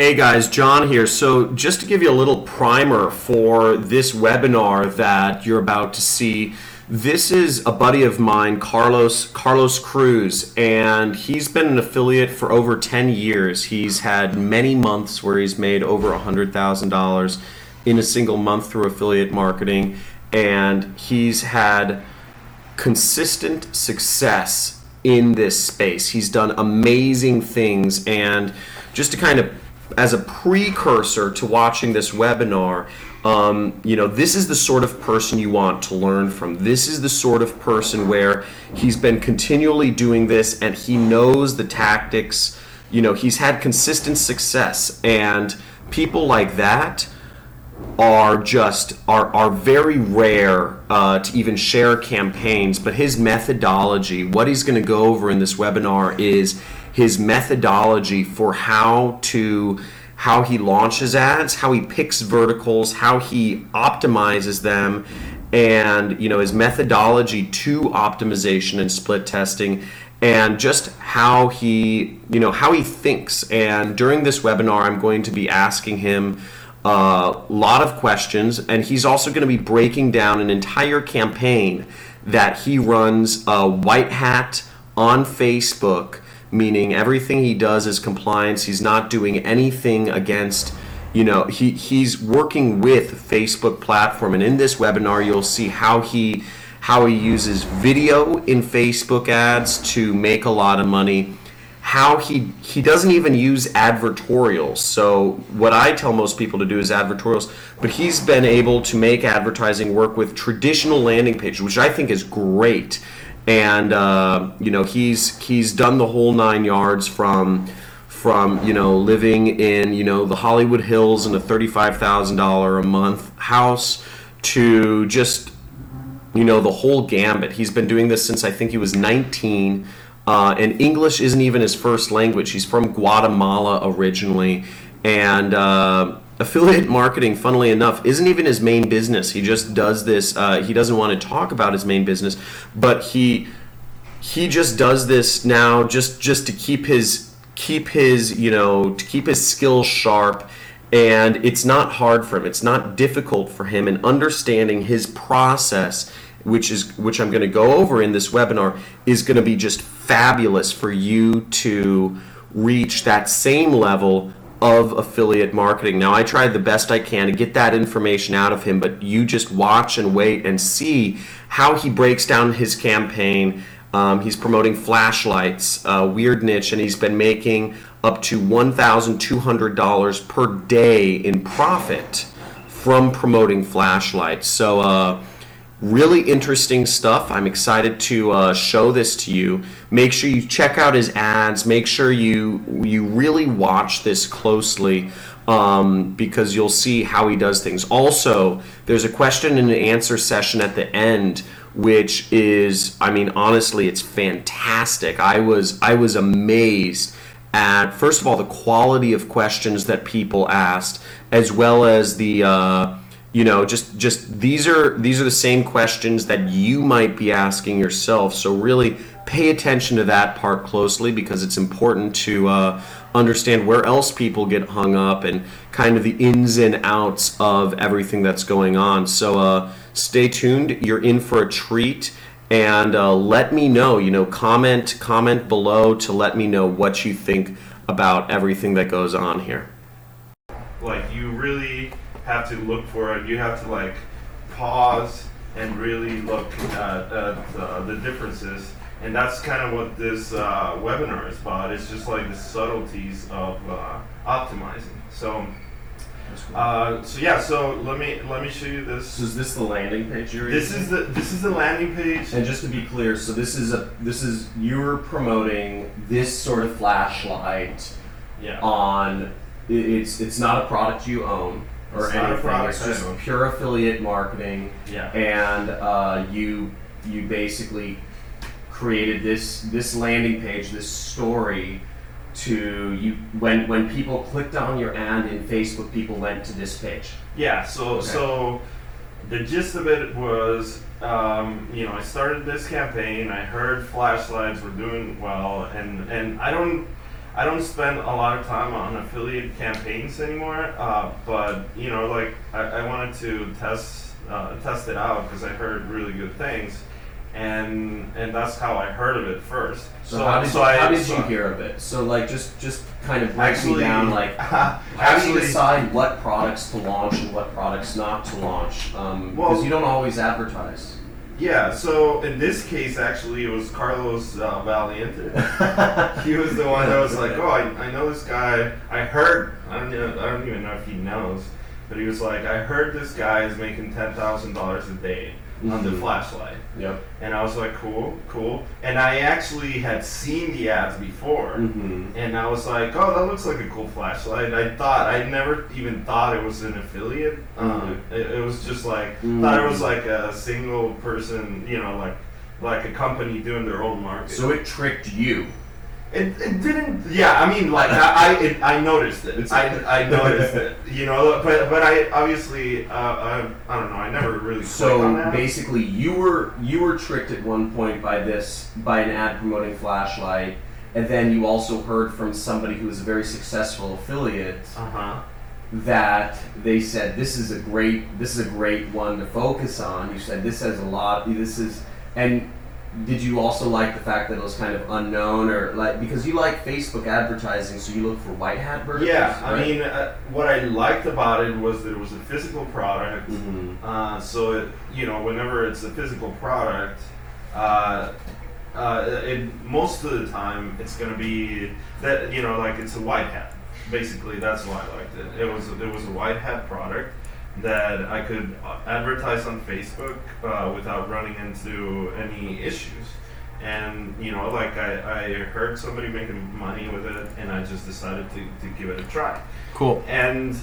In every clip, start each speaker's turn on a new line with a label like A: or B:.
A: Hey guys, John here. So just to give you a little primer for this webinar that you're about to see, this is a buddy of mine, Carlos Cruz, and he's been an affiliate for over 10 years. He's had many months where he's made over $100,000 in a single month through affiliate marketing, and he's had consistent success in this space. He's done amazing things, and just to kind of as a precursor to watching this webinar, this is the sort of person you want to learn from. This is the sort of person where he's been continually doing this and he knows the tactics. He's had consistent success, and people like that are very rare to even share campaigns. But his methodology, what he's going to go over in this webinar, is his methodology for how he launches ads, how he picks verticals, how he optimizes them, and his methodology to optimization and split testing, and just how he thinks. And during this webinar, I'm going to be asking him a lot of questions, and he's also going to be breaking down an entire campaign that he runs, white hat on Facebook, meaning everything he does is compliance. He's not doing anything against, he's working with Facebook platform. And in this webinar, you'll see how he uses video in Facebook ads to make a lot of money, how he doesn't even use advertorials. So what I tell most people to do is advertorials, but he's been able to make advertising work with traditional landing pages, which I think is great. And he's done the whole 9 yards from living in the Hollywood Hills in a $35,000 a month house to just the whole gambit. He's been doing this since I think he was 19, and English isn't even his first language. He's from Guatemala originally, and affiliate marketing, funnily enough, isn't even his main business. He just does this. He doesn't want to talk about his main business, but he just does this now just to keep his skills sharp. And it's not hard for him. It's not difficult for him. And understanding his process, which I'm going to go over in this webinar, is going to be just fabulous for you to reach that same level of affiliate marketing. Now, I tried the best I can to get that information out of him, but you just watch and wait and see how he breaks down his campaign. He's promoting flashlights, weird niche, and he's been making up to $1,200 per day in profit from promoting flashlights. So really interesting stuff. I'm excited to show this to you. Make sure you check out his ads. Make sure you really watch this closely, because you'll see how he does things. Also, there's a question and answer session at the end, which is, honestly, it's fantastic. I was amazed at, first of all, the quality of questions that people asked, as well as the just these are the same questions that you might be asking yourself. So really pay attention to that part closely, because it's important to understand where else people get hung up and kind of the ins and outs of everything that's going on. So stay tuned. You're in for a treat. And let me know, comment below to let me know what you think about everything that goes on here.
B: You really have to look for it. You have to pause and really look at the differences, and that's kind of what this webinar is about. It's just the subtleties of optimizing. So let me show you this.
A: So is this the landing page you're
B: This is the landing page.
A: And just to be clear, so this is you're promoting this sort of flashlight.
B: Yeah.
A: On it's not a product you own or
B: It's
A: anything.
B: not a product
A: it's just
B: I own.
A: pure affiliate marketing.
B: Yeah.
A: And you basically created this landing page, this story to you. When people clicked on your ad in Facebook, people went to this page.
B: Yeah. So the gist of it was, I started this campaign. I heard flashlights were doing well, and I don't I don't spend a lot of time on affiliate campaigns anymore, but like I wanted to test it out because I heard really good things, and that's how I heard of it first.
A: So how did you hear of it? So like just kind of break me down, like how do you decide what products to launch and what products not to launch? Because you don't always advertise.
B: Yeah, so in this case, actually, it was Carlos Valiente. He was the one that was like, "Oh, I know this guy. I heard. I don't even know if he knows, but he was like, I heard this guy is making $10,000 a day on the flashlight."
A: Yep.
B: And I was like, cool. And I actually had seen the ads before, and I was like, oh, that looks like a cool flashlight. I never even thought it was an affiliate. It was just like, thought it was like a single person, like a company doing their own marketing.
A: So it tricked you.
B: It didn't. Yeah, I mean, like I noticed it. I noticed it. But I obviously I don't know. I never really.
A: So basically, you were tricked at one point by an ad promoting flashlight, and then you also heard from somebody who was a very successful affiliate that they said this is a great one to focus on. You said this has a lot. And. Did you also like the fact that it was kind of unknown, or like because you like Facebook advertising, so you look for white hat verticals?
B: Yeah,
A: right?
B: I mean, what I liked about it was that it was a physical product. So it, whenever it's a physical product, most of the time it's going to be that like it's a white hat. Basically, that's why I liked it. It was a white hat product that I could advertise on Facebook without running into any issues. And like I heard somebody making money with it, and I just decided to give it a try.
A: Cool.
B: And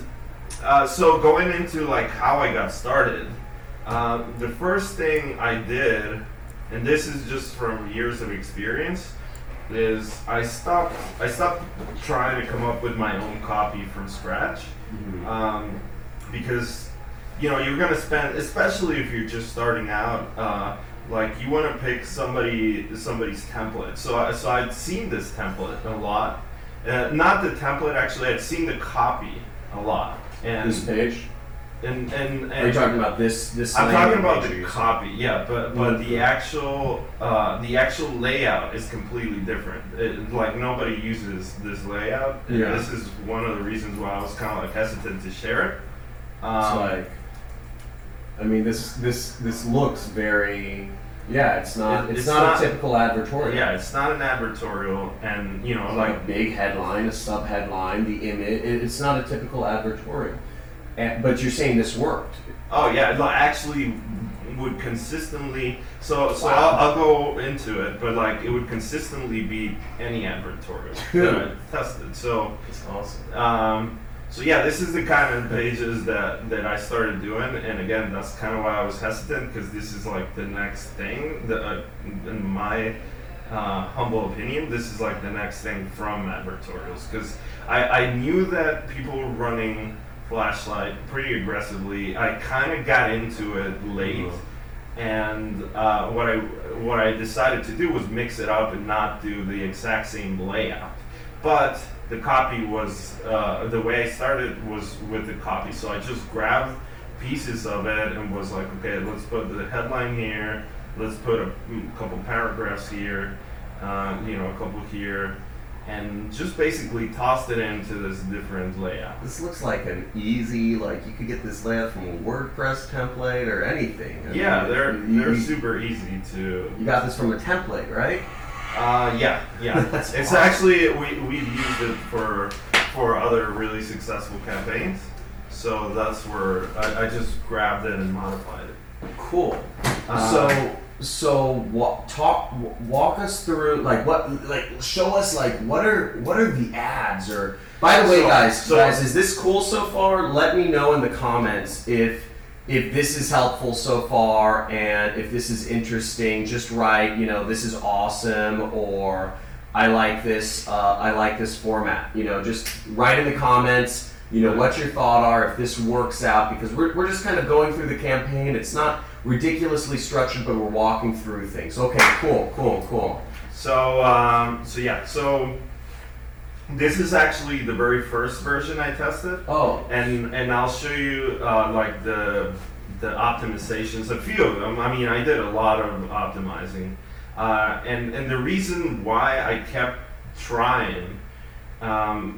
B: so going into like how I got started, the first thing I did, and this is just from years of experience, is I stopped trying to come up with my own copy from scratch. Because you're going to spend, especially if you're just starting out, like you want to pick somebody's template. So I'd seen this template a lot. Not the template, actually. I'd seen the copy a lot. And
A: this page.
B: And
A: are you talking about this?
B: I'm talking about the copy, yeah. But the actual layout is completely different. Like nobody uses this layout.
A: Yeah.
B: This is one of the reasons why I was kind of like hesitant to share it.
A: It's like, I mean, this looks very. Yeah, it's not a typical advertorial.
B: Yeah, it's not an advertorial, and
A: it's like a big headline, a sub headline, the image. It's not a typical advertorial. But you're saying this worked?
B: Oh yeah, it actually would consistently. So
A: Wow.
B: I'll go into it, but like it would consistently beat any advertorial that I tested. So
A: that's awesome.
B: So yeah, this is the kind of pages that I started doing, and again, that's kind of why I was hesitant, because this is like the next thing that, in my humble opinion, this is like the next thing from advertorials, because I knew that people were running flashlight pretty aggressively. I kind of got into it late, and what I decided to do was mix it up and not do the exact same layout, but the copy was, the way I started was with the copy. So I just grabbed pieces of it and was like, okay, let's put the headline here, let's put a couple paragraphs here, a couple here, and just basically tossed it into this different layout.
A: This looks like an easy, like you could get this layout from a WordPress template or anything.
B: Yeah, they're super easy to.
A: You got this from a template, right?
B: Yeah.
A: That's
B: it's
A: awesome.
B: actually we've used it for other really successful campaigns, so that's where I just grabbed it and modified it.
A: Cool. So walk us through show us what are the ads, or by the way, guys, is this cool so far? Let me know in the comments if this is helpful so far, and if this is interesting. Just write, this is awesome, or I like this format. Just write in the comments, what your thought are, if this works out, because we're just kind of going through the campaign. It's not ridiculously structured, but we're walking through things. Okay, cool.
B: So This is actually the very first version I tested.
C: Oh.
B: And I'll show you like the optimizations, a few of them. I mean, I did a lot of optimizing, and the reason why I kept trying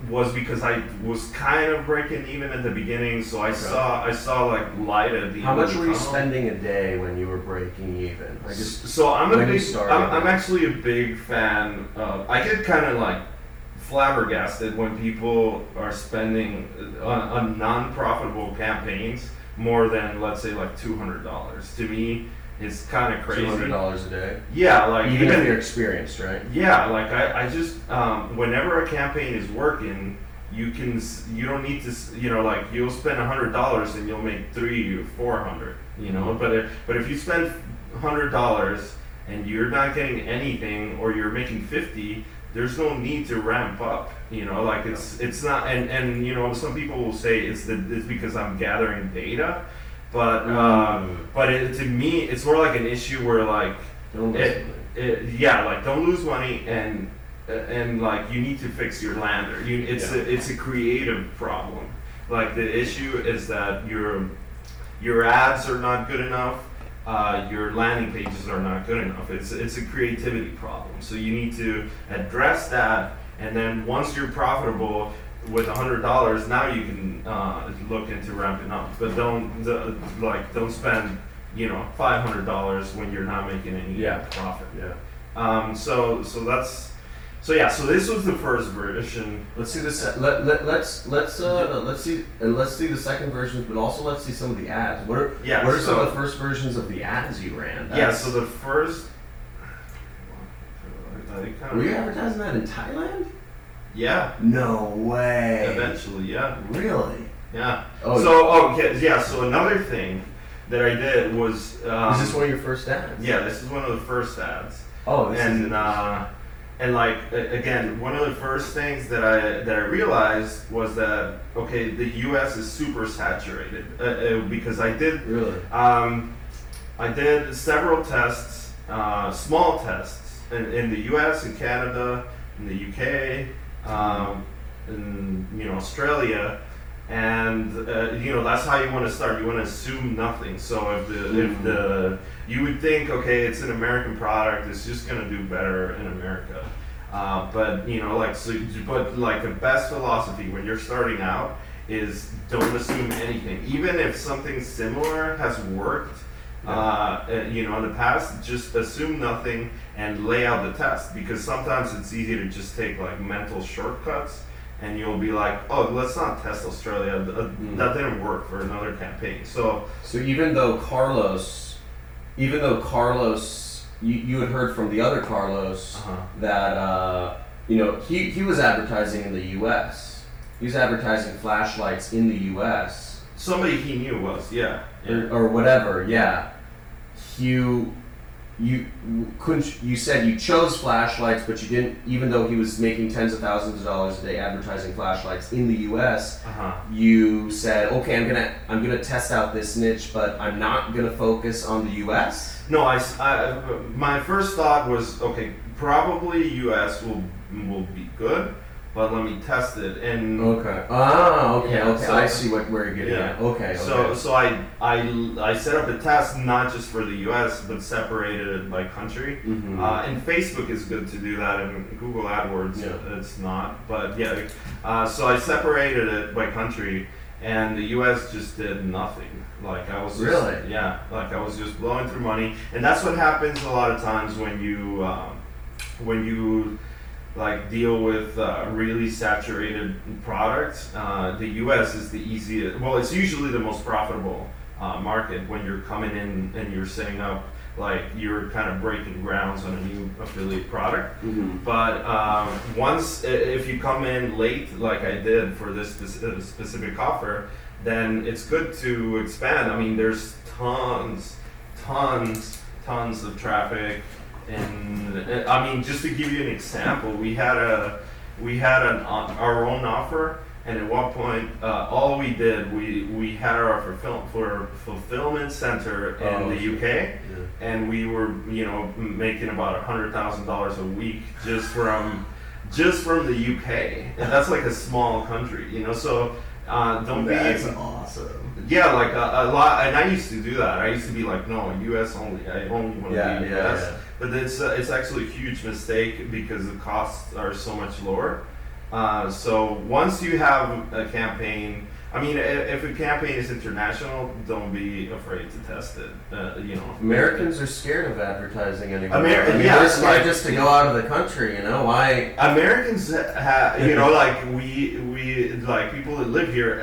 B: was because I was kind of breaking even at the beginning, so I saw like light at the
C: How
B: end
C: much
B: of the
C: were you
B: tunnel.
C: spending a day when you were breaking even?
B: So I'm actually a big fan of, I get kind of like flabbergasted when people are spending on non-profitable campaigns more than, let's say, like $200. To me, it's kind of crazy.
C: $200 a day?
B: Yeah, like
C: even if you're experienced, right?
B: Yeah, like I just whenever a campaign is working, you don't need to, like you'll spend $100 and you'll make $300 or $400, but if you spend $100 and you're not getting anything, or you're making 50, there's no need to ramp up, like it's not, and some people will say it's because I'm gathering data, but to me it's more like an issue where like don't lose money, and like you need to fix your lander. It's a creative problem. Like the issue is that your ads are not good enough. Your landing pages are not good enough. It's a creativity problem. So you need to address that, and then once you're profitable with $100, now you can look into ramping up. But don't spend $500 when you're not making any profit.
C: Yeah.
B: So this was the first version.
C: Let's see this. Let's see the second version, but also let's see some of the ads. What are some of the first versions of the ads you ran?
B: So the first.
C: Were you advertising that in Thailand?
B: Yeah.
C: No way.
B: Eventually, yeah.
C: Really?
B: Yeah.
C: Oh.
B: So another thing that I did was.
C: Is this one of your first ads?
B: Yeah, this is one of the first ads.
C: Oh,
B: and like again, one of the first things that I realized was that the U.S. is super saturated because I did I did several tests, small tests in the U.S., in Canada, in the U.K., in Australia, and that's how you want to start. You want to assume nothing. So if you would think, it's an American product, it's just gonna do better in America. But the best philosophy when you're starting out is don't assume anything. Even if something similar has worked, in the past, just assume nothing and lay out the test, because sometimes it's easy to just take like mental shortcuts, and you'll be like, let's not test Australia. That didn't work for another campaign. So
C: even though Carlos, you had heard from the other Carlos that he was advertising in the U.S. He was advertising flashlights in the U.S.
B: Somebody he knew was
C: or whatever. Yeah, you said you chose flashlights, but you didn't. Even though he was making tens of thousands of dollars a day advertising flashlights in the U.S., you said, I'm gonna test out this niche, but I'm not gonna focus on the U.S.
B: No, my first thought was probably U.S. will be good, but let me test it. And
C: So I see where you're getting at. Okay.
B: So I set up a test not just for the U.S. but separated it by country.
C: Mm-hmm.
B: And Facebook is good to do that, and Google AdWords it's not. But so I separated it by country, and the U.S. just did nothing. Like I was I was just blowing through money, and that's what happens a lot of times when you like deal with really saturated products. The U.S. is the easiest. Well, it's usually the most profitable market when you're coming in and you're setting up, like you're kind of breaking grounds on a new affiliate product.
C: Mm-hmm.
B: But once, if you come in late, like I did for this specific offer, then it's good to expand. I mean, there's tons of traffic. And I mean, just to give you an example, we had our own offer, and at one point, all we did, we had our fulfillment center in the UK, and we were making about $100,000 a week just from just from the UK, and that's like a small country, you know. So don't
C: That's
B: be
C: awesome.
B: yeah, like a lot. And I used to do that. I used to be like, no, US only. I only want to be US.
C: Yeah.
B: But it's actually a huge mistake because the costs are so much lower. So once you have a campaign, I mean, if a campaign is international, don't be afraid to test it. You know,
C: Americans are scared of advertising anymore.
B: Yeah,
C: we're scared just to go out of the country. You know why?
B: Americans have, you know, like we like people that live here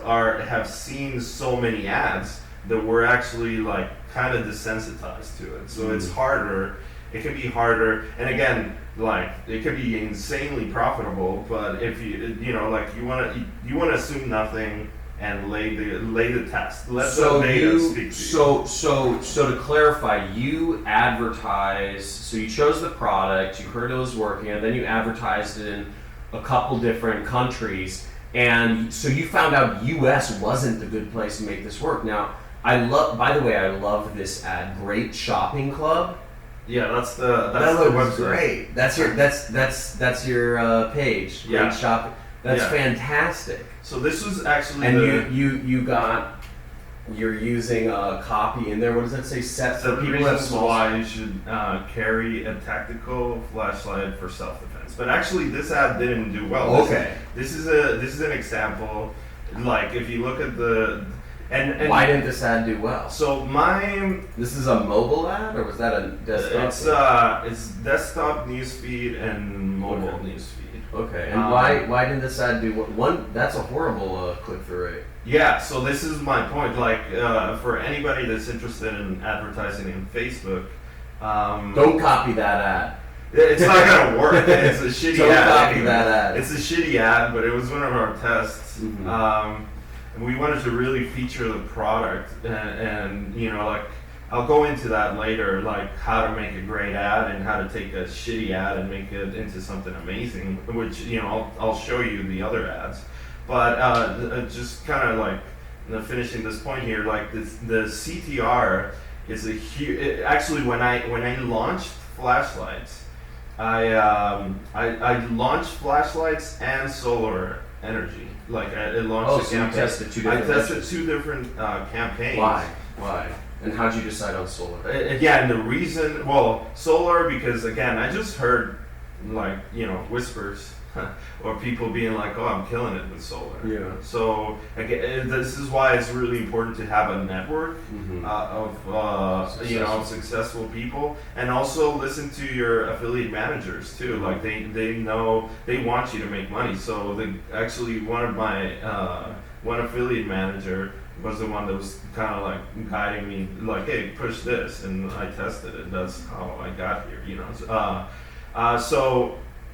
B: have seen so many ads that we're actually like kind of desensitized to it. So it's harder. It can be harder, and again, like it could be insanely profitable. But if you know, like you want to assume nothing and lay the test. Let the data speak to you.
C: So to clarify, you advertised. So you chose the product. You heard it was working, and then you advertised it in a couple different countries. And so you found out U.S. wasn't the good place to make this work. Now, by the way, I love this ad. Great Shopping Club.
B: Yeah, that's the
C: looks
B: website.
C: great. That's your page. Great
B: Yeah.
C: Shopping. That's
B: Yeah.
C: fantastic.
B: So this was actually
C: And you're using a copy in there. What does that say? Set for
B: the
C: people who have
B: reasons
C: small.
B: why you should carry a tactical flashlight for self-defense. But actually, this ad didn't do well.
C: Okay.
B: This is an example. Like if you look at the and
C: Why didn't this ad do well?
B: so my
C: This is a mobile ad, or was that a desktop?
B: it's desktop newsfeed and mobile newsfeed.
C: Okay, and why didn't this ad do one? That's a horrible click-through rate.
B: Yeah, so this is my point. Like for anybody that's interested in advertising in Facebook,
C: Don't copy that ad.
B: it's not gonna work. It's a shitty
C: Don't
B: ad.
C: copy
B: anyway.
C: that ad.
B: It's a shitty ad, but it was one of our tests.
C: Mhm.
B: And we wanted to really feature the product, and you know, like I'll go into that later, like how to make a great ad and how to take a shitty ad and make it into something amazing. Which you know, I'll show you the other ads, but just kind of like finishing this point here, like the CTR is a huge. Actually, when I launched flashlights, I launched flashlights and solar energy. Like it launched.
C: So you tested two different.
B: I tested two different campaigns.
C: Why? And how'd you decide on solar?
B: Yeah, and the reason, well, solar because again, I just heard like whispers or people being like, "Oh, I'm killing it with solar."
C: Yeah.
B: So again, this is why it's really important to have a network of successful people, and also listen to your affiliate managers too. Like they know they want you to make money. So one affiliate manager was the one that was kind of like guiding me, like, "Hey, push this," and I tested it. That's how I got here.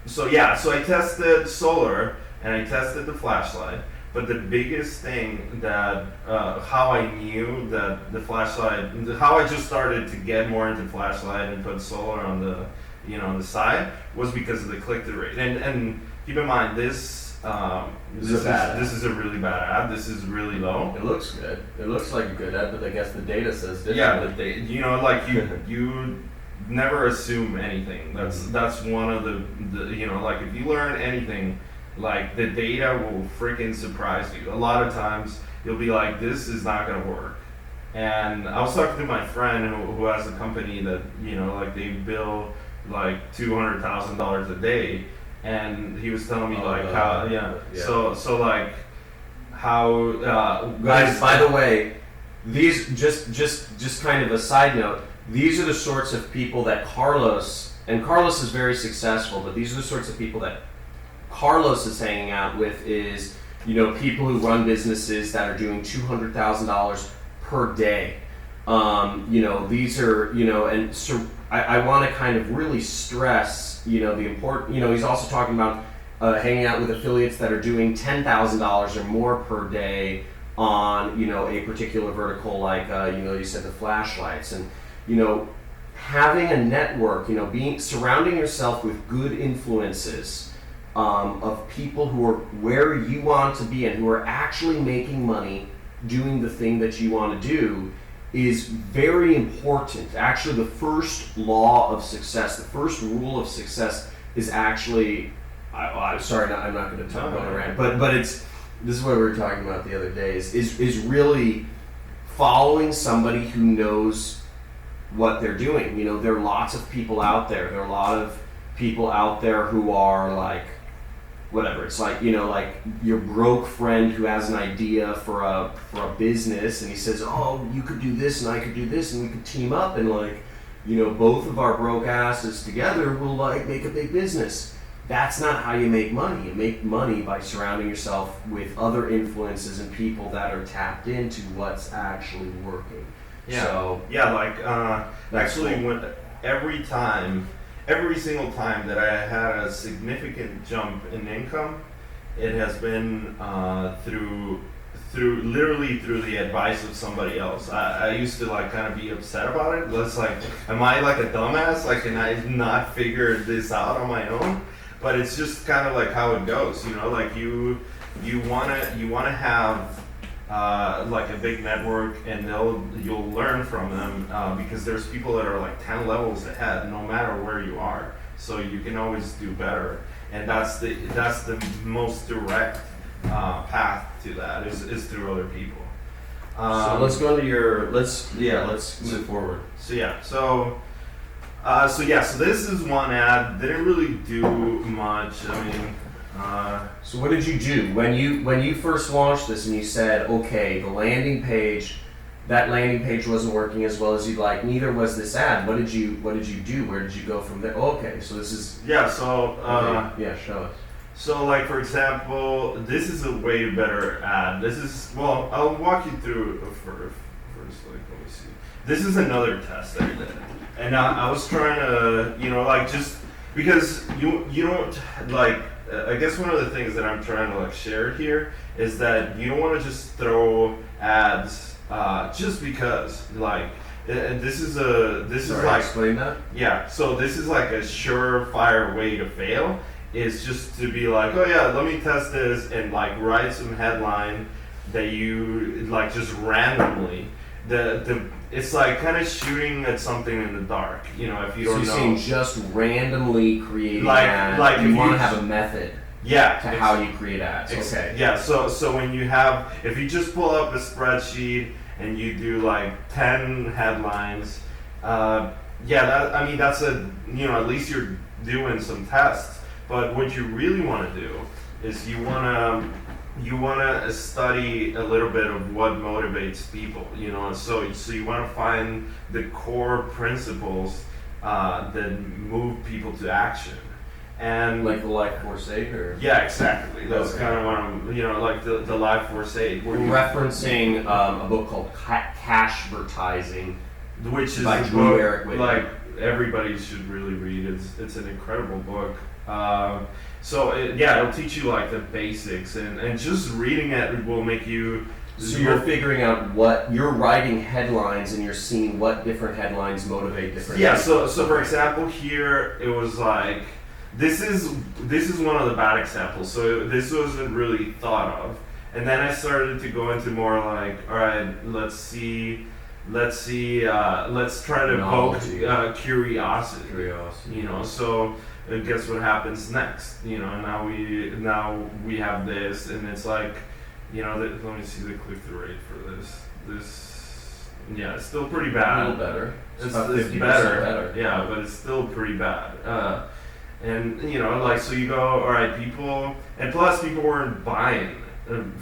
B: So I tested solar and I tested the flashlight. But the biggest thing that how I knew that the flashlight, how I just started to get more into flashlight and put solar on the on the side was because of the click-through rate. And keep in mind this is a really bad ad. This is really low.
C: It looks good. It looks like a good ad, but I guess the data says different.
B: Yeah, but like you never assume anything. That's one of the like if you learn anything, like the data will freaking surprise you. A lot of times you'll be like, this is not gonna work. And I was talking to my friend who has a company that like they bill like $200,000 a day, and he was telling me how so like how
C: guys, by the way, these just kind of a side note, these are the sorts of people that Carlos is very successful, but these are the sorts of people that Carlos is hanging out with is people who run businesses that are doing $200,000 per day. These are and so I want to kind of really stress the important. He's also talking about hanging out with affiliates that are doing $10,000 or more per day on a particular vertical, like you said the flashlights, and having a network, surrounding yourself with good influences of people who are where you want to be and who are actually making money doing the thing that you want to do is very important. Actually, the first law of success, the first rule of success is actually I'm sorry, I'm not going to talk about around, but this is what we were talking about the other day. Is really following somebody who knows what they're doing. You know, there are lots of people out there. There are a lot of people out there who are like, whatever. It's like, you know, like your broke friend who has an idea for a business, and he says, oh, you could do this and I could do this and we could team up and like, you know, both of our broke asses together will like make a big business. That's not how you make money. You make money by surrounding yourself with other influences and people that are tapped into what's actually working.
B: Yeah.
C: So
B: like actually,
C: cool.
B: every single time that I had a significant jump in income, it has been through the advice of somebody else. I used to like kind of be upset about it. It's like, am I like a dumbass? Like, can I not figure this out on my own? But it's just kind of like how it goes, you know. Like you wanna have like a big network, and you'll learn from them because there's people that are like 10 levels ahead, no matter where you are. So you can always do better, and that's the most direct path to that is through other people.
C: So let's go to let's move forward.
B: So this is one ad. Didn't really do much. I mean,
C: so what did you do when you first launched this and you said, okay, the landing page wasn't working as well as you'd like. Neither was this ad. What did you do? Where did you go from there? Oh, okay, so this is
B: So
C: yeah, show us.
B: So like for example, this is a way better ad. I'll walk you through first. Like, let me see. This is another test I did, and I was trying to, you know, like just because you don't like. I guess one of the things that I'm trying to like share here is that you don't want to just throw ads just because like. This is like
C: explain that.
B: Yeah, so this is like a surefire way to fail. Is just to be like, oh yeah, let me test this and like write some headline that you like just randomly. It's like kind of shooting at something in the dark, you know, if you don't know.
C: So you're saying just randomly creating ads.
B: Like
C: you want to have a method.
B: Yeah.
C: To how you create ads. Okay.
B: Yeah. So when if you just pull up a spreadsheet and you do like 10 headlines, that's at least you're doing some tests. But what you really want to do is you want to study a little bit of what motivates people, you know. So you want to find the core principles that move people to action. And
C: like the Life Force 8, or
B: yeah, exactly. That's kind of what I'm, you know, like the Life Force 8.
C: We're referencing a book called Cashvertising,
B: which is
C: by
B: a
C: Drew
B: book
C: Eric Whitman.
B: like everybody should really read. It's an incredible book. It'll teach you like the basics, and just reading it will make you.
C: So you're figuring out what you're writing headlines, and you're seeing what different headlines motivate different.
B: Yeah.
C: people.
B: So for example, here it was like this is one of the bad examples. So this wasn't really thought of, and then I started to go into more like, all right, let's try to evoke curiosity. You know, so. And guess what happens next? You know, now we have this, and it's like, you know, let me see the click-through rate for this. Yeah, it's still pretty bad.
C: A little better.
B: It's better. Yeah, but it's still pretty bad. And you know, like, so you go, all right, people weren't buying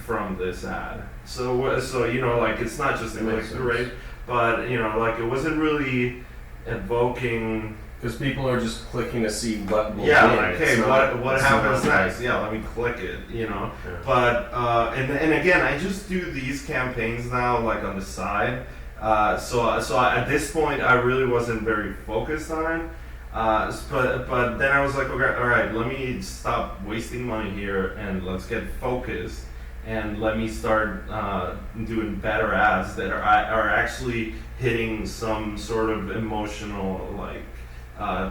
B: from this ad. So you know, like, it's not just the click-through rate, but you know, like, it wasn't really evoking.
C: Because people are just clicking to see what will
B: like, hey, what happens next? Yeah, let me click it, you know. Yeah. But and again, I just do these campaigns now, like on the side. So at this point, I really wasn't very focused on it. But then I was like, okay, all right, let me stop wasting money here and let's get focused, and let me start doing better ads that are actually hitting some sort of emotional like.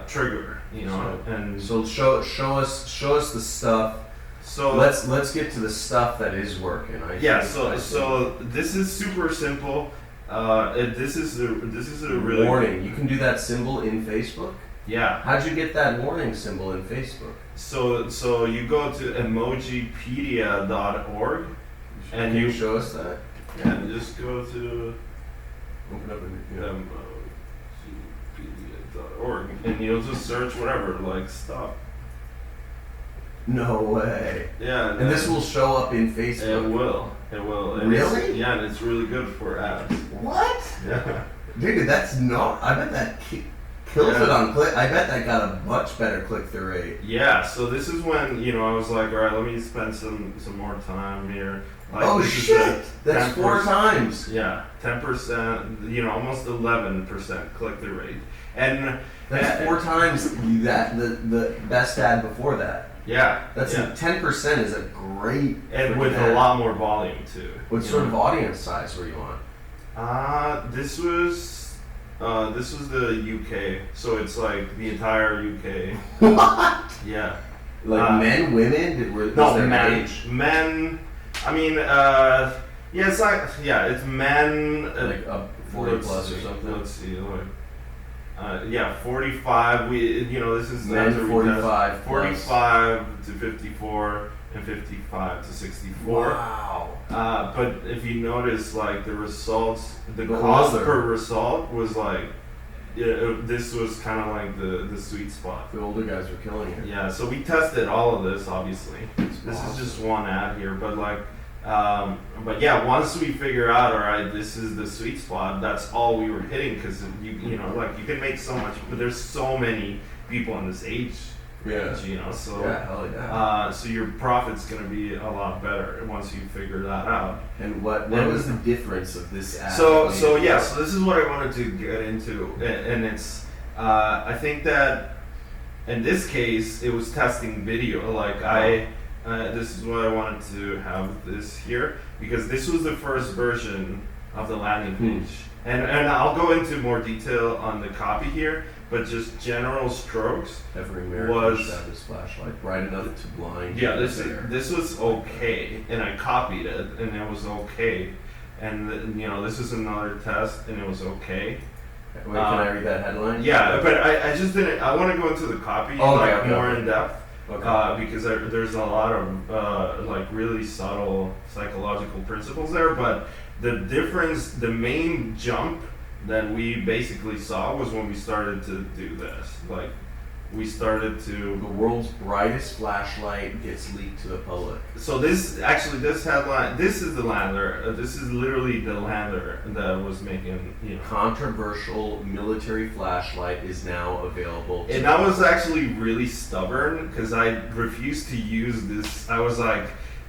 B: Trigger, you know, and
C: so show us the stuff. So let's get to the stuff that is working.
B: So this is super simple. This is a really
C: warning. You can do that symbol in Facebook.
B: Yeah.
C: How'd you get that warning symbol in Facebook?
B: So you go to emojipedia.org and
C: Can you
B: you
C: show us that?
B: yeah, and just go to
C: Open up
B: emojipedia.org and you'll just search whatever, like stop.
C: No way.
B: Yeah.
C: And this will show up in Facebook.
B: It will. It will. And
C: Really?
B: Yeah, and it's really good for ads.
C: What?
B: Yeah.
C: Dude, that's not. I bet that kills
B: Yeah.
C: it on click. I bet that got a much better click-through rate.
B: Yeah, so this is when, I was like, all right, let me spend some more time here. Like,
C: Oh
B: this is
C: shit!
B: the
C: That's 4
B: 10%.
C: times.
B: Yeah, 10%, almost 11% click-through rate. And
C: That's 4 times that the best ad before that.
B: yeah,
C: That's
B: yeah.
C: 10% is a great.
B: And
C: freaking
B: with
C: ad.
B: a lot more volume too.
C: What sort of audience size were you on?
B: This was the UK, so it's like the entire UK.
C: What?
B: Yeah.
C: Like men, women? Was
B: No,
C: there
B: men.
C: age?
B: Men. I mean, it's men.
C: Like up 40
B: let's
C: plus or
B: see,
C: something?
B: Let's see. 45. This is
C: Men
B: after we
C: 45
B: test-
C: plus.
B: 45 to 54 and 55 to 64.
C: Wow.
B: But if you notice, like the results, the
C: The
B: cost
C: older.
B: per result was like, this was kind of like the sweet spot.
C: The older guys were killing it.
B: Yeah, so we tested all of this, obviously. This
C: awesome.
B: is just one ad here, but but yeah, once we figure out, all right, this is the sweet spot, that's all we were hitting, because you can make so much, but there's so many people in this age range, so
C: Yeah, hell yeah.
B: so your profit's gonna be a lot better once you figure that out.
C: And what was the difference of this ad?
B: So this is what I wanted to get into, and it's I think that in this case it was testing video. Like this is what I wanted to have this here, because this was the first version of the landing page, and I'll go into more detail on the copy here, but just general strokes.
C: Every American
B: was-
C: should have this flashlight bright enough to blind.
B: Yeah,
C: you
B: this
C: there.
B: was okay, and I copied it, and it was okay, and this is another test, and it was okay.
C: Wait, can I read that headline?
B: Yeah, but I just didn't. I want to go into the copy
C: Okay.
B: more in depth,
C: Okay.
B: because there's a lot of really subtle psychological principles there. But the difference, the main jump that we basically saw was when we started to do this. Like, we started
C: The
B: to.
C: world's brightest flashlight gets leaked to the public.
B: So this headline, this is the lander. This is literally the lander that was making,
C: Controversial military flashlight is now available.
B: And I was actually really stubborn because I refused to use this. I was like,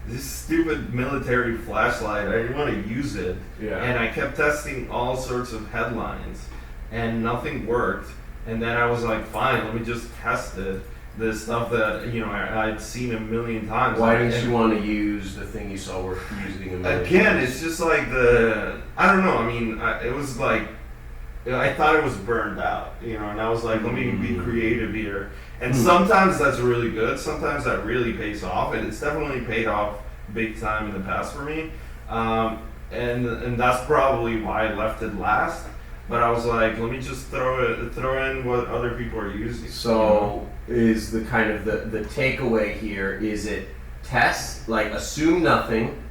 B: this stupid military flashlight, I didn't want to use it.
C: Yeah.
B: And I kept testing all sorts of headlines and nothing worked. And then I was like, fine, let me just test it. The stuff that, I'd seen a million times.
C: Why didn't you want to use the thing you saw worth using a million
B: Again,
C: times?
B: it's just like I don't know. I mean, it was like, I thought it was burned out, and I was like, let me be creative here. And sometimes that's really good. Sometimes that really pays off, and it's definitely paid off big time in the past for me. And that's probably why I left it last. But I was like, let me just throw in what other people are using.
C: So is the kind of the takeaway here, is it test, like assume nothing,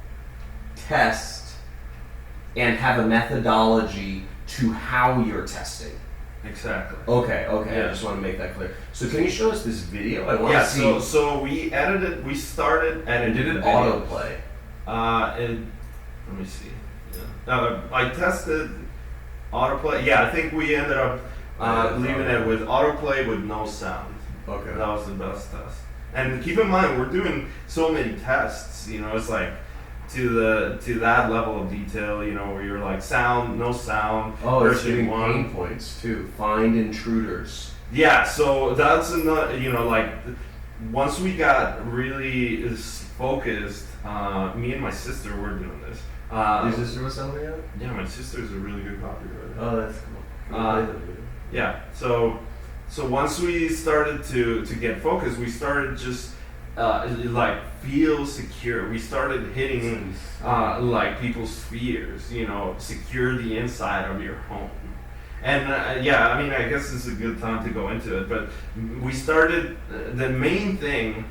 C: test, and have a methodology to how you're testing.
B: Exactly.
C: Okay,
B: Yeah.
C: I just want to make that clear. So can you show us this video? I want
B: Yeah.
C: to see.
B: So we started
C: and
B: editing.
C: did it
B: the video.
C: autoplay?
B: Let me see. Yeah. I tested autoplay. Yeah, I think we ended up leaving it with autoplay with no sound.
C: Okay.
B: That was the best test. And keep in mind, we're doing so many tests. It's like to that level of detail. Where you're like sound, no sound.
C: Oh, it's
B: version
C: giving
B: one.
C: pain points too. Find intruders.
B: Yeah, so that's another, once we got really focused, me and my sister were doing this.
C: Your sister was selling it?
B: Yeah, my sister's a really good copywriter.
C: Oh, that's cool. Can you play the video?
B: Yeah, so once we started to get focused, we started just feel secure. We started hitting people's fears, secure the inside of your home. And yeah, I mean, I guess this is a good time to go into it. But we started. The main thing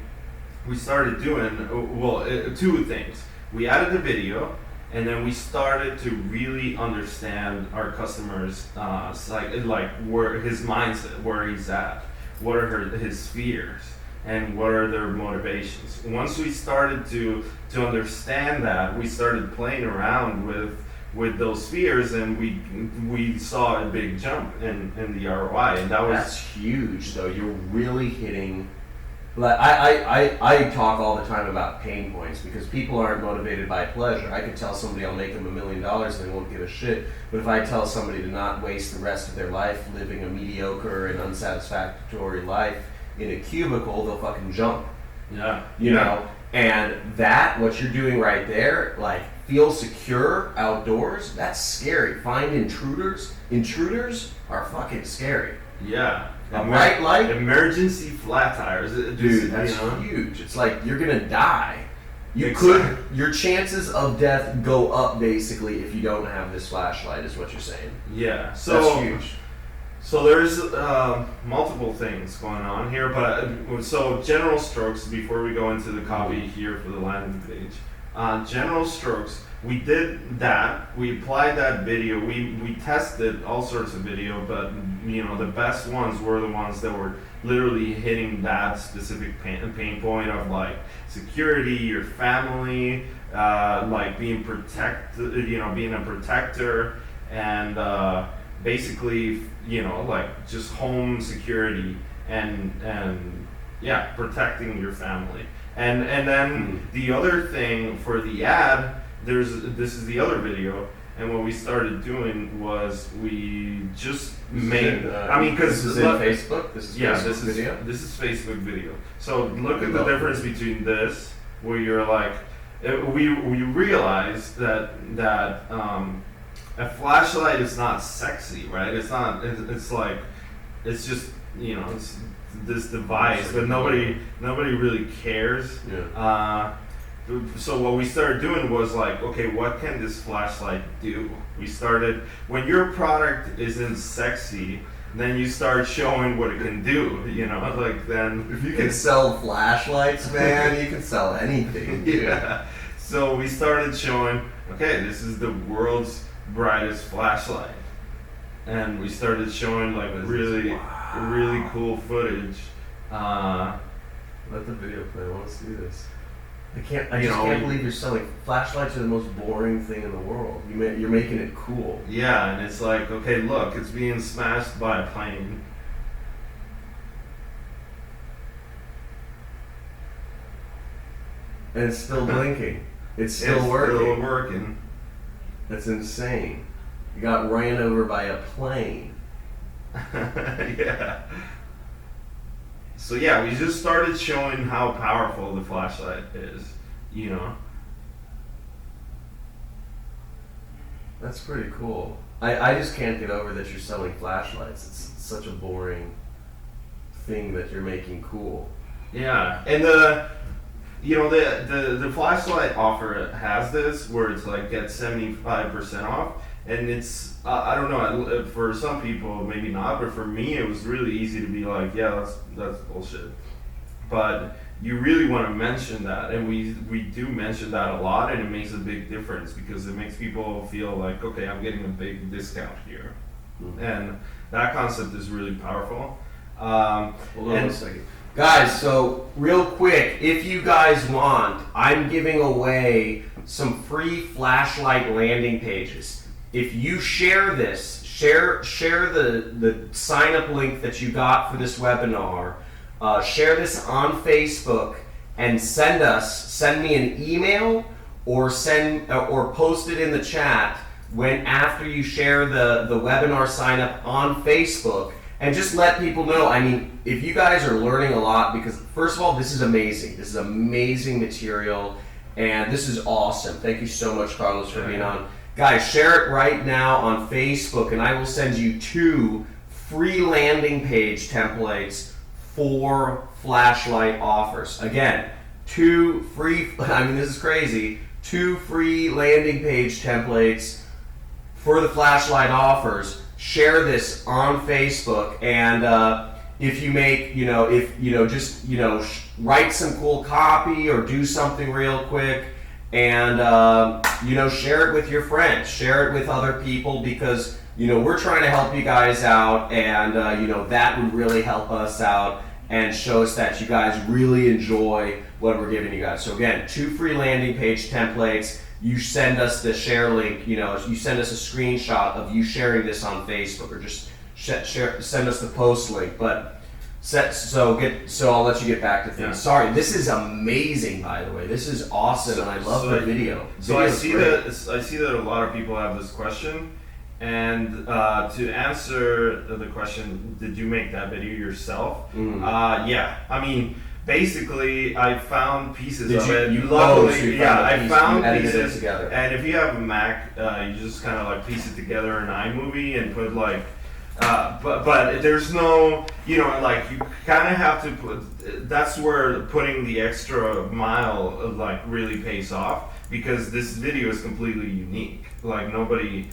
B: we started doing, well, two things. We added a video, and then we started to really understand our customers, like where his mindset, where he's at, what are his fears, and what are their motivations. Once we started to understand that, we started playing around with those fears, and we saw a big jump in the ROI, and
C: that's huge. Though you're really hitting. Like I talk all the time about pain points because people aren't motivated by pleasure. I could tell somebody I'll make them $1 million and they won't give a shit. But if I tell somebody to not waste the rest of their life living a mediocre and unsatisfactory life in a cubicle, they'll fucking jump.
B: Yeah.
C: You know? And that, what you're doing right there, like feel secure outdoors, that's scary. Find intruders. Intruders are fucking scary.
B: Yeah.
C: A bright light?
B: Emergency flat tires.
C: Dude, that's huge. It's like you're gonna die. Your chances of death go up basically if you don't have this flashlight, is what you're saying.
B: Yeah. So
C: that's huge.
B: So there's multiple things going on here, but so general strokes before we go into the copy here for the landing page. General strokes. We did that. We applied that video. We tested all sorts of video, but the best ones were the ones that were literally hitting that specific pain point of like security, your family, like being being a protector, and basically, like just home security and yeah, protecting your family. And then the other thing for the ad. This is the other video, and what we started doing was we just made. Because
C: this is in Facebook. This is Facebook video.
B: This is Facebook video. So look at the difference between this, where you're like, we realized that a flashlight is not sexy, right? It's not. It's like, it's just it's this device, but nobody really cares.
C: Yeah.
B: So what we started doing was like, okay, what can this flashlight do? We started, when your product isn't sexy, then you start showing what it can do, like then.
C: If you can sell flashlights, man, you can sell anything. Dude.
B: Yeah. So we started showing, okay, this is the world's brightest flashlight. And we started showing like really cool footage.
C: Let the video play, I want to see this. I just can't believe you're selling flashlights are the most boring thing in the world. You're making it cool.
B: Yeah, and it's like, okay, look, it's being smashed by a plane.
C: And it's still blinking. It's still working.
B: It's still working.
C: That's insane. You got ran over by a plane.
B: Yeah. So yeah, we just started showing how powerful the flashlight is,
C: That's pretty cool. I just can't get over that you're selling flashlights. It's such a boring thing that you're making cool.
B: Yeah, and the flashlight offer has this where it's like get 75% off, and it's I don't know, for some people maybe not, but for me it was really easy to be like, yeah, that's bullshit. But you really want to mention that, and we do mention that a lot, and it makes a big difference because it makes people feel like, okay, I'm getting a big discount here. And that concept is really powerful.
C: Hold on a second. Guys, so real quick, if you guys want, I'm giving away some free flashlight landing pages. If you share this, share the sign up link that you got for this webinar, share this on Facebook, and send me an email or post it in the chat after you share the webinar sign up on Facebook, and just let people know. I mean, if you guys are learning a lot, because first of all, this is amazing. This is amazing material, and this is awesome. Thank you so much, Carlos, for being on. Guys, share it right now on Facebook, and I will send you 2 free landing page templates for flashlight offers. Again, 2 free, this is crazy, 2 free landing page templates for the flashlight offers. share this on Facebook, and if you make, just, write some cool copy or do something real quick, and, share it with your friends, share it with other people, because, we're trying to help you guys out, and, that would really help us out and show us that you guys really enjoy what we're giving you guys. So again, 2 free landing page templates. You send us the share link, you send us a screenshot of you sharing this on Facebook, or just send us the post link. But so I'll let you get back to things.
B: Yeah.
C: Sorry, this is amazing, by the way. This is awesome, and I love the video.
B: So I see that a lot of people have this question, and to answer the question, did you make that video yourself? Yeah, I mean, basically, I found pieces of it. I found pieces
C: together.
B: And if you have a Mac, you just kind of like piece it together in iMovie and put like, but there's no, you kind of have to put. That's where putting the extra mile like really pays off, because this video is completely unique. Like nobody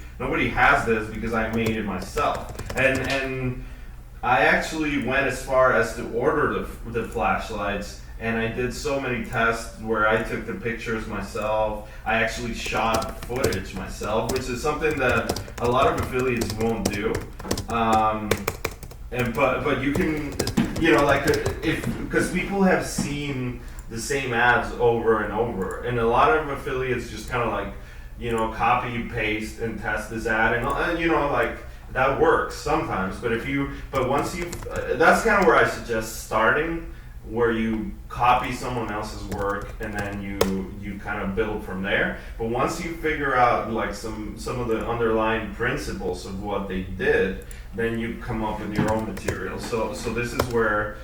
B: has this, because I made it myself, and I actually went as far as to order the flashlights, and I did so many tests where I took the pictures myself. I actually shot footage myself, which is something that a lot of affiliates won't do. But you can, because people have seen the same ads over and over, and a lot of affiliates just kind of like, copy, paste, and test this ad, and that works sometimes, but once that's kind of where I suggest starting, where you copy someone else's work and then you kind of build from there. But once you figure out like some of the underlying principles of what they did, then you come up with your own material. So this is where,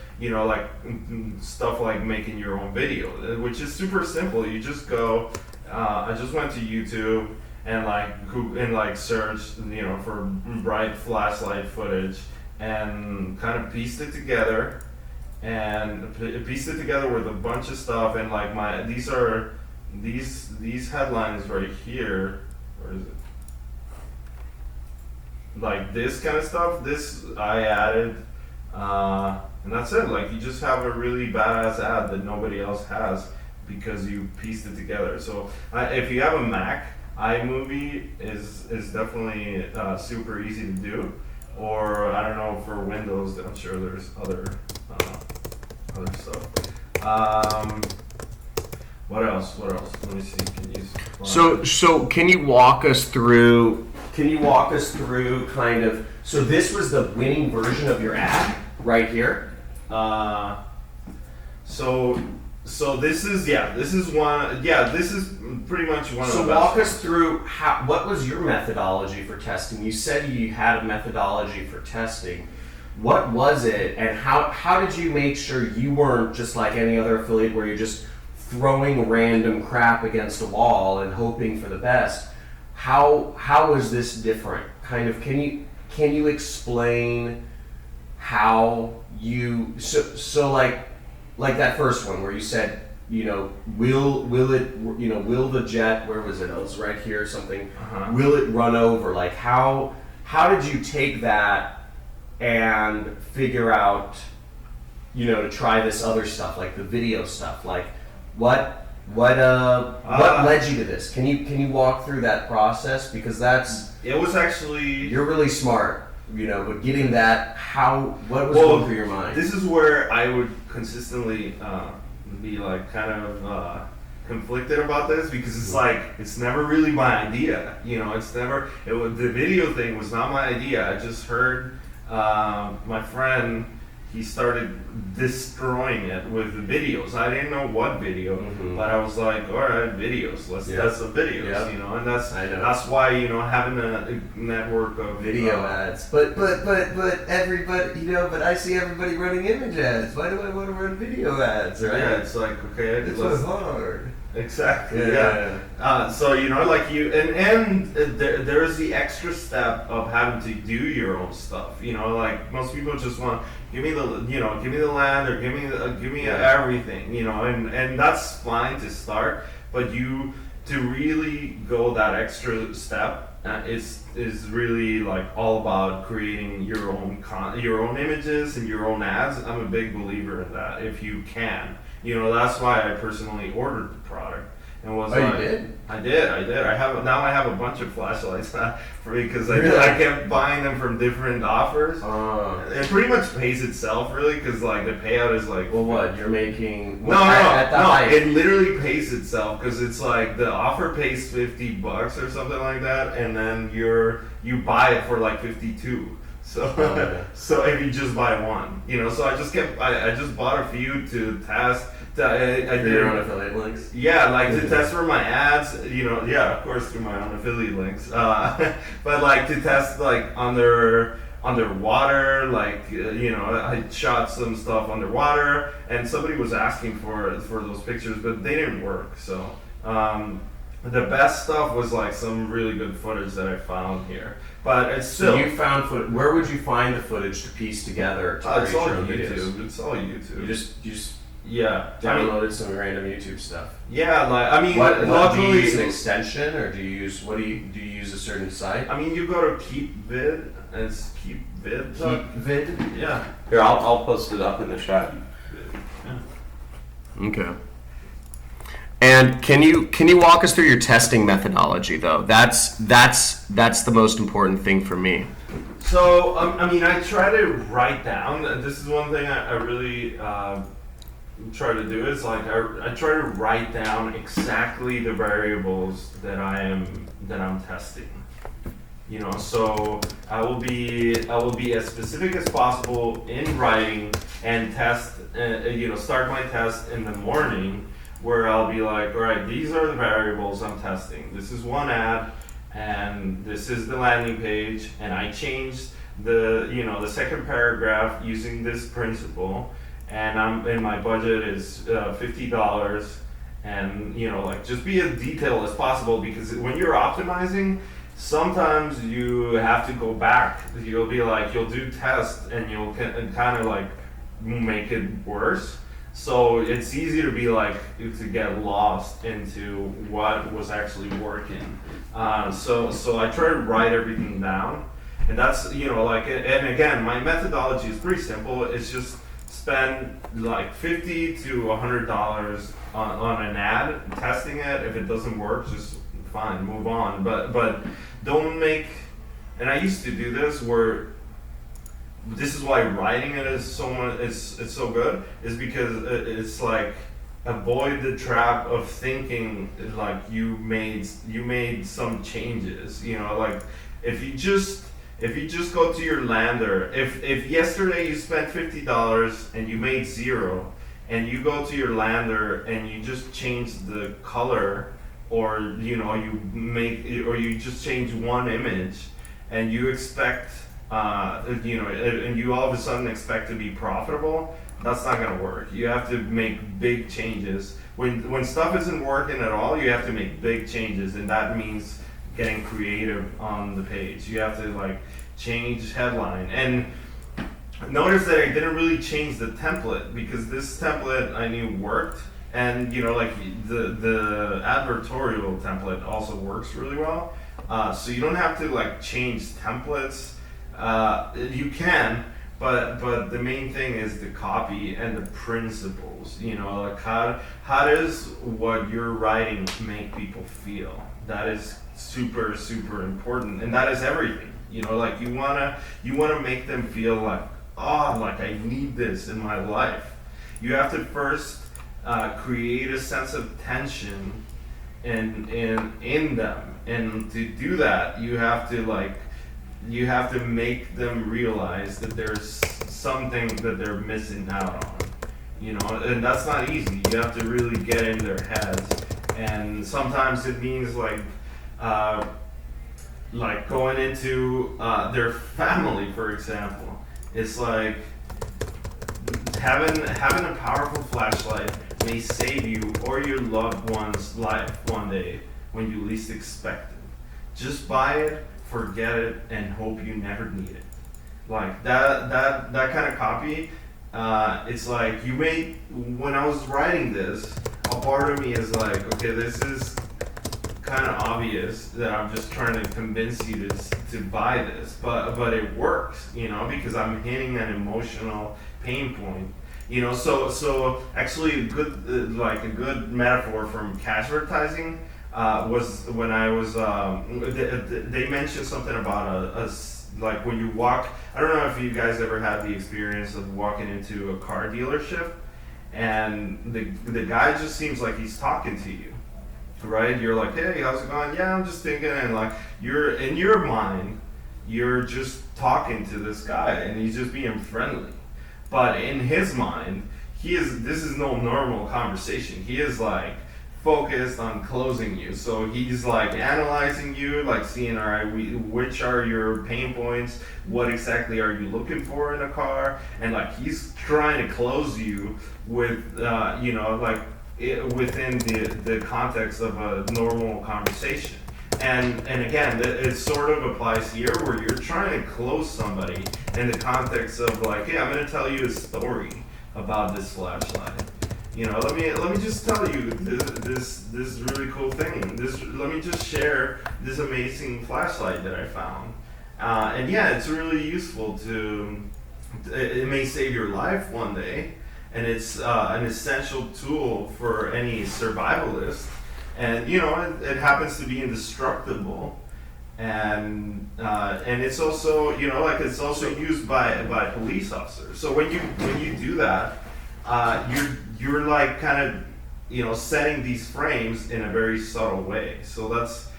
B: stuff like making your own video, which is super simple. You just go, I just went to YouTube and search, for bright flashlight footage, and kind of pieced it together, with a bunch of stuff, and these headlines right here. Where is it? Like this kind of stuff. This I added, and that's it. Like you just have a really badass ad that nobody else has, because you pieced it together. So if you have a Mac, iMovie is definitely super easy to do, or I don't know, for Windows, I'm sure there's other stuff. What else? Let me see.
C: So can you walk us through? Kind of? So this was the winning version of your ad right here.
B: So this is one. Yeah, this is pretty much one of the best.
C: So walk us through what was your methodology for testing? You said you had a methodology for testing. What was it, and how did you make sure you weren't just like any other affiliate where you're just throwing random crap against a wall and hoping for the best? How is this different? Kind of, can you explain how you so like that first one where you said, will the jet, where was it? It was right here or something. Will it run over? Like how did you take that and figure out, to try this other stuff, like the video stuff? Like what led you to this? Can you walk through that process? Because
B: it was actually,
C: you're really smart, but getting that, what was going through your mind?
B: This is where I would consistently be like kind of conflicted about this, because it's like, it's never really my idea. The video thing was not my idea. I just heard my friend, he started destroying it with the videos. I didn't know what video, but I was like, all right, videos. Let's test some videos, and that's why having a network of
C: video ads. But everybody, but I see everybody running image ads. Why do I want to run video ads? Right?
B: Yeah, it's like, okay,
C: it's so hard.
B: Exactly. Yeah. So there's the extra step of having to do your own stuff. Like most people just want, give me the land, or give me everything. And that's fine to start, but to really go that extra step, is really like all about creating your own images and your own ads. I'm a big believer in that. If you can, that's why I personally ordered the product. And was
C: you did?
B: I did. I have a bunch of flashlights because
C: Really?
B: I kept buying them from different offers. It pretty much pays itself, really, because like the payout is like.
C: Well, what you're making?
B: No.
C: Height.
B: It literally pays itself because it's like the offer pays $50 or something like that, and then you buy it for like 52. So so if you just buy one, so I just bought a few to test. I did
C: your own affiliate links.
B: Yeah, like to test for my ads, yeah, of course through my own affiliate links. But like to test like underwater, like I shot some stuff underwater, and somebody was asking for those pictures, but they didn't work. So the best stuff was like some really good footage that I found here. But it's still.
C: So you found footage. Where would you find the footage to piece together to
B: It's
C: create
B: all
C: your own
B: YouTube.
C: videos?
B: It's all YouTube.
C: You just
B: yeah.
C: downloaded some random YouTube stuff.
B: Yeah, like I mean,
C: What do you
B: luckily,
C: use an extension, or do you use do you use a certain site?
B: I mean, you go to KeepVid. It's KeepVid.
C: KeepVid.
B: Yeah.
D: Here, I'll post it up in the chat.
A: Okay. And can you walk us through your testing methodology though? That's the most important thing for me.
B: So I mean, I try to write down. This is one thing I really try to do. Is like I try to write down exactly the variables that I'm testing. So I will be as specific as possible in writing and test. Start my test in the morning, where I'll be like, all right, these are the variables I'm testing. This is one ad, and this is the landing page, and I changed the second paragraph using this principle, and my budget is $50, and just be as detailed as possible, because when you're optimizing, sometimes you have to go back. You'll do tests, and you'll kind of like make it worse. So it's easy to get lost into what was actually working. So I try to write everything down, and that's and again, my methodology is pretty simple. It's just spend like $50 to $100 on an ad, testing it. If it doesn't work, just fine, move on. But don't make. And I used to do this where. This is why writing it is it's so good, is because it's like avoid the trap of thinking like you made some changes. Like if you just go to your lander, if yesterday you spent $50 and you made $0, and you go to your lander and you just change the color, or you just change one image, and you expect. And you all of a sudden expect to be profitable, that's not going to work. You have to make big changes. When stuff isn't working at all, you have to make big changes, and that means getting creative on the page. You have to change headline. And notice that I didn't really change the template, because this template I knew worked, and the advertorial template also works really well. So you don't have to change templates. You can, but the main thing is the copy and the principles. How does what you're writing make people feel? That is super, super important, and that is everything. You wanna make them feel like I need this in my life. You have to first create a sense of tension in them, and to do that, you have to make them realize that there's something that they're missing out on, and that's not easy. You have to really get in their heads, and sometimes it means going into their family, for example. It's like having a powerful flashlight may save you or your loved one's life one day when you least expect it. Just buy it, forget it, and hope you never need it. Like that kind of copy. It's like when I was writing this, a part of me is like, okay, this is kind of obvious that I'm just trying to convince you to buy this, but it works, because I'm hitting an emotional pain point. So actually a good metaphor from cash advertising was when I was they mentioned something about like when you walk. I don't know if you guys ever had the experience of walking into a car dealership and the guy just seems like he's talking to you, right? You're like, hey, how's it going? Yeah, I'm just thinking, and like you're in your mind, you're just talking to this guy and he's just being friendly. But in his mind, this is no normal conversation. He is like focused on closing you. So he's like analyzing you, like seeing, all right, which are your pain points? What exactly are you looking for in a car? And like he's trying to close you with, within the context of a normal conversation. And again, it sort of applies here where you're trying to close somebody in the context of like, hey, I'm going to tell you a story about this flashlight. Let me just tell you this really cool thing. Let me just share this amazing flashlight that I found. And yeah, it's really useful it may save your life one day, and it's an essential tool for any survivalist. And it happens to be indestructible, and it's also it's also used by police officers. So when you do that, you're like kind of setting these frames in a very subtle way. So that's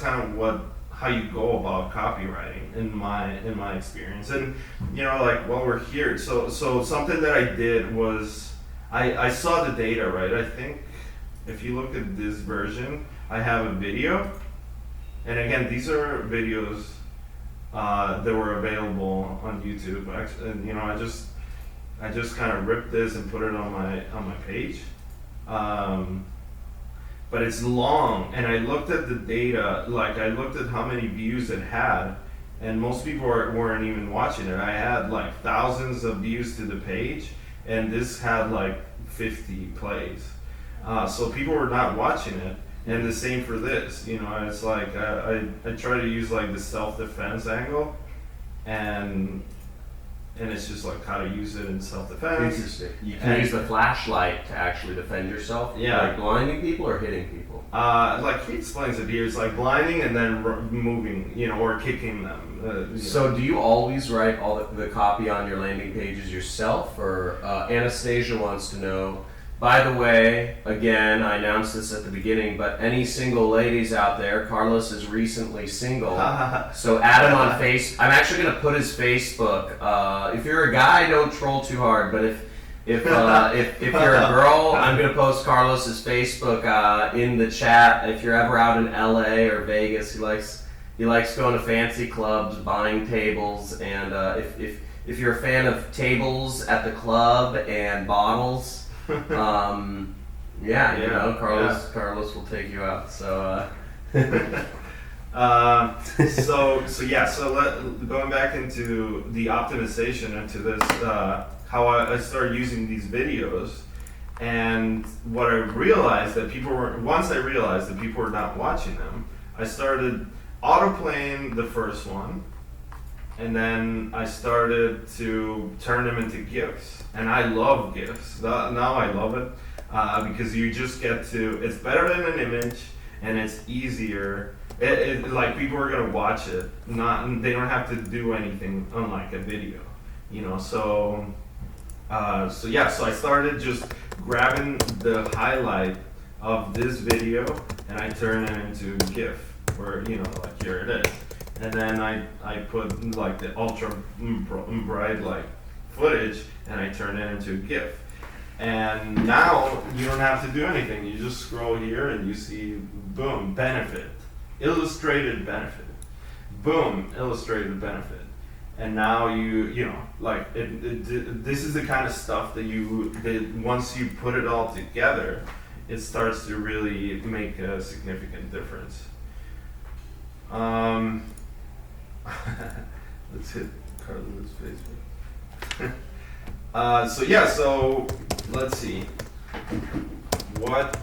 B: kind of how you go about copywriting in my experience. And while we're here, so something that I did was I saw the data, right? I think if you look at this version, I have a video, and again, these are videos that were available on YouTube. Actually, and I just kind of ripped this and put it on my page, but it's long, and I looked at the data. Like I looked at how many views it had, and most people weren't even watching it. I had like thousands of views to the page, and this had like 50 plays. So people were not watching it, and the same for this. It's like I try to use like the self-defense angle, and it's just like how to use it in self-defense.
C: Interesting. You can use the flashlight to actually defend yourself.
B: Yeah.
C: Like blinding people or hitting people.
B: Like he explains it here, it's like blinding and then moving, or kicking them.
C: So do you always write all the copy on your landing pages yourself, or Anastasia wants to know? By the way, again, I announced this at the beginning, but any single ladies out there, Carlos is recently single. So add him on I'm actually going to put his Facebook. If you're a guy, don't troll too hard. But if you're a girl, I'm going to post Carlos's Facebook in the chat. If you're ever out in LA or Vegas, he likes going to fancy clubs, buying tables, and if you're a fan of tables at the club and bottles. Carlos will take you out. So, going back into the optimization into this, how I started using these videos, and what I realized that once I realized that people were not watching them, I started autoplaying the first one. And then I started to turn them into GIFs. And I love GIFs. Now I love it because you just get it's better than an image, and it's easier. Like people are going to watch it. They don't have to do anything unlike a video. So I started just grabbing the highlight of this video and I turn it into a GIF where, like here it is. And then I put like the ultra bright like footage and I turn it into a GIF. And now you don't have to do anything. You just scroll here and you see, boom, benefit, illustrated benefit, boom, illustrated benefit. And now this is the kind of stuff that once you put it all together, it starts to really make a significant difference. Let's hit Carlos' Facebook. So let's see. What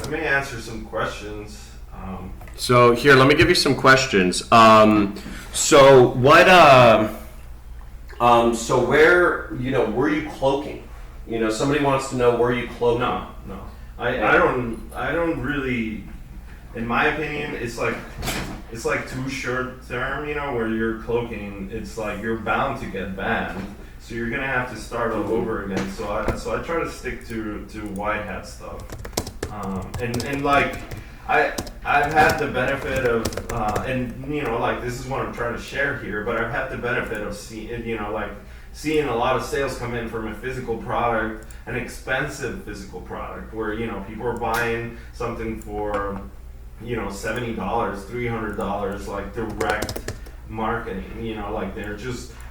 B: Let me answer some questions.
A: So here, let me give you some questions. So what? So where? Were you cloaking? Somebody wants to know, were you cloaking?
B: No. I don't really. In my opinion, it's like too short term. Where you're cloaking, it's like you're bound to get banned. So you're gonna have to start all over again. So I try to stick to white hat stuff. And like I've had the benefit of this is what I'm trying to share here, but I've had the benefit of seeing a lot of sales come in from a physical product, an expensive physical product, where people are buying something for $70, $300, like direct marketing.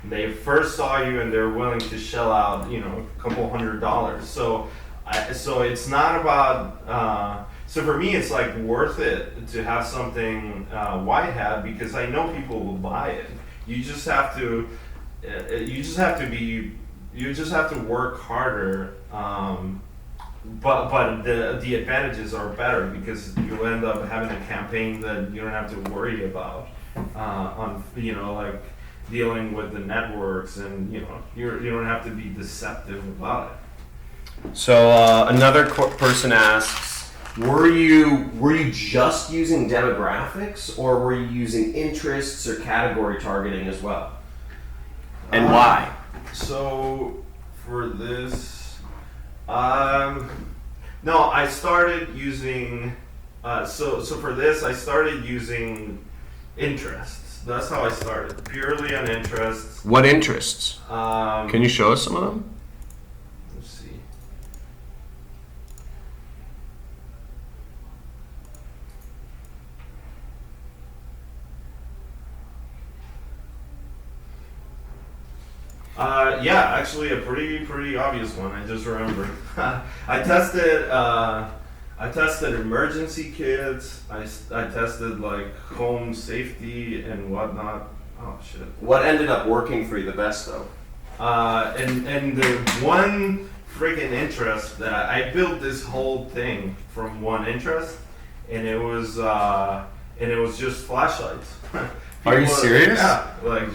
B: They first saw you and they're willing to shell out a couple $100. So it's not about. So for me, it's like worth it to have something white hat, because I know people will buy it. You just have to. You just have to work harder. But the advantages are better, because you'll end up having a campaign that you don't have to worry about on dealing with the networks, and you don't have to be deceptive about it.
A: So another person asks, were you just using demographics, or were you using interests or category targeting as well? And why?
B: So for this, no, I started using. So for this, I started using interests. That's how I started, purely on interests.
A: What interests?
B: Can
A: you show us some of them?
B: Let's see. Yeah, actually a pretty obvious one. I just remembered. I tested emergency kits. I tested like home safety and whatnot. Oh shit.
A: What ended up working for you the best though?
B: And the one freaking interest that I built this whole thing from one interest, and it was just flashlights.
A: Are you serious?
B: Yeah, like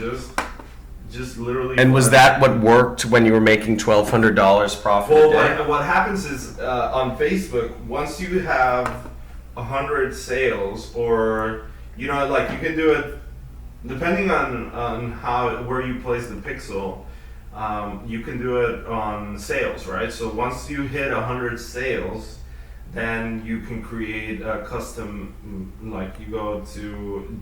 B: just literally.
A: And was that what worked when you were making $1,200 profit a day?
B: Well, what happens is on Facebook, once you have 100 sales, or you can do it depending on where you place the pixel. You can do it on sales, right? So once you hit 100 sales, then you can create a custom,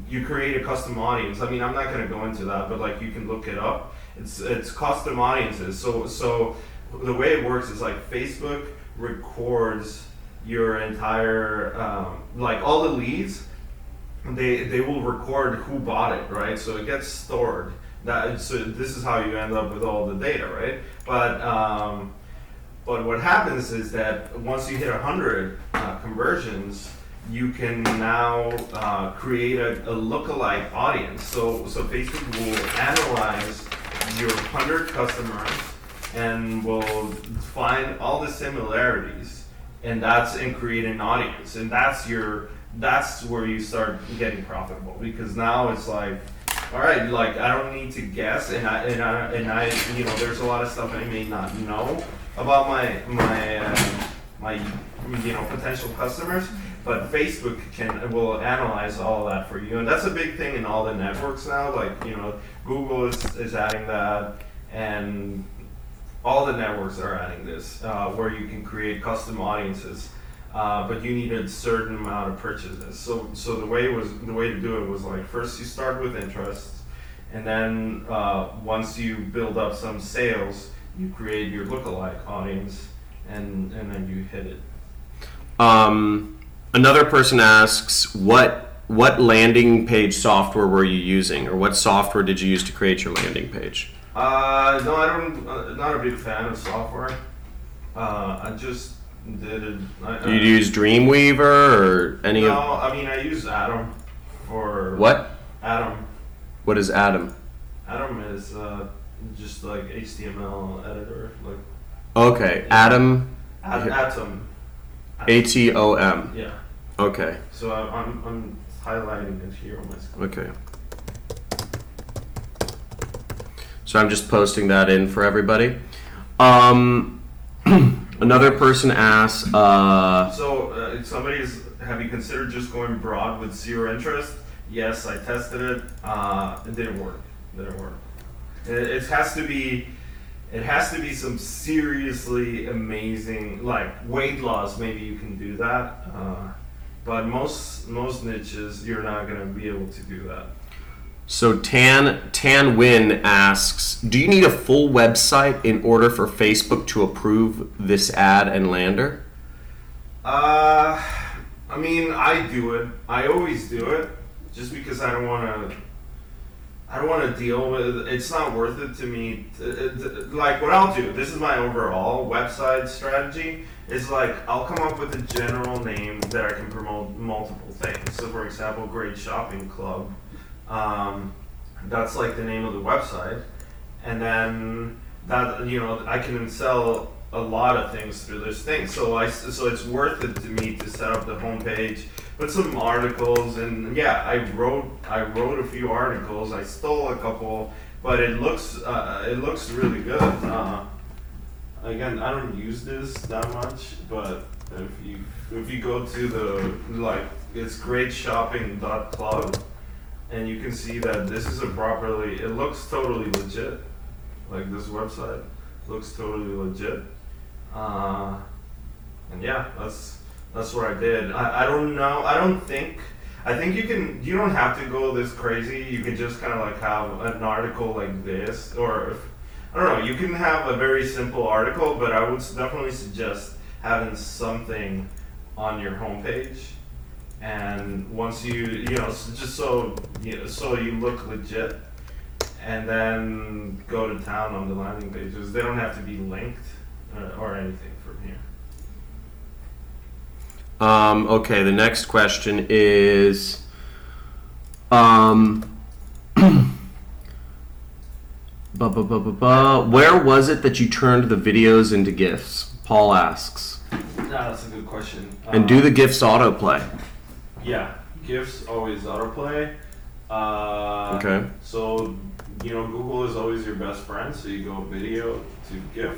B: you create a custom audience. I mean, I'm not going to go into that, but you can look it up. It's custom audiences. So the way it works is Facebook records your entire, all the leads. They will record who bought it, right? So it gets stored. So this is how you end up with all the data, right? But what happens is that once you hit 100 conversions, you can now create a lookalike audience. So Facebook will analyze your 100 customers and will find all the similarities, and create an audience, and that's where you start getting profitable, because now it's like, all right, I don't need to guess, and I there's a lot of stuff I may not know about my potential customers, but Facebook will analyze all of that for you, and that's a big thing in all the networks now. Google is adding that, and all the networks are adding this, where you can create custom audiences. But you need a certain amount of purchases. So the way to do it was first you start with interests, and then once you build up some sales, you create your lookalike audience, and then you hit it.
A: Another person asks, what landing page software were you using, or what software did you use to create your landing page?
B: No, I don't. Not a big fan of software. I just did it.
A: Do you use Dreamweaver or any
B: No, I mean I use Atom for.
A: What?
B: Atom.
A: What is Atom?
B: Atom is just HTML editor.
A: Okay, Atom.
B: Atom.
A: ATOM.
B: Yeah.
A: Okay.
B: So I'm highlighting it here on my screen.
A: Okay. So I'm just posting that in for everybody. Another person asks.
B: Have you considered just going broad with zero interest? Yes, I tested it. It didn't work. It has to be some seriously amazing, like weight loss. Maybe you can do that, but most niches you're not gonna be able to do that.
A: So Tan Win asks, do you need a full website in order for Facebook to approve this ad and lander?
B: I mean, I do it. I always do it, just because I don't want to deal with. It's not worth it to me. Like what I'll do. This is my overall website strategy. Is like I'll come up with a general name that I can promote multiple things. So, for example, Great Shopping Club. That's like the name of the website, and then that I can sell a lot of things through this thing. So it's worth it to me to set up the homepage, put some articles, and yeah, I wrote a few articles. I stole a couple, but it looks really good. Again, I don't use this that much, but if you go to it's greatshopping.club. And you can see that this is it looks totally legit. Like this website looks totally legit. And yeah, that's what I did. I don't know. I think you don't have to go this crazy. You can just kind of like have an article like this, or I don't know, you can have a very simple article, but I would definitely suggest having something on your homepage. And once just so you look legit, and then go to town on the landing pages. They don't have to be linked or anything from here.
A: Okay, the next question is, where was it that you turned the videos into GIFs? Paul asks.
B: No, that's a good question.
A: And do the GIFs autoplay?
B: Yeah, GIFs always autoplay.
A: Okay.
B: So, Google is always your best friend. So you go video to GIF,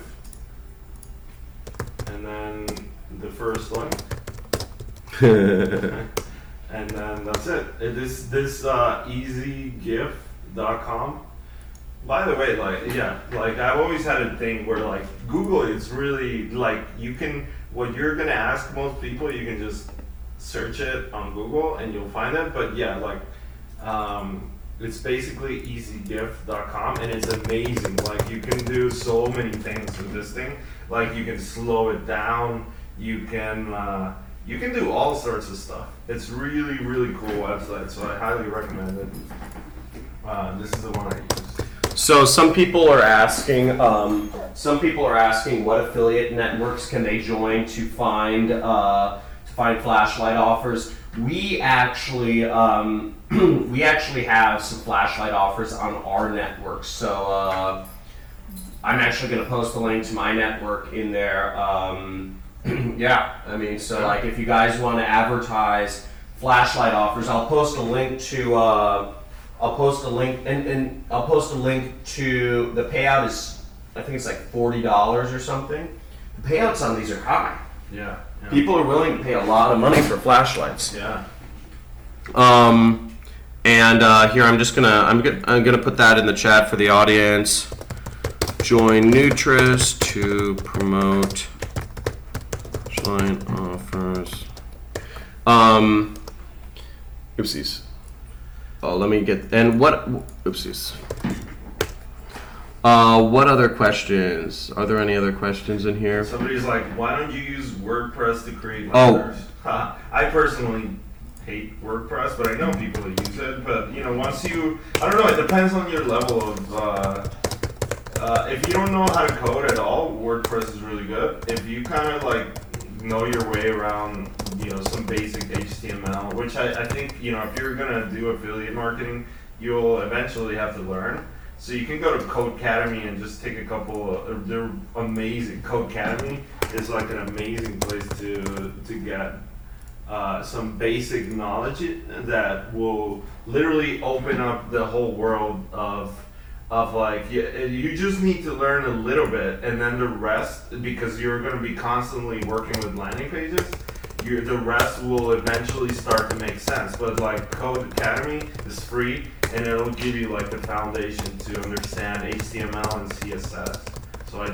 B: and then the first link, and then that's it. This easygif.com. By the way, I've always had a thing where Google is really what you're gonna ask most people, you can just search it on Google and you'll find it. But yeah, it's basically easygif.com, and it's amazing. You can do so many things with this thing. You can slow it down. You can do all sorts of stuff. It's really, really cool website. So I highly recommend it. This is the one I use.
A: So some people are asking what affiliate networks can they join to find flashlight offers. We actually have some flashlight offers on our network. So I'm actually going to post a link to my network in there. Yeah, I mean, so if you guys want to advertise flashlight offers, I'll post a link to the payout is, I think it's $40 or something. The payouts on these are high.
B: Yeah.
A: People are willing to pay a lot of money for flashlights.
B: Yeah.
A: And here I'm gonna put that in the chat for the audience. Join Nutris to promote flashlight offers. Oopsies. Oh, let me get, and what, oopsies. What other questions? Are there any other questions in here?
B: Somebody's like, why don't you use WordPress to create landers? I personally hate WordPress, but I know people that use it. But once I don't know, it depends on your level of, if you don't know how to code at all, WordPress is really good. If you kind of know your way around, some basic HTML, which I think, if you're gonna do affiliate marketing, you'll eventually have to learn. So you can go to Codecademy and just take a couple. They're amazing. Codecademy is like an amazing place to get some basic knowledge that will literally open up the whole world of like you just need to learn a little bit, and then the rest, because you're going to be constantly working with landing pages, the rest will eventually start to make sense. But like Codecademy is free, and it'll give you like the foundation to understand HTML and CSS. So I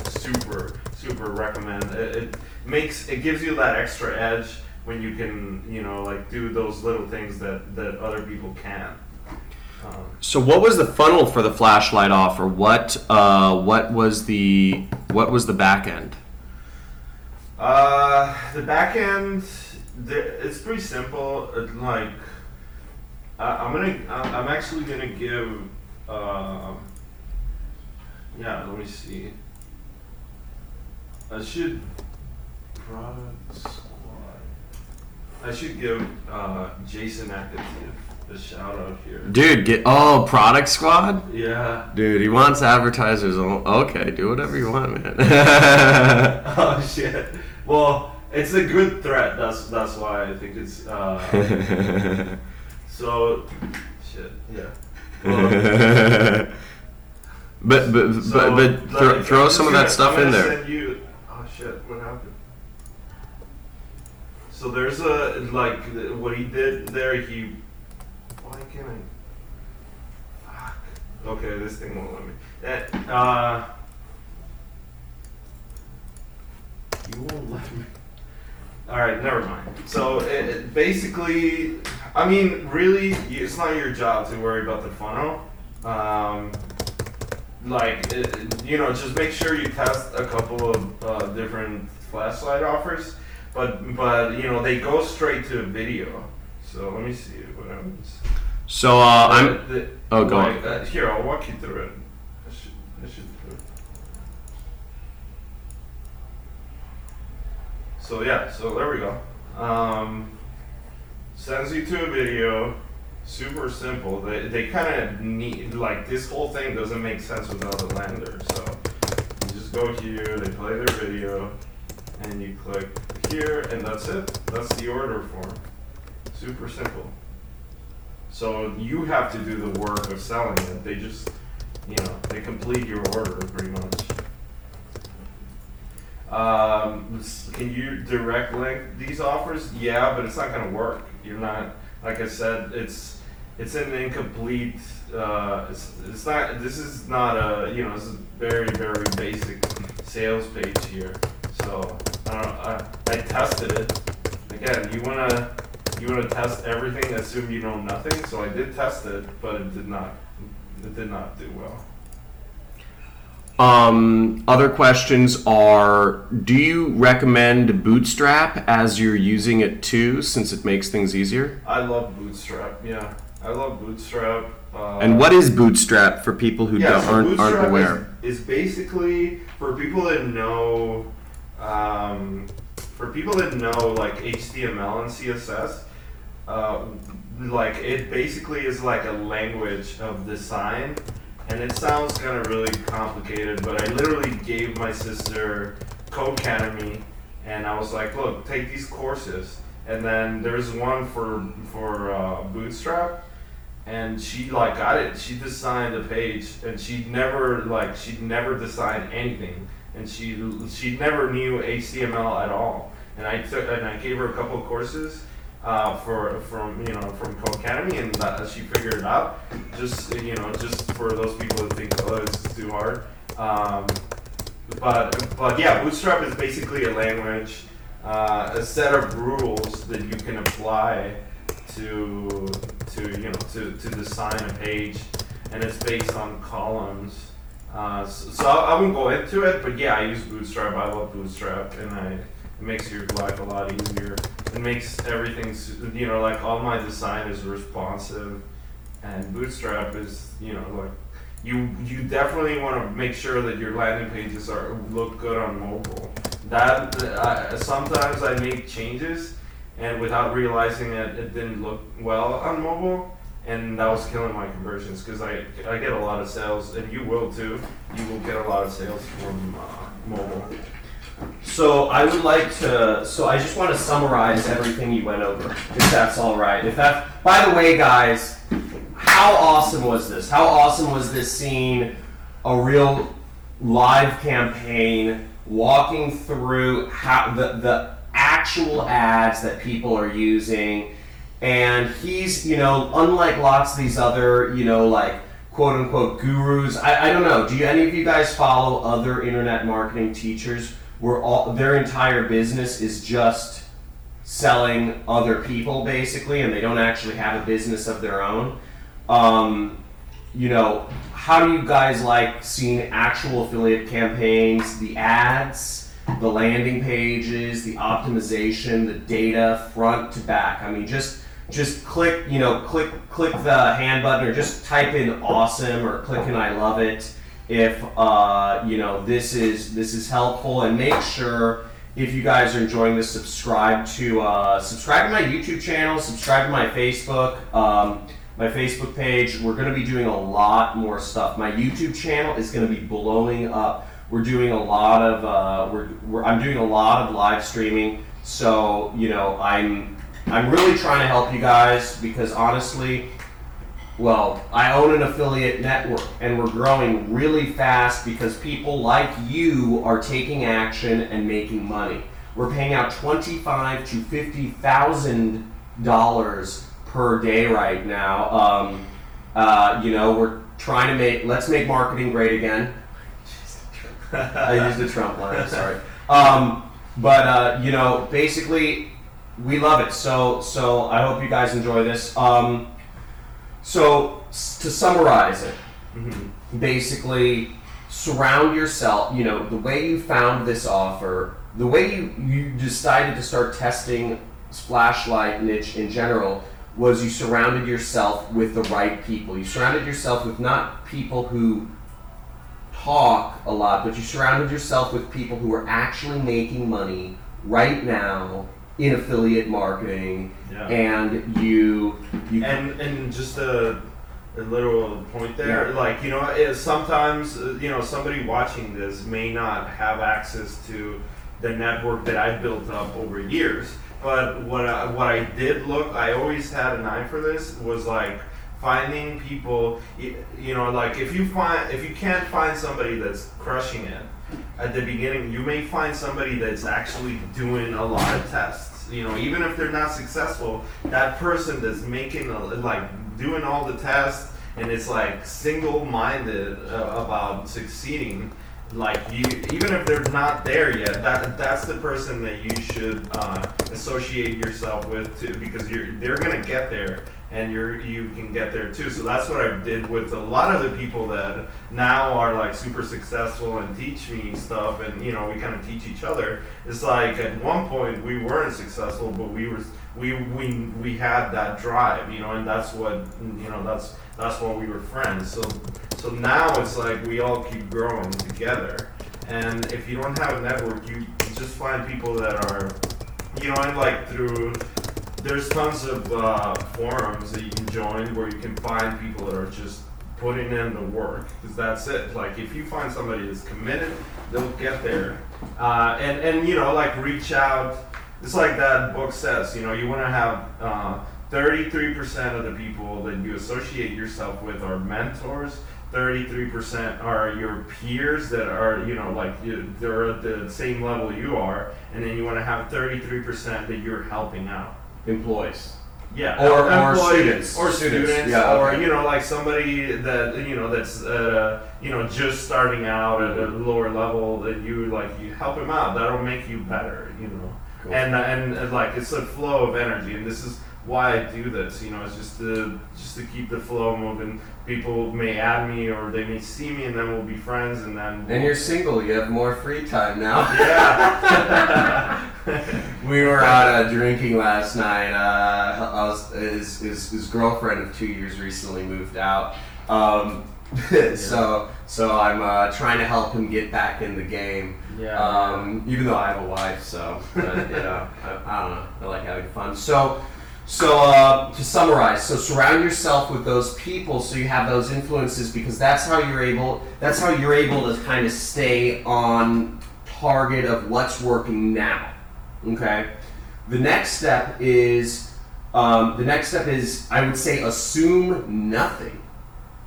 B: super recommend it. It gives you that extra edge when you can, like do those little things that other people can't.
A: So what was the funnel for the flashlight offer? What was the back end?
B: The back end, it's pretty simple. It's like I'm actually gonna give. Let me see. I should give Jason Active a shout out here.
A: Dude, Product Squad?
B: Yeah.
A: Dude, he wants advertisers. Okay, do whatever you want, man.
B: Oh shit. Well, it's a good threat. That's why I think it's. So, shit. Yeah. Well,
A: but throw some of that stuff in there.
B: Send you, oh shit! What happened? So there's what he did there. Why can't I? Fuck. Okay, this thing won't let me. You won't let me. All right, never mind. So it basically, I mean, really, it's not your job to worry about the funnel. Just make sure you test a couple of different flashlight offers, but they go straight to a video. So let me see what happens.
A: So go on.
B: Here, I'll walk you through it. I should do it. So yeah, so there we go. Sends you to a video. Super simple. They kind of need, like, this whole thing doesn't make sense without a lander. So you just go here, they play their video, and you click here, and that's it. That's the order form. Super simple. So you have to do the work of selling it. They just, they complete your order pretty much. Can you direct link these offers? Yeah, but it's not going to work. You're not, like I said, it's an incomplete. It's not. This is not a. This is very basic sales page here. So I tested it. Again, you wanna test everything. Assume you know nothing. So I did test it, but it did not do well.
A: Other questions are, do you recommend Bootstrap as you're using it too, since it makes things easier?
B: I love Bootstrap. Yeah, I love Bootstrap.
A: And what is Bootstrap for people who aren't aware?
B: Is basically for people that know, like HTML and CSS. Like it basically is like a language of design. And it sounds kind of really complicated, but I literally gave my sister Codecademy, and I was like, look, take these courses. And then there's one for Bootstrap, and she got it. She designed a page, and she'd never designed anything, and she never knew HTML at all. And I gave her a couple of courses. From Crestani, and she figured it out. Just for those people that think, oh, it's too hard. But yeah, Bootstrap is basically a language, a set of rules that you can apply to design a page, and it's based on columns. So I won't go into it, but yeah, I use Bootstrap. I love Bootstrap, and it makes your life a lot easier. It makes everything, like all my design is responsive, and Bootstrap is, like you definitely want to make sure that your landing pages look good on mobile. That sometimes I make changes, and without realizing it didn't look well on mobile, and that was killing my conversions because I get a lot of sales, and you will too. You will get a lot of sales from mobile.
C: So I would like to. So I just want to summarize everything you went over, if that's all right. If that. By the way, guys, how awesome was this? How awesome was this seeing a real live campaign walking through how the actual ads that people are using, and he's, unlike lots of these other, like quote unquote gurus. I don't know. Do any of you guys follow other internet marketing teachers? Where their entire business is just selling other people, basically, and they don't actually have a business of their own. How do you guys like seeing actual affiliate campaigns, the ads, the landing pages, the optimization, the data, front to back? I mean, just click the hand button, or just type in awesome, or click and I love it if this is helpful. And make sure, if you guys are enjoying this, subscribe to my YouTube channel, subscribe to my Facebook page. We're going to be doing a lot more stuff. My YouTube channel is going to be blowing up. We're doing a lot of I'm doing a lot of live streaming. So I'm really trying to help you guys, because honestly, I own an affiliate network, and we're growing really fast because people like you are taking action and making money. We're paying out $25,000 to $50,000 per day right now. We're trying to let's make marketing great again. I used a Trump line, sorry. Basically, we love it. So I hope you guys enjoy this. So to summarize it, basically, surround yourself, the way you found this offer, the way you decided to start testing flashlight niche in general, was you surrounded yourself with the right people. You surrounded yourself with not people who talk a lot, but you surrounded yourself with people who are actually making money right now in affiliate marketing.
B: Yeah.
C: And you
B: and just a little point there, sometimes somebody watching this may not have access to the network that I've built up over years. But what I did I always had an eye for this, was like finding people, if you can't find somebody that's crushing it at the beginning, you may find somebody that's actually doing a lot of tests. Even if they're not successful, that person that's making doing all the tests, and it's like single-minded about succeeding. Even if they're not there yet, that's the person that you should associate yourself with too, because they're gonna get there, and you can get there too. So that's what I did with a lot of the people that now are super successful and teach me stuff, and we kind of teach each other. It's like at one point we weren't successful, but we had that drive, and that's what that's why we were friends. So now it's like we all keep growing together. And if you don't have a network, you just find people that are, there's tons of forums that you can join where you can find people that are just putting in the work, because that's it. If you find somebody that's committed, they'll get there. And reach out. It's like that book says, you want to have 33% of the people that you associate yourself with are mentors. 33% are your peers that are, they're at the same level you are, and then you want to have 33% that you're helping out.
C: Employees.
B: Yeah,
C: or
B: students. Or students,
C: yeah, okay.
B: or, somebody that, that's, just starting out at a lower level, that you help him out. That'll make you better, Cool. And it's a flow of energy, and this is why I do this, it's just to keep the flow moving. People may add me, or they may see me, and then we'll be friends, and then...
C: And you're single, you have more free time now.
B: Yeah.
C: We were out drinking last night. His girlfriend of 2 years recently moved out. So I'm trying to help him get back in the game.
B: Yeah.
C: Even though I have a wife, so but, I don't know. I like having fun. So So to summarize, so surround yourself with those people so you have those influences, because that's how you're able to kind of stay on target of what's working now. Okay. The next step is I would say assume nothing.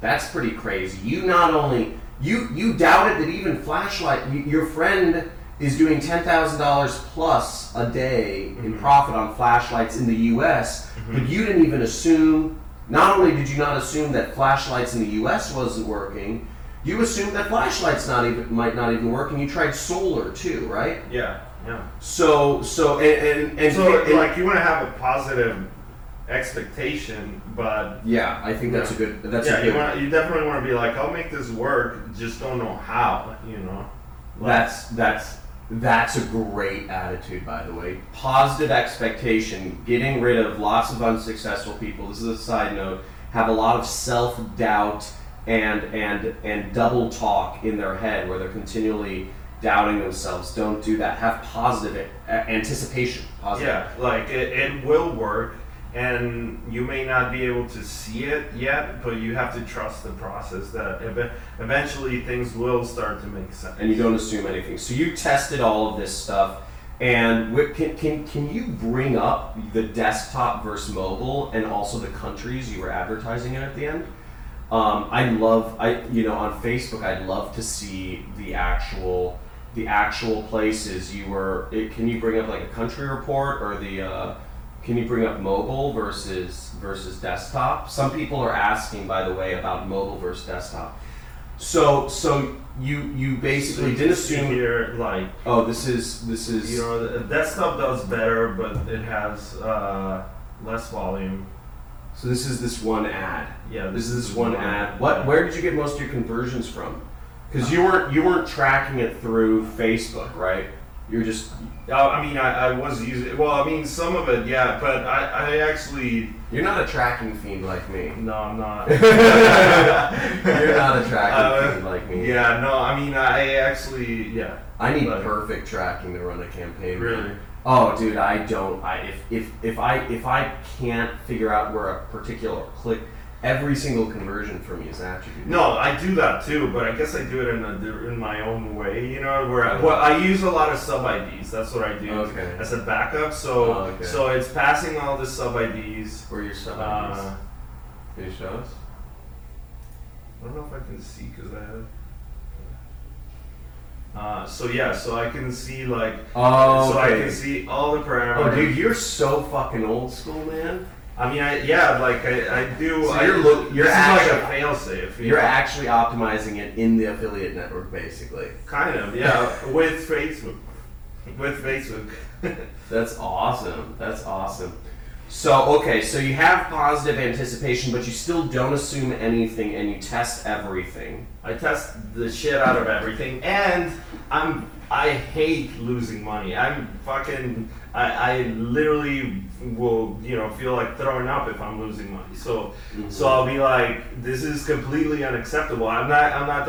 C: That's pretty crazy. You not only you doubted that even flashlight your friend is doing $10,000 plus a day in profit on flashlights in the U.S., but you didn't even assume. Not only did you not assume that flashlights in the U.S. wasn't working, you assumed that flashlights might not even work, and you tried solar too, right?
B: Yeah.
C: So
B: So like you want to have a positive expectation, but
C: yeah, I think that's a good.
B: You definitely want to be like, I'll make this work, just don't know how.
C: That's a great attitude, by the way. Positive expectation, getting rid of lots of unsuccessful people. This is a side note. Have a lot of self-doubt and double talk in their head where they're continually doubting themselves. Don't do that. Have positive anticipation. Positive.
B: Yeah, like it will work, and you may not be able to see it yet, but you have to trust the process that eventually things will start to make sense.
C: And you don't assume anything. So you tested all of this stuff, and can you bring up the desktop versus mobile and also the countries you were advertising in at the end? On Facebook, I'd love to see the actual places you were. Can you bring up like a country report or the? Can you bring up mobile versus desktop? Some people are asking, by the way, about mobile versus desktop. So you basically did assume
B: here, like,
C: oh, this is
B: the desktop does better, but it has less volume.
C: So this is this one ad.
B: Yeah,
C: this is this one ad. Where did you get most of your conversions from? Because you weren't tracking it through Facebook, right? You're just.
B: I was using. Well, I mean, some of it, yeah, but I actually.
C: You're not a tracking fiend like me.
B: No, I'm not.
C: You're not a tracking fiend like me.
B: Yeah, no, I mean, I actually, yeah.
C: I need perfect tracking to run a campaign.
B: Really?
C: Oh, dude, I don't. If I can't figure out where a particular click. Every single conversion for me is attributed.
B: No, I do that too, but I guess I do it in my own way, where I use a lot of sub IDs. That's what I do as a backup. So so it's passing all the sub IDs.
C: Where are your sub IDs? Can you show us?
B: I don't know if I can see because I have. So I can see like. I can see all the parameters.
C: Oh, dude, you're so fucking old school, man.
B: I mean, I do.
C: So
B: you're actually like a failsafe.
C: You're actually optimizing it in the affiliate network, basically.
B: Kind of, yeah. With Facebook.
C: That's awesome. So so you have positive anticipation, but you still don't assume anything, and you test everything.
B: I test the shit out of everything, and I hate losing money. I literally will, feel like throwing up if I'm losing money. So I'll be like, this is completely unacceptable. I'm not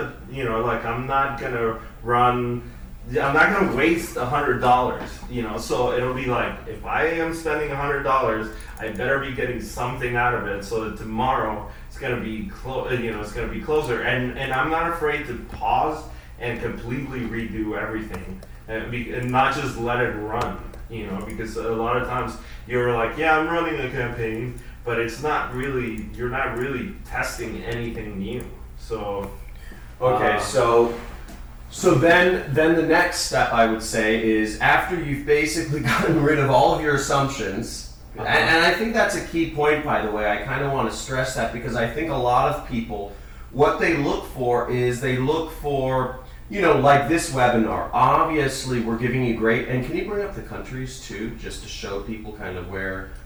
B: gonna waste $100. So it'll be like, if I am spending $100, I better be getting something out of it, so that tomorrow it's gonna be it's gonna be closer. And I'm not afraid to pause and completely redo everything, and not just let it run. Because a lot of times you're like, yeah, I'm running a campaign, but you're not really testing anything new. So,
C: So then the next step, I would say, is after you've basically gotten rid of all of your assumptions, and I think that's a key point, by the way. I kind of want to stress that, because I think a lot of people, what they look for is like this webinar. Obviously, we're giving you great, and can you bring up the countries too, just to show people kind of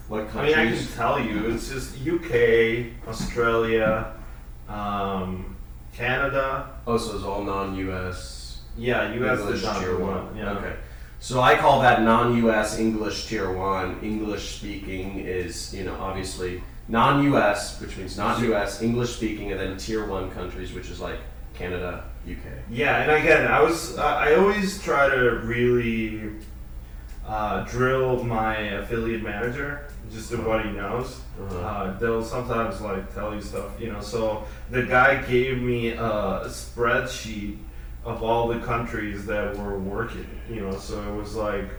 C: what countries?
B: I can tell you, it's just UK, Australia, Canada.
C: Oh, so it's all non-US.
B: Yeah, US
C: English
B: is
C: tier
B: 1. Yeah.
C: Okay. So I call that non-US English tier 1. English speaking is, obviously non-US, which means not US, English speaking, and then tier 1 countries, which is like Canada, UK.
B: Yeah, and again, I always try to really drill my affiliate manager just to what he knows. They'll sometimes like tell you stuff, So the guy gave me a spreadsheet of all the countries that were working, So it was like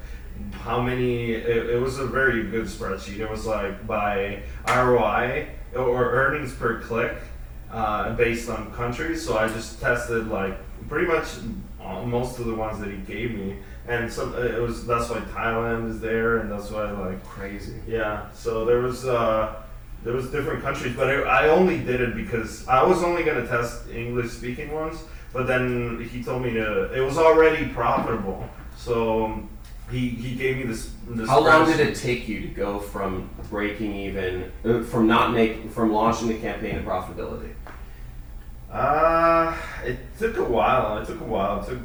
B: how many. It was a very good spreadsheet. It was like by ROI or earnings per click based on countries. So I just tested like pretty much most of the ones that he gave me. And so that's why Thailand is there, and that's why like
C: Crazy.
B: yeah. So there was different countries, but I only did it because I was only gonna test English speaking ones. But then he told me it was already profitable, so he gave me this.
C: How long did it take you to go from breaking even, from launching the campaign to profitability?
B: It took a while. It took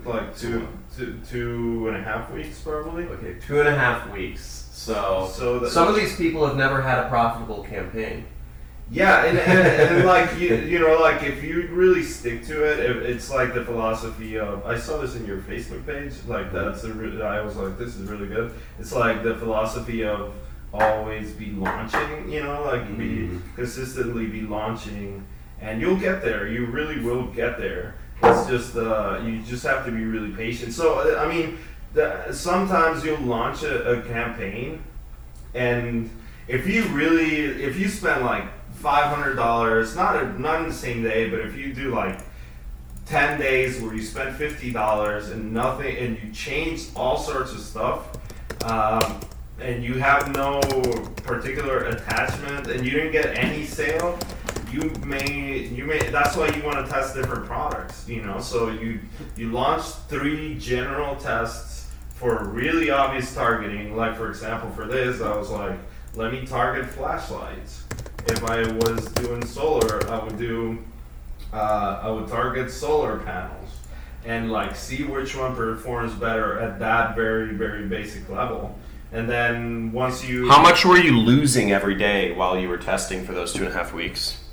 B: like 2.5 weeks probably.
C: Okay, 2.5 weeks. So some of
B: the-
C: these people have never had a profitable campaign.
B: Yeah, and like like if you really stick to it, it's like the philosophy of. I saw this in your Facebook page. Like I was like, this is really good. It's like the philosophy of always be launching. Be consistently be launching, and you'll get there. You really will get there. It's just you just have to be really patient. So I mean, sometimes you'll launch a campaign, and if you spend like $500, not in the same day, but if you do like 10 days where you spend $50 and nothing, and you change all sorts of stuff, and you have no particular attachment, and you didn't get any sale, you may. That's why you want to test different products, So you launch 3 general tests for really obvious targeting. Like for example, for this, I was like, let me target flashlights. If I was doing solar, I would target solar panels and like see which one performs better at that very, very basic level. And then once you...
A: How much were you losing every day while you were testing for those 2.5 weeks?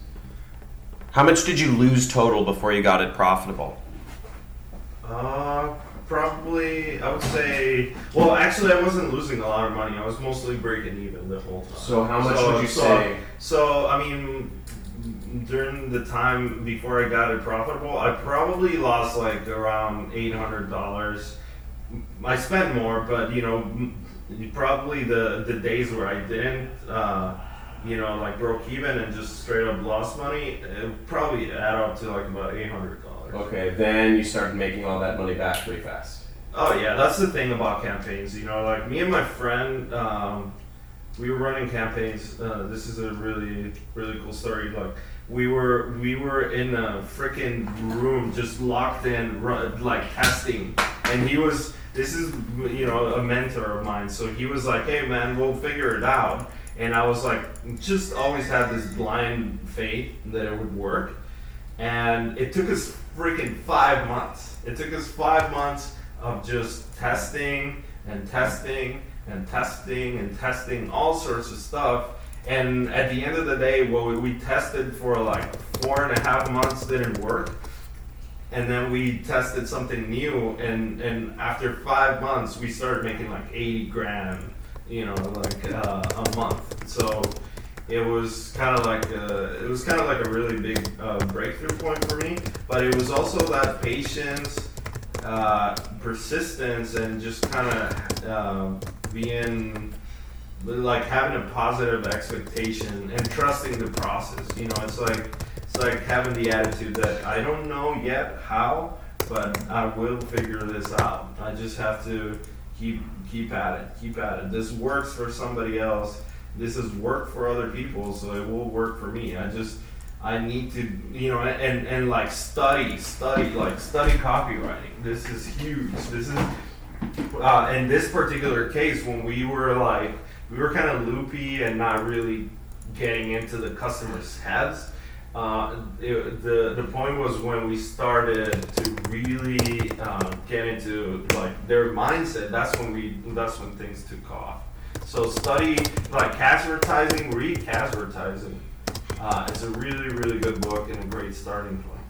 A: How much did you lose total before you got it profitable?
B: Probably, I would say... Well, actually, I wasn't losing a lot of money. I was mostly breaking even the whole time.
C: So how much would you say?
B: So, I mean, during the time before I got it profitable, I probably lost like around $800. I spent more, but, probably the days where I didn't, like broke even and just straight up lost money, it would probably add up to like about $800.
C: Okay, then you started making all that money back pretty fast.
B: Oh yeah, that's the thing about campaigns. Like me and my friend, we were running campaigns. This is a really, really cool story. Like we were in a freaking room, just locked in, like testing, and he was. This is a mentor of mine. So he was like, "Hey man, we'll figure it out." And I was like, just always had this blind faith that it would work. And it took us freaking 5 months. It took us 5 months of just testing and testing and testing and testing all sorts of stuff. And at the end of the day, we tested for like 4.5 months didn't work. And then we tested something new, and after 5 months, we started making like 80 grand, a month. So it was kind of like a really big breakthrough point for me. But it was also that patience, persistence, and just kind of being like having a positive expectation and trusting the process. It's like having the attitude that I don't know yet how, but I will figure this out. I just have to keep at it. This works for somebody else. This has worked for other people, so it will work for me. I need to, and like study copywriting. This is huge. This is, in this particular case, when we were kind of loopy and not really getting into the customers' heads. The point was when we started to really get into like their mindset. That's when things took off. So study like advertising, read advertising. It's a really, really good book and a great starting point.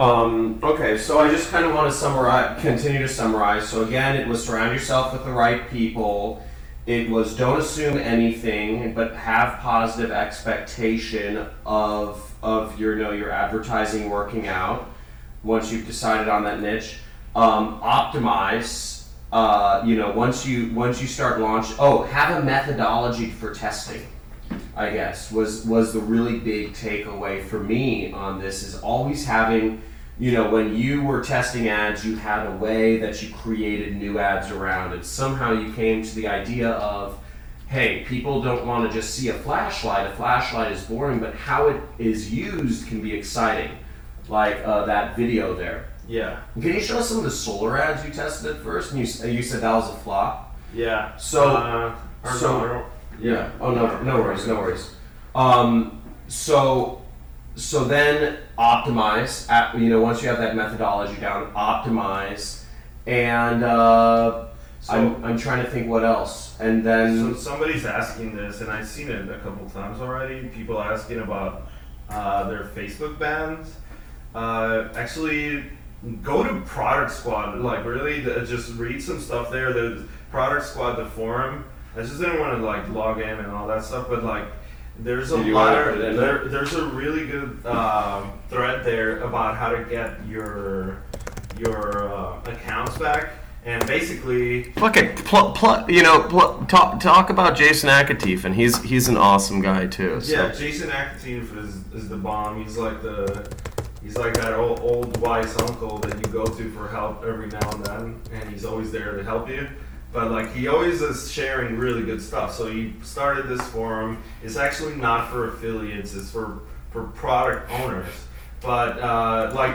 C: Okay, so I just kind of want to continue to summarize. So again, it was surround yourself with the right people. It was don't assume anything, but have positive expectation of your advertising working out. Once you've decided on that niche, optimize. Once you start launch. Oh, have a methodology for testing. I guess was the really big takeaway for me on this is always having, when you were testing ads, you had a way that you created new ads around it. Somehow you came to the idea of, hey, people don't want to just see a flashlight. A flashlight is boring, but how it is used can be exciting, like that video there.
B: Yeah.
C: Can you show us some of the solar ads you tested at first? And you said that was a flop.
B: Yeah.
C: So. Yeah. Oh no worries. So then optimize. Once you have that methodology down, optimize, and I'm trying to think what else. And then
B: so somebody's asking this, and I've seen it a couple times already. People asking about their Facebook bans. Actually, go to Product Squad. Like really, just read some stuff there. The Product Squad, the forum. I just didn't want to log in and all that stuff, but there's there's a really good thread there about how to get your accounts back, and basically
A: talk about Jason Akatif, and he's an awesome guy too. So.
B: Yeah, Jason Akatif is the bomb. He's like that old wise uncle that you go to for help every now and then, and he's always there to help you. But he always is sharing really good stuff. So he started this forum. It's actually not for affiliates. It's for product owners. But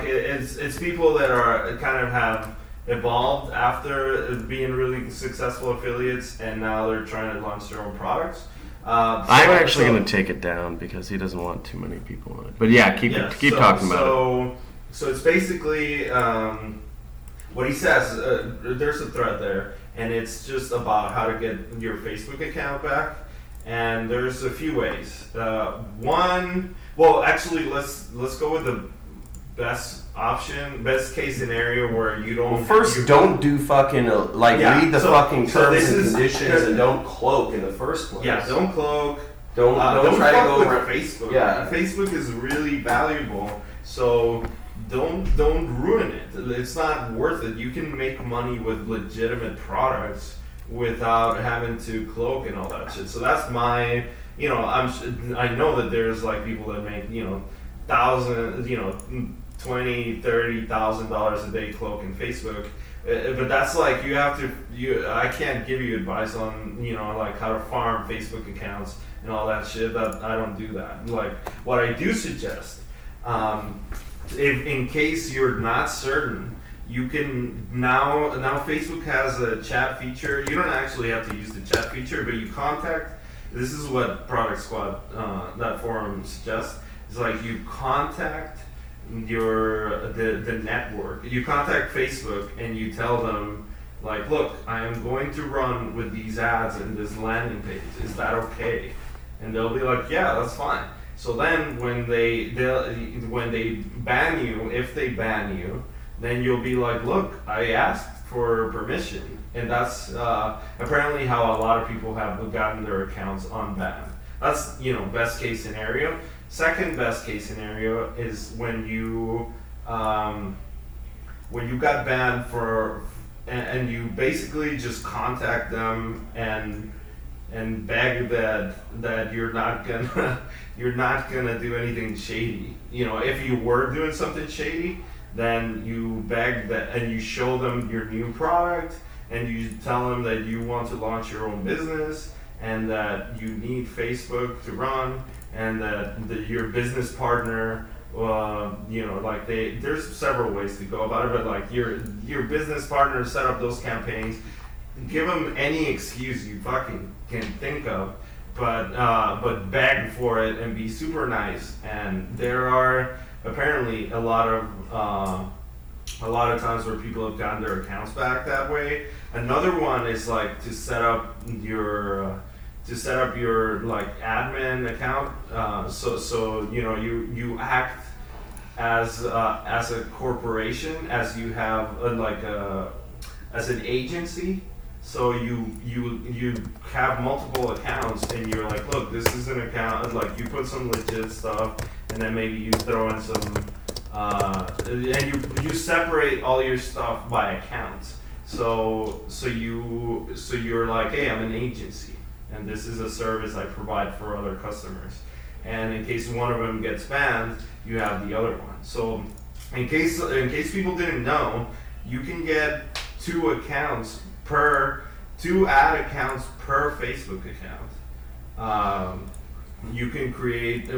B: it's people that are kind of have evolved after being really successful affiliates, and now they're trying to launch their own products.
A: I'm actually going to take it down because he doesn't want too many people on it. But yeah, keep talking about it.
B: So it's basically what he says. There's a thread there. And it's just about how to get your Facebook account back. And there's a few ways. Actually, let's go with the best case scenario where you don't.
C: Well, first, don't do fucking read the fucking terms and conditions and don't cloak in the first place.
B: Yeah, don't cloak.
C: Don't try to go
B: over Facebook.
C: Yeah,
B: Facebook is really valuable. So. Don't ruin it. It's not worth it. You can make money with legitimate products without having to cloak and all that shit. So that's my, I know that there's people that make $20,000-$30,000 a day cloaking Facebook, but that's I can't give you advice on how to farm Facebook accounts and all that shit. That I don't do that. What I do suggest. If in case you're not certain, you can now Facebook has a chat feature. You don't actually have to use the chat feature, but you contact. This is what Product Squad that forum suggests. It's you contact the network. You contact Facebook and you tell them look, I am going to run with these ads in this landing page. Is that okay? And they'll be yeah, that's fine. So then when they ban you, if they ban you, then you'll be look, I asked for permission. And that's apparently how a lot of people have gotten their accounts unbanned. That's, best case scenario. Second best case scenario is when you got banned and you basically just contact them and beg that you're not gonna do anything shady. If you were doing something shady, then you beg that and you show them your new product and you tell them that you want to launch your own business and that you need Facebook to run and that your business partner, there's several ways to go about it, but your business partner set up those campaigns. Give them any excuse you fucking can think of, but beg for it and be super nice. And there are apparently a lot of times where people have gotten their accounts back that way. Another one is to set up your admin account. So you act as a corporation, as you have as an agency. So you have multiple accounts, and you're like, look, this is an account. Like you put some legit stuff, and then maybe you throw in some, and you separate all your stuff by accounts. So you're like, hey, I'm an agency, and this is a service I provide for other customers. And in case one of them gets banned, you have the other one. So in case people didn't know, you can get two ad accounts per Facebook account. You can create,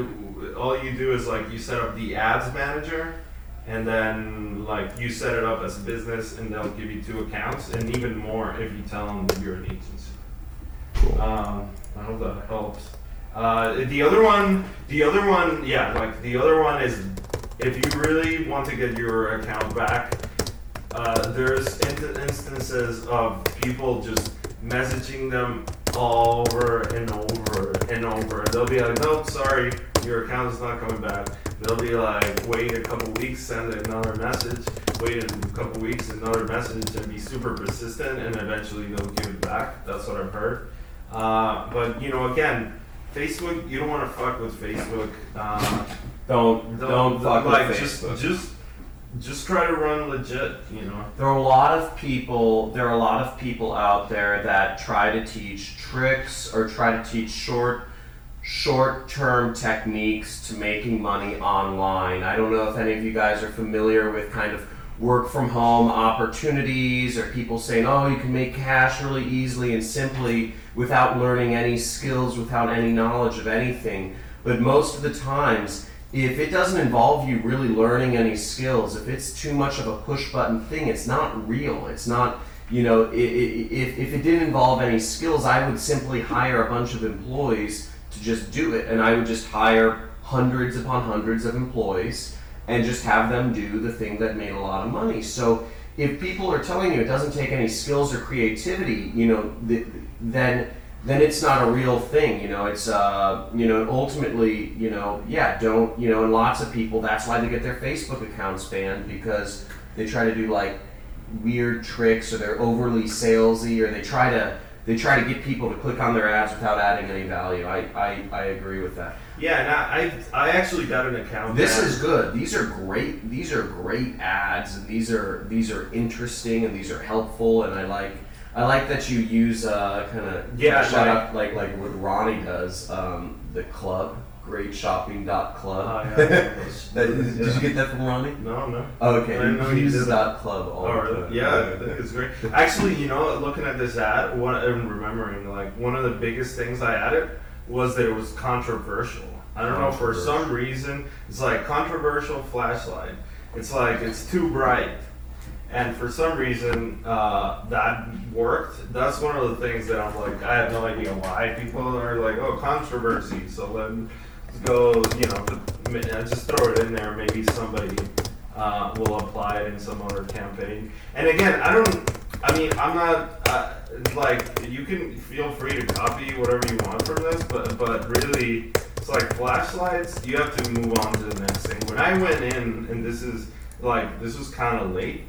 B: all you do is like you set up the ads manager, and then like you set it up as a business, and they'll give you two accounts, and even more if you tell them that you're an agency.
A: Cool.
B: I hope that helps. The other one is if you really want to get your account back. There's instances of people just messaging them over and over and over. They'll be like, nope, sorry, your account is not coming back. They'll be like, wait a couple weeks, send another message, wait a couple weeks, another message, and be super persistent, and eventually they'll give it back. That's what I've heard. But again, Facebook, you don't want to fuck with Facebook.
C: Don't fuck with Facebook.
B: Just try to run legit,
C: There are a lot of people out there that try to teach tricks or try to teach short-term techniques to making money online. I don't know if any of you guys are familiar with kind of work from home opportunities, or people saying, oh, you can make cash really easily and simply without learning any skills, without any knowledge of anything. But most of the times, if it doesn't involve you really learning any skills, if it's too much of a push button thing, it's not real. It's not, if it didn't involve any skills, I would simply hire a bunch of employees to just do it. And I would just hire hundreds upon hundreds of employees and just have them do the thing that made a lot of money. So if people are telling you it doesn't take any skills or creativity, then it's not a real thing. It's ultimately, don't, and lots of people, that's why they get their Facebook accounts banned, because they try to do like weird tricks, or they're overly salesy, or they try to get people to click on their ads without adding any value. I agree with that.
B: Yeah, and I actually got an account.
C: This is good. These are great ads, and these are interesting, and these are helpful, and I like that you use kind of shout out like what Ronnie does, the club, greatshopping.club. Did you get that from Ronnie?
B: No.
C: Oh, okay, he uses .club all the time.
B: Yeah, I think it's great. Actually, looking at this ad, I'm remembering like one of the biggest things I added was that it was controversial. I don't know, for some reason, it's like controversial flashlight. It's like it's too bright. And for some reason, that worked. That's one of the things that I'm like, I have no idea why people are like, oh, controversy. So let's go, just throw it in there. Maybe somebody will apply it in some other campaign. And again, I'm not, you can feel free to copy whatever you want from this, but really, it's like flashlights, you have to move on to the next thing. When I went in, and this was kind of late,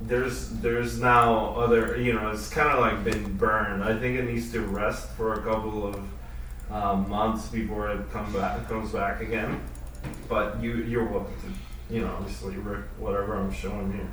B: there's now other, it's kind of like been burned. I think it needs to rest for a couple of months before it comes back again. But you're welcome to, obviously whatever I'm showing here.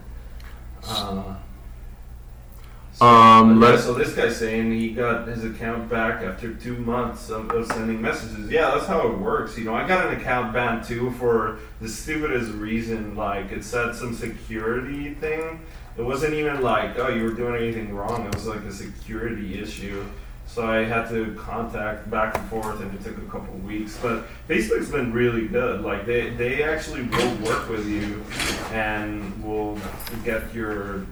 B: So this guy's saying he got his account back after 2 months of sending messages. Yeah, that's how it works. I got an account banned too for the stupidest reason. Like, it said some security thing. It wasn't even like, oh, you were doing anything wrong. It was like a security issue. So I had to contact back and forth, and it took a couple of weeks. But Facebook's been really good. Like, they actually will work with you and will get your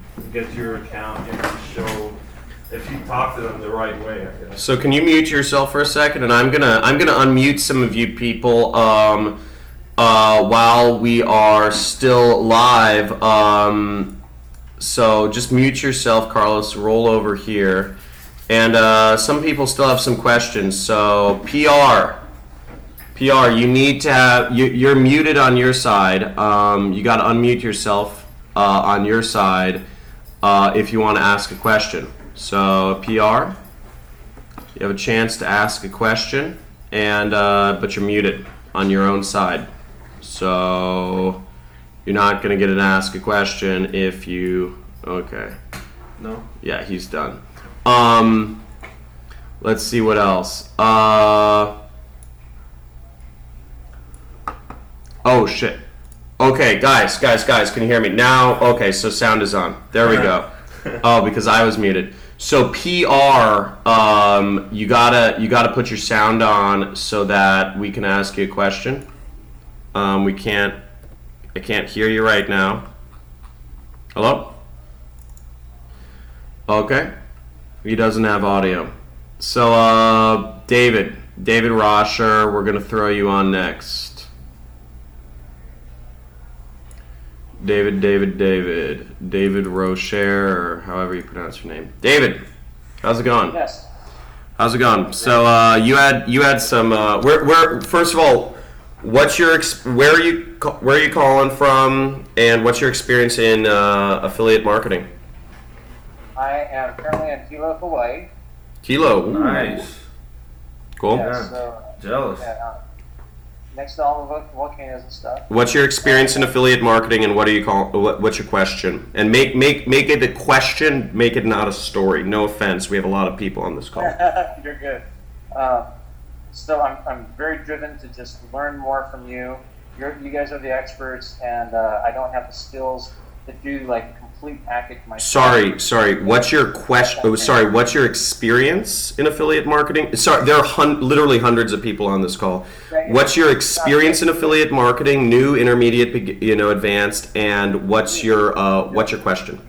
B: account and show if you talk to them the right way, I guess.
A: So can you mute yourself for a second? And I'm gonna unmute some of you people while we are still live. So just mute yourself, Carlos. Roll over here. And some people still have some questions. So PR, PR, you need to have, you're muted on your side. You got to unmute yourself on your side if you want to ask a question. So PR, you have a chance to ask a question, and but you're muted on your own side. So you're not going to get an ask a question if you, okay.
B: No.
A: Yeah, he's done. Let's see what else. Oh shit. Okay, guys, can you hear me now? Okay, so sound is on. There we go. Oh, because I was muted. So PR, you gotta put your sound on so that we can ask you a question. I can't hear you right now. Hello? Okay. He doesn't have audio. So David Rosher, we're gonna throw you on next. David Rocher, or however you pronounce your name. David, how's it going?
E: Yes.
A: How's it going? So you had some. Where first of all, what's your where are you calling from, and what's your experience in affiliate marketing?
E: I am currently in Hilo, Hawaii.
A: Hilo, ooh.
B: Nice.
A: Cool.
E: Yeah, so,
B: Jealous.
E: next to all the volcanoes and stuff.
A: What's your experience in affiliate marketing, and what do you call? What's your question? And make it a question. Make it not a story. No offense. We have a lot of people on this call.
E: You're good. So I'm very driven to just learn more from you. You guys are the experts, and I don't have the skills to do like complete package myself.
A: Sorry. What's your question? Oh, sorry. What's your experience in affiliate marketing? Sorry, there are literally hundreds of people on this call. What's your experience in affiliate marketing? New, intermediate, advanced, and what's your question?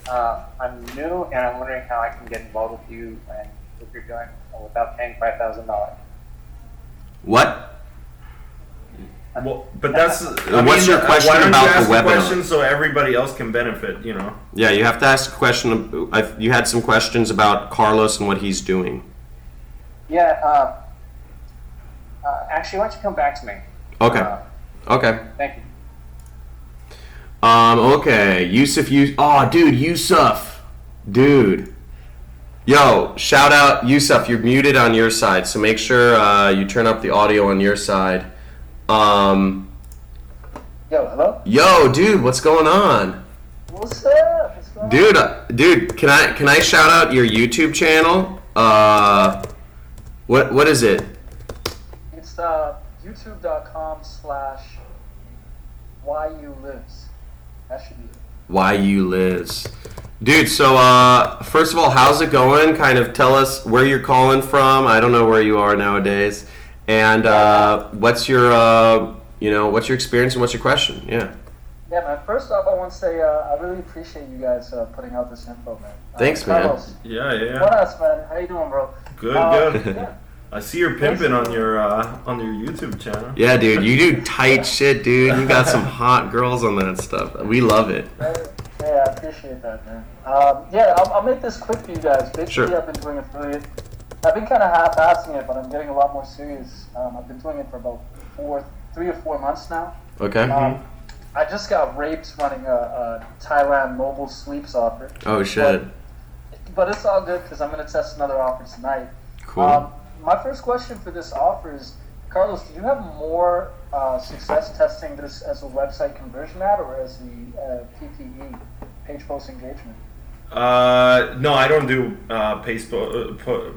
E: I'm new, and I'm wondering how I can get involved with you and what you're doing without paying $5,000.
A: What?
B: Well, but that's.
A: What's your question
B: why don't
A: about
B: you ask
A: the webinar?
B: question so everybody else can benefit?
A: Yeah, you have to ask a question. You had some questions about Carlos and what he's doing.
E: Yeah. Actually, why don't you come back to me?
A: Okay. Okay.
E: Thank you.
A: Okay. Yusuf, Yusuf. Dude. Yo, shout out Yusuf, you're muted on your side, so make sure you turn up the audio on your side.
E: Yo, hello?
A: Yo, dude, what's going on?
E: What's up? What's going on?
A: Dude, can I shout out your YouTube channel? What is it?
E: It's youtube.com/whyoulives. That should be it.
A: Why You Lives. Dude, so first of all, how's it going? Kind of tell us where you're calling from. I don't know where you are nowadays. And what's your what's your experience and what's your question? Yeah.
E: Yeah, man. First off, I want to say I really appreciate you guys putting out this info, man.
A: Thanks, man.
E: Carlos,
B: Yeah.
E: what else, man? How you doing, bro?
B: Good.
E: Yeah.
B: I see you're pimping on your YouTube channel.
A: Yeah, dude, you do tight shit, dude. You got some hot girls on that stuff. We love it.
E: Yeah, I appreciate that, man. I'll make this quick for you guys. Basically,
A: Sure.
E: I've been doing affiliate. I've been kind of half-assing it, but I'm getting a lot more serious. I've been doing it for about 3 or 4 months now.
A: Okay.
E: I just got raped running a Thailand mobile sweeps offer.
A: Oh shit.
E: But it's all good because I'm going to test another offer tonight.
A: Cool.
E: My first question for this offer is, Carlos, do you have more success testing this as a website conversion ad or as the PPE, page post engagement?
B: No, I don't do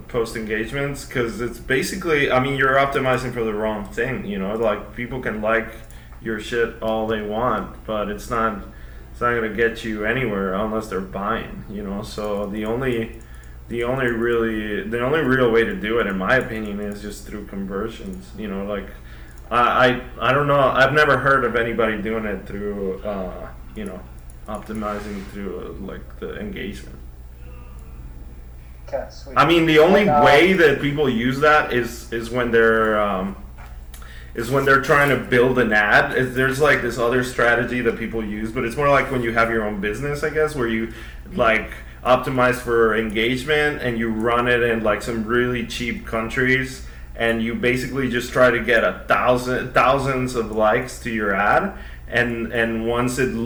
B: post engagements because it's basically, you're optimizing for the wrong thing. Like people can like your shit all they want, but it's not going to get you anywhere unless they're buying. So the only real way to do it, in my opinion, is just through conversions. Like I don't know. I've never heard of anybody doing it through optimizing through like the engagement.
E: Okay, sweet.
B: The only way that people use that is when they're trying to build an ad. There's like this other strategy that people use, but it's more like when you have your own business, I guess, where you like optimize for engagement and you run it in like some really cheap countries and you basically just try to get thousands of likes to your ad, and once it's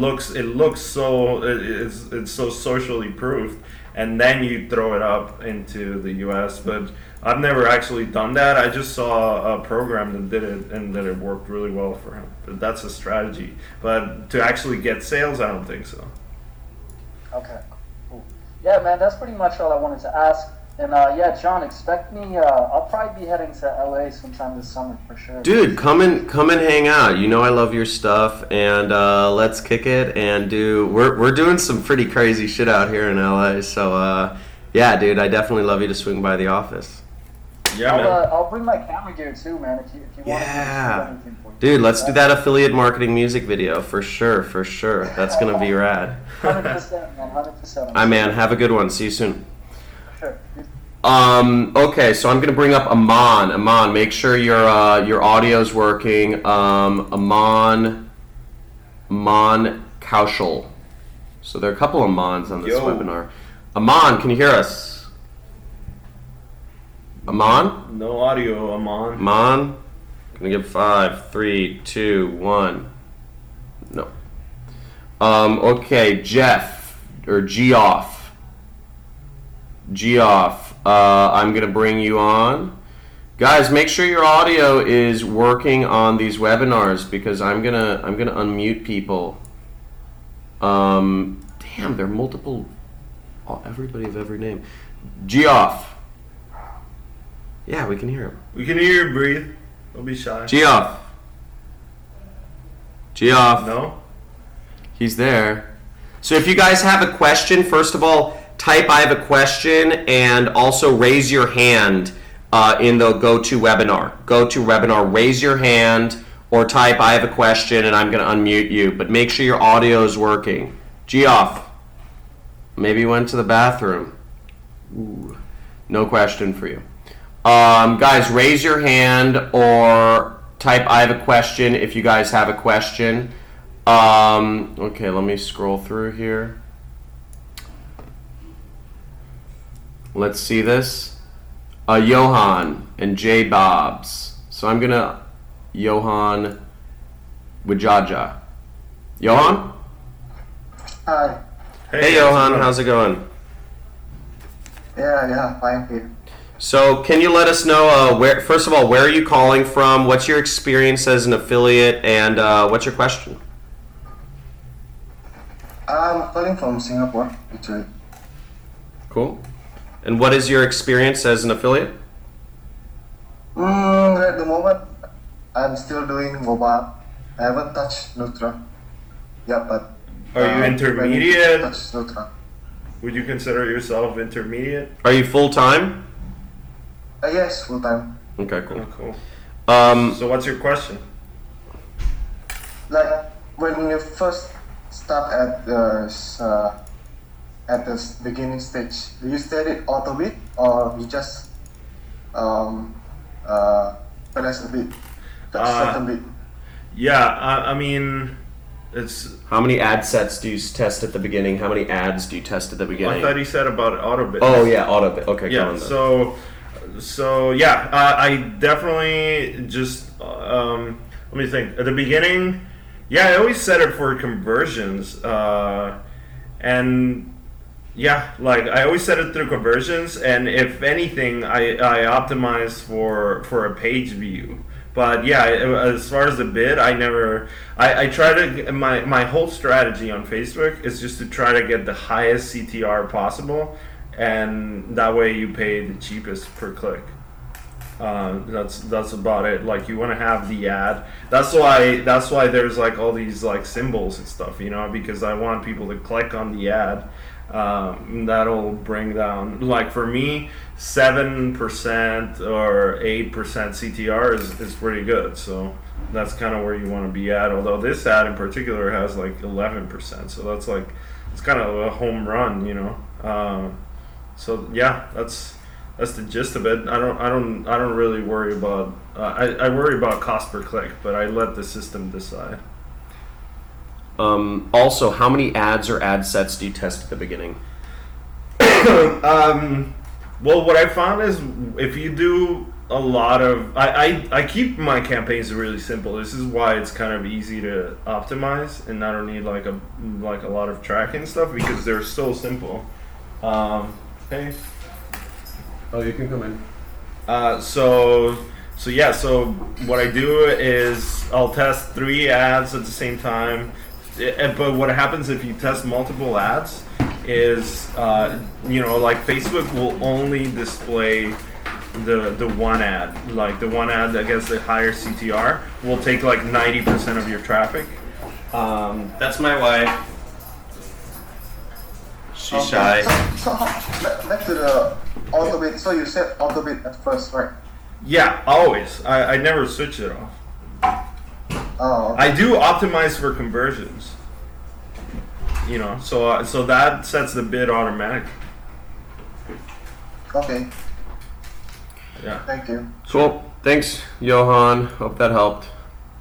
B: so socially proofed, and then you throw it up into the US. But I've never actually done that. I just saw a program that did it, and that it worked really well for him. But that's a strategy. But to actually get sales, I don't think so.
F: Okay, cool. Yeah, man, that's pretty much all I wanted to ask. And yeah, John, expect me. I'll probably be heading to LA sometime this summer for sure.
A: Dude, come and hang out. You know I love your stuff, and let's kick it and do. We're doing some pretty crazy shit out here in LA. So yeah, dude, I definitely love you to swing by the office.
B: Yeah, man.
F: I'll bring my camera gear too, man. If you want to
A: Yeah,
F: anything for me.
A: dude, let's do that affiliate marketing music video for sure. That's gonna be rad.
F: 100%, man. 100%.
A: All right, man. Have a good one. See you soon.
F: Sure.
A: Okay, so I'm gonna bring up Aman. Aman, make sure your audio's working. Aman Kaushal. So there are a couple of Amans on this webinar. Aman, can you hear us? Aman?
B: No audio, Aman.
A: Aman? Gonna give 5, 3, 2, 1. No. Okay, Jeff or Geoff. I'm gonna bring you on. Guys, make sure your audio is working on these webinars because I'm gonna unmute people. Damn, there are multiple. Everybody of every name. Geoff. Yeah, we can hear him.
B: We can hear you breathe. Don't be shy.
A: Geoff.
B: No?
A: He's there. So if you guys have a question, first of all, type I have a question and also raise your hand in the GoToWebinar. Raise your hand or type I have a question and I'm going to unmute you. But make sure your audio is working. Geoff, maybe you went to the bathroom. Ooh, no question for you. Guys, raise your hand or type I have a question if you guys have a question. Okay, let me scroll through here. Let's see this. Johan and J Bobs. So I'm gonna Johan Wajaja. Johan?
G: Hi.
A: Hey Johan, how's it going?
G: Yeah, fine here.
A: So can you let us know first of all, where are you calling from? What's your experience as an affiliate, and what's your question?
G: I'm calling from Singapore, actually.
A: Cool. And what is your experience as an affiliate?
G: At the moment, I'm still doing mobile. I haven't touched Nutra. Yeah, but...
B: Are you intermediate?
G: Touch Nutra.
B: Would you consider yourself intermediate?
A: Are you full-time?
G: Yes, full time.
A: Okay, cool.
B: Oh, cool. So what's your question?
G: Like, when you first start at the beginning stage, do you study auto bid or you just press a bit, touch certain bit?
B: Yeah, I mean, it's.
A: How many ad sets do you test at the beginning? How many ads do you test at the beginning?
B: I thought he said about auto bid.
A: Oh yeah, auto bid. Okay, go
B: Yeah.
A: on then.
B: So yeah, I definitely just let me think. At the beginning, yeah, I always set it for conversions, and yeah, like I always set it through conversions, and if anything, I optimize for a page view. But yeah, as far as the bid, I try to, my whole strategy on Facebook is just to try to get the highest CTR possible, and that way you pay the cheapest per click. That's about it. Like, you want to have the ad. That's why there's like all these like symbols and stuff, you know, because I want people to click on the ad. That'll bring down, like for me, 7% or 8% CTR is pretty good. So that's kind of where you want to be at. Although this ad in particular has like 11%, so that's like, it's kind of a home run, you know. So yeah, that's the gist of it. I don't really worry about. I worry about cost per click, but I let the system decide.
A: Also, how many ads or ad sets do you test at the beginning?
B: Well, what I found is if you do
H: a lot of I keep my campaigns really simple. This is why it's kind of easy to optimize, and I don't need like a lot of tracking stuff because they're so simple. Hey.
C: Oh, you can come in.
H: So what I do is I'll test 3 ads at the same time. But what happens if you test multiple ads is, like Facebook will only display the one ad. Like the one ad that gets the higher CTR will take like 90% of your traffic.
A: That's my wife. She's shy.
G: So back to the auto bid. So you said auto bid at first, right?
H: Yeah, always. I never switch it off.
G: Oh, okay.
H: I do optimize for conversions. So that sets the bid automatic.
G: Okay.
H: Yeah.
G: Thank you.
A: Cool. Thanks, Johan. Hope that helped.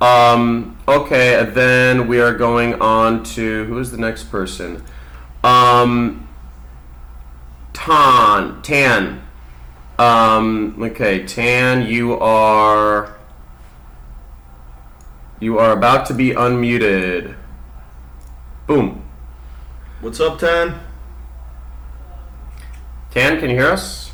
A: Okay, and then we are going on to who is the next person? Tan. Okay, Tan, you are about to be unmuted. Boom.
H: What's up, Tan?
A: Tan, can you hear us?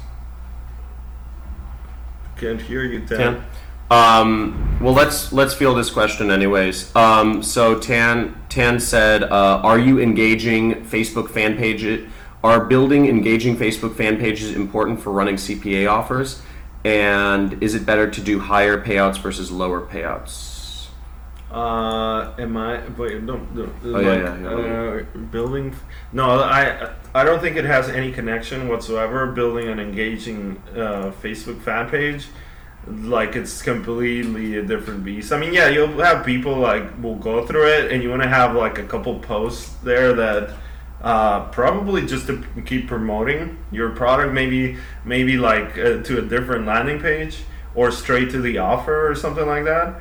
H: Can't hear you, Tan.
A: Well, let's field this question anyways. So Tan said, are you engaging Facebook fan pages? Are building engaging Facebook fan pages important for running CPA offers? And is it better to do higher payouts versus lower payouts?
H: Building? No, I don't think it has any connection whatsoever. Building an engaging Facebook fan page, like it's completely a different beast. I mean, yeah, you'll have people like will go through it, and you want to have like a couple posts there that probably just to keep promoting your product, maybe like to a different landing page or straight to the offer or something like that.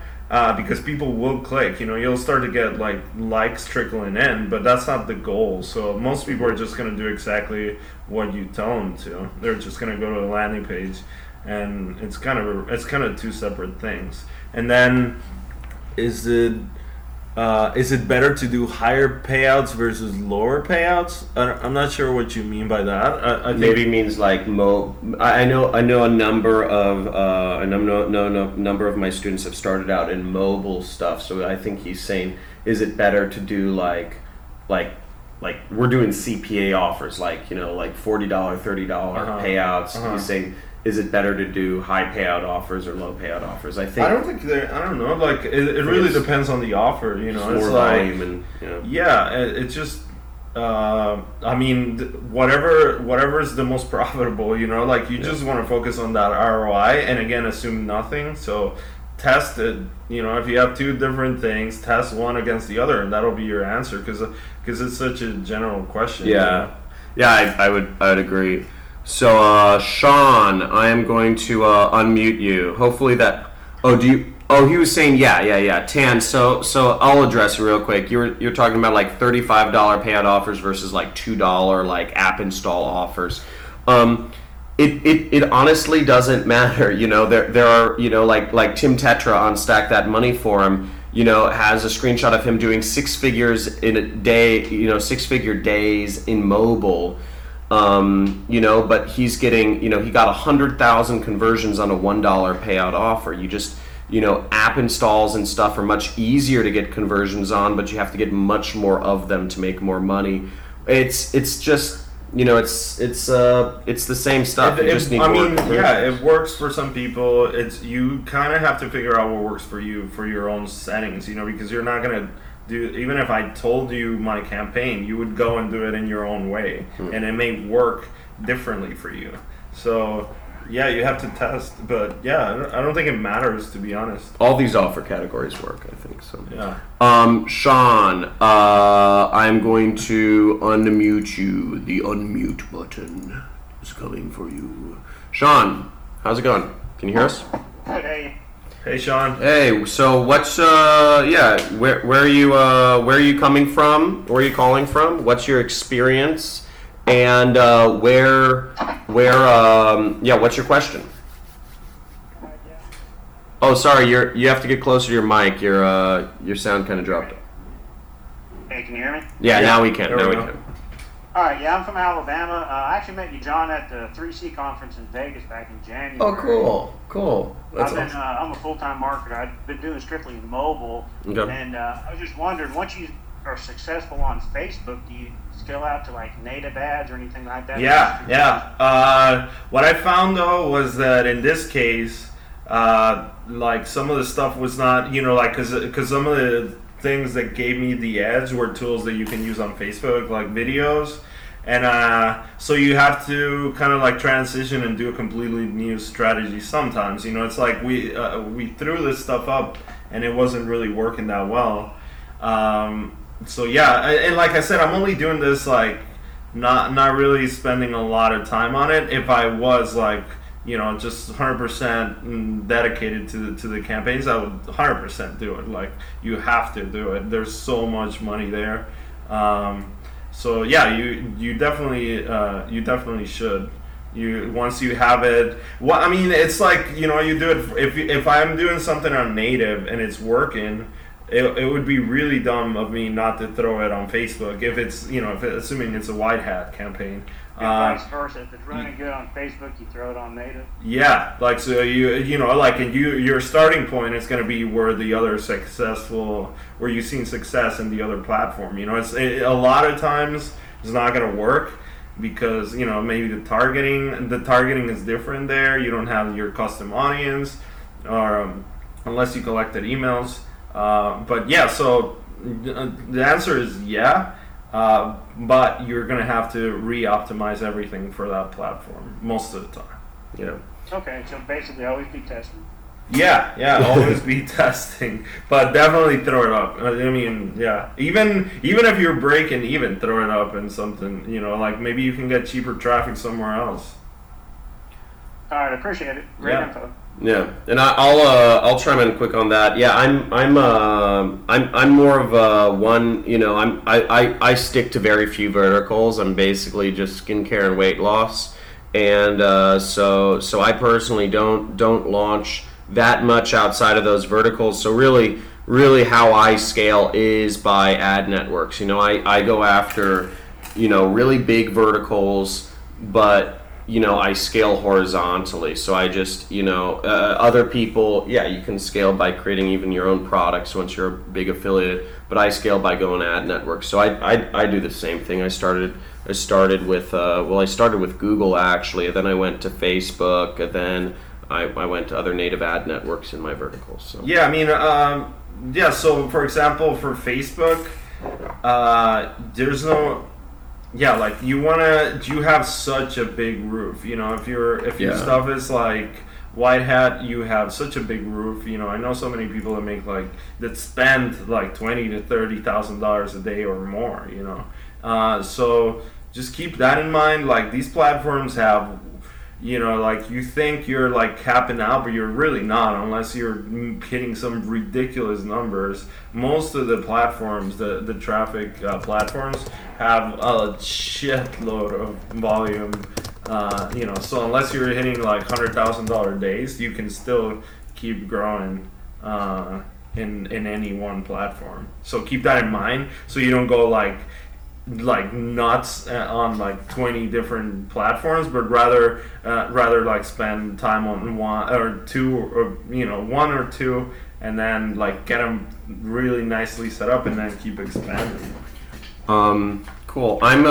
H: Because people will click, you'll start to get like likes trickling in, but that's not the goal. So most people are just going to do exactly what you tell them to. They're just going to go to a landing page, and it's kind of two separate things. And then is it better to do higher payouts versus lower payouts? I'm not sure what you mean by that. I think
A: Maybe means like I know a number of number of my students have started out in mobile stuff. So I think he's saying, is it better to do like we're doing CPA offers, like like $40, $30 payouts. He's saying, is it better to do high payout offers or low payout offers? I don't know. Like it really depends on the offer. It's
H: volume it's just. I mean, whatever is the most profitable. Like you just want to focus on that ROI, and again, assume nothing. So test it. If you have two different things, test one against the other, and that'll be your answer. Because it's such a general question.
A: Yeah, I would agree. So, Sean, I am going to unmute you. Hopefully that. He was saying yeah. Tan. So I'll address it real quick. You're talking about like $35 payout offers versus like $2 like app install offers. It honestly doesn't matter. There are like Tim Tetra on Stack That Money Forum. Has a screenshot of him doing 6 figures in a day. 6-figure days in mobile. But he's getting, he got 100,000 conversions on a $1 payout offer. You just, app installs and stuff are much easier to get conversions on, but you have to get much more of them to make more money. It's just, it's the same stuff. You just need more conversions.
H: It works for some people. You kind of have to figure out what works for you for your own settings, because you're not going to even if I told you my campaign, you would go and do it in your own way, and it may work differently for you. So, you have to test, but I don't think it matters, to be honest.
A: All these offer categories work, I think so.
H: Yeah.
A: Sean, I'm going to unmute you. The unmute button is coming for you. Sean, how's it going? Can you hear us?
H: Hey, Sean.
A: Hey, so what's where are you coming from? Where are you calling from? What's your experience? And what's your question? Oh, sorry. You have to get closer to your mic. Your sound kind of dropped.
I: Hey, can you hear me?
A: Yeah, now we can.
H: There
A: Now
H: we
A: we
H: go.
A: can.
I: All right, yeah, I'm from Alabama. I actually met you, John, at the 3C conference in Vegas back in January.
A: Oh, cool. That's awesome.
I: I'm a full-time marketer. I've been doing strictly mobile,
A: Okay.
I: and I was just wondering, once you are successful on Facebook, do you scale out to like native ads or anything like that?
H: Yeah. What I found though was that in this case, like some of the stuff was not, like, because some of the things that gave me the edge were tools that you can use on Facebook, like videos. And so you have to kind of like transition and do a completely new strategy sometimes. It's like we threw this stuff up and it wasn't really working that well. So yeah, and like I said, I'm only doing this like not really spending a lot of time on it. If I was like, just 100% dedicated to the campaigns, I would 100% do it. Like, you have to do it. There's so much money there. So yeah, you definitely should. Once you have it, it's like, you do it. If I'm doing something on native and it's working, it would be really dumb of me not to throw it on Facebook if it's, assuming it's a white hat campaign.
I: Vice versa. If it's running good on Facebook, you throw it on native.
H: Yeah, like, so your starting point is going to be where you've seen success in the other platform. A lot of times it's not going to work because maybe the targeting is different there. You don't have your custom audience, or unless you collected emails. But yeah, so the answer is yeah. But you're going to have to re-optimize everything for that platform most of the time.
I: Okay, so basically always be testing.
H: Yeah, always be testing, but definitely throw it up. Yeah, even if you're breaking even, throw it up in something. Like maybe you can get cheaper traffic somewhere else.
I: All right, appreciate it. Great info.
A: Yeah, and I'll chime in quick on that. Yeah, I'm more of a one. I stick to very few verticals. I'm basically just skincare and weight loss, and so I personally don't launch that much outside of those verticals. So really how I scale is by ad networks. I go after really big verticals, but I scale horizontally. So I just, other people, you can scale by creating even your own products once you're a big affiliate, but I scale by going ad networks. So I do the same thing. I started with Google actually, and then I went to Facebook, and then I went to other native ad networks in my verticals. So.
H: Yeah, so for example, for Facebook, there's no... Yeah, like you have such a big roof. If your stuff is like white hat, you have such a big roof. I know so many people that spend like $20,000 to $30,000 a day or more. So just keep that in mind. Like, these platforms have, like, you think you're like capping out, but you're really not, unless you're hitting some ridiculous numbers. Most of the platforms, the traffic platforms, have a shitload of volume. So unless you're hitting like $100,000 days, you can still keep growing in any one platform. So keep that in mind, so you don't go like nuts on like 20 different platforms, but rather like spend time on one or two, and then like get them really nicely set up, and then keep expanding.
A: Cool. I'm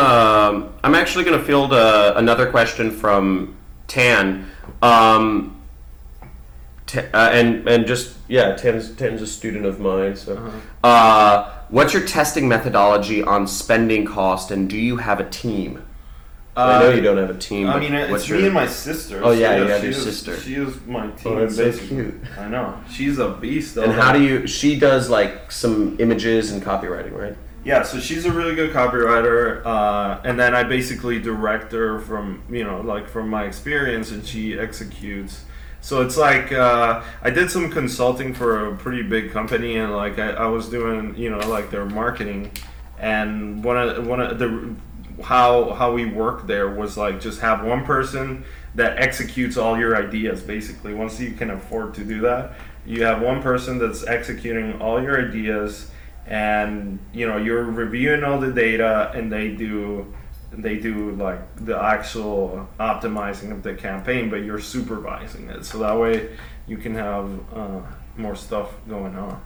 A: actually going to field another question from Tan. And just Tan's a student of mine. So, what's your testing methodology on spending cost, and do you have a team? I know you don't have a team.
H: It's me and my sister.
A: Oh yeah, you have your sister.
H: She is my team.
A: Oh, that's so cute.
H: I know. She's a beast.
A: And how do you? She does like some images and copywriting, right?
H: Yeah, so she's a really good copywriter, and then I basically direct her from my experience, and she executes. So it's like I did some consulting for a pretty big company, and like I was doing like their marketing, and one of the how we work there was like just have one person that executes all your ideas basically. Once you can afford to do that, you have one person that's executing all your ideas, and you're reviewing all the data, and they do like the actual optimizing of the campaign, but you're supervising it, so that way you can have more stuff going on.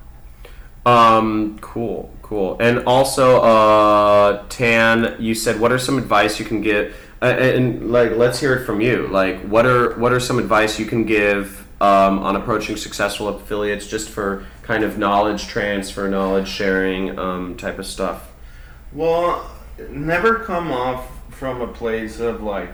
A: Cool. And also, Tan, you said, what are some advice you can give? And like, let's hear it from you. Like, what are some advice you can give on approaching successful affiliates, just for kind of knowledge transfer, knowledge sharing type of stuff?
H: Well, never come off from a place of like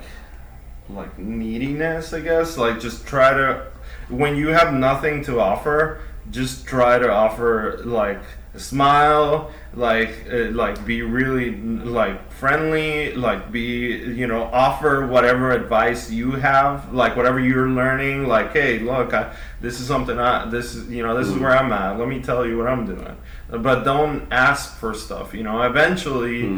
H: neediness, I guess. Like, just try to, when you have nothing to offer, just try to offer like a smile, like be really like friendly, like be offer whatever advice you have, like whatever you're learning, like, hey, look, this is something this is where I'm at, let me tell you what I'm doing. But don't ask for stuff. Eventually,